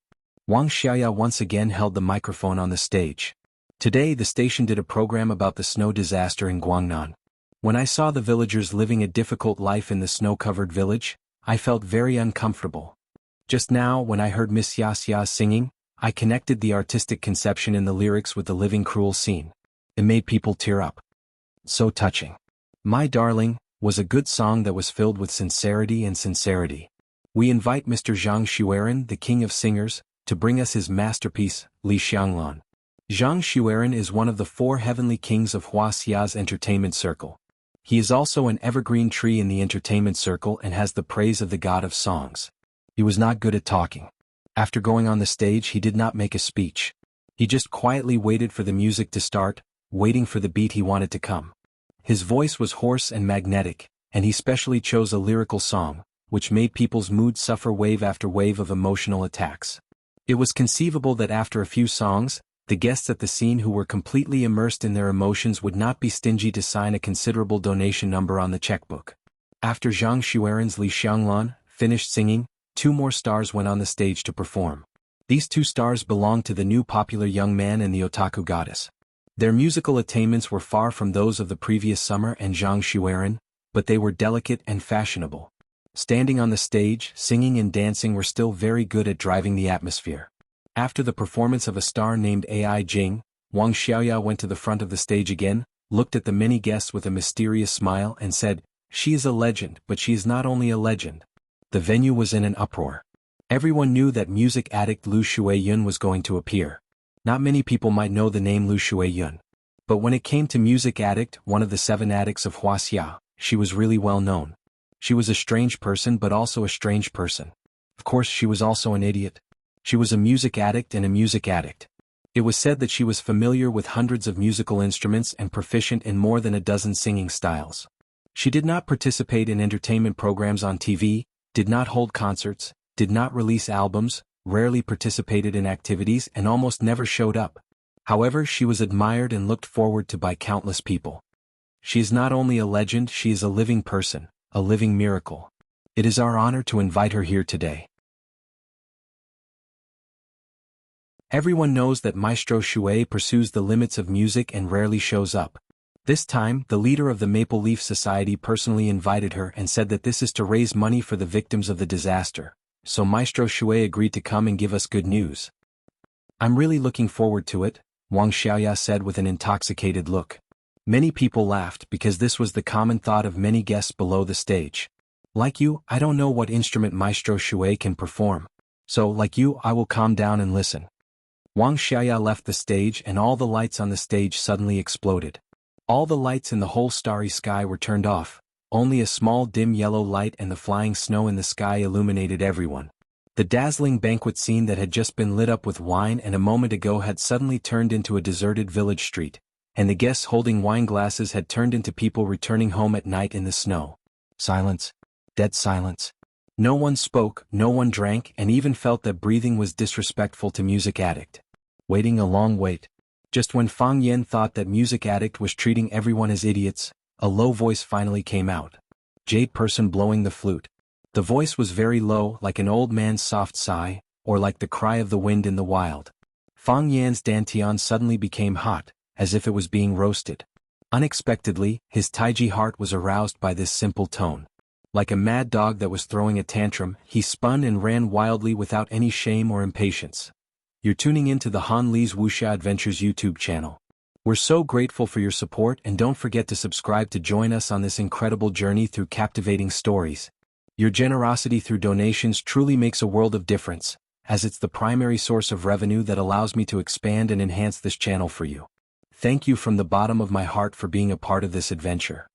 Wang Xiaoya once again held the microphone on the stage. Today the station did a program about the snow disaster in Guangnan. When I saw the villagers living a difficult life in the snow-covered village, I felt very uncomfortable. Just now, when I heard Miss Xia singing, I connected the artistic conception in the lyrics with the living cruel scene. It made people tear up. So touching. My Darling was a good song that was filled with sincerity and sincerity. We invite Mr. Zhang Xueran, the king of singers, to bring us his masterpiece, Li Xianglan. Zhang Xueran is one of the 4 heavenly kings of Huaxia's entertainment circle. He is also an evergreen tree in the entertainment circle and has the praise of the god of songs. He was not good at talking. After going on the stage, he did not make a speech. He just quietly waited for the music to start, waiting for the beat he wanted to come. His voice was hoarse and magnetic, and he specially chose a lyrical song, which made people's mood suffer wave after wave of emotional attacks. It was conceivable that after a few songs, the guests at the scene who were completely immersed in their emotions would not be stingy to sign a considerable donation number on the checkbook. After Zhang Xueran's Li Xianglan finished singing, 2 more stars went on the stage to perform. These 2 stars belonged to the new popular young man and the otaku goddess. Their musical attainments were far from those of the previous Summer and Zhang Xueran, but they were delicate and fashionable. Standing on the stage, singing and dancing were still very good at driving the atmosphere. After the performance of a star named Ai Jing, Wang Xiaoya went to the front of the stage again, looked at the many guests with a mysterious smile and said, She is a legend, but she is not only a legend. The venue was in an uproar. Everyone knew that music addict Lu Shuiyun was going to appear. Not many people might know the name Lu Shuiyun. But when it came to music addict, one of the 7 addicts of Huaxia, she was really well known. She was a strange person but also a strange person. Of course she was also an idiot. She was a music addict and a music addict. It was said that she was familiar with hundreds of musical instruments and proficient in more than a dozen singing styles. She did not participate in entertainment programs on TV, did not hold concerts, did not release albums, rarely participated in activities and almost never showed up. However, she was admired and looked forward to by countless people. She is not only a legend, she is a living person, a living miracle. It is our honor to invite her here today. Everyone knows that Maestro Shui pursues the limits of music and rarely shows up. This time, the leader of the Maple Leaf Society personally invited her and said that this is to raise money for the victims of the disaster, so Maestro Shui agreed to come and give us good news. I'm really looking forward to it, Wang Xiaoya said with an intoxicated look. Many people laughed because this was the common thought of many guests below the stage. Like you, I don't know what instrument Maestro Shui can perform. So, like you, I will calm down and listen. Wang Xiaoya left the stage and all the lights on the stage suddenly exploded. All the lights in the whole starry sky were turned off, only a small dim yellow light and the flying snow in the sky illuminated everyone. The dazzling banquet scene that had just been lit up with wine and a moment ago had suddenly turned into a deserted village street, and the guests holding wine glasses had turned into people returning home at night in the snow. Silence. Dead silence. No one spoke, no one drank, and even felt that breathing was disrespectful to music addict. Waiting a long wait. Just when Fang Yan thought that music addict was treating everyone as idiots, a low voice finally came out. Jade person blowing the flute. The voice was very low, like an old man's soft sigh, or like the cry of the wind in the wild. Fang Yan's dantian suddenly became hot, as if it was being roasted. Unexpectedly, his Taiji heart was aroused by this simple tone. Like a mad dog that was throwing a tantrum, he spun and ran wildly without any shame or impatience. You're tuning into the Han Li's Wuxia Adventures YouTube channel. We're so grateful for your support and don't forget to subscribe to join us on this incredible journey through captivating stories. Your generosity through donations truly makes a world of difference, as it's the primary source of revenue that allows me to expand and enhance this channel for you. Thank you from the bottom of my heart for being a part of this adventure.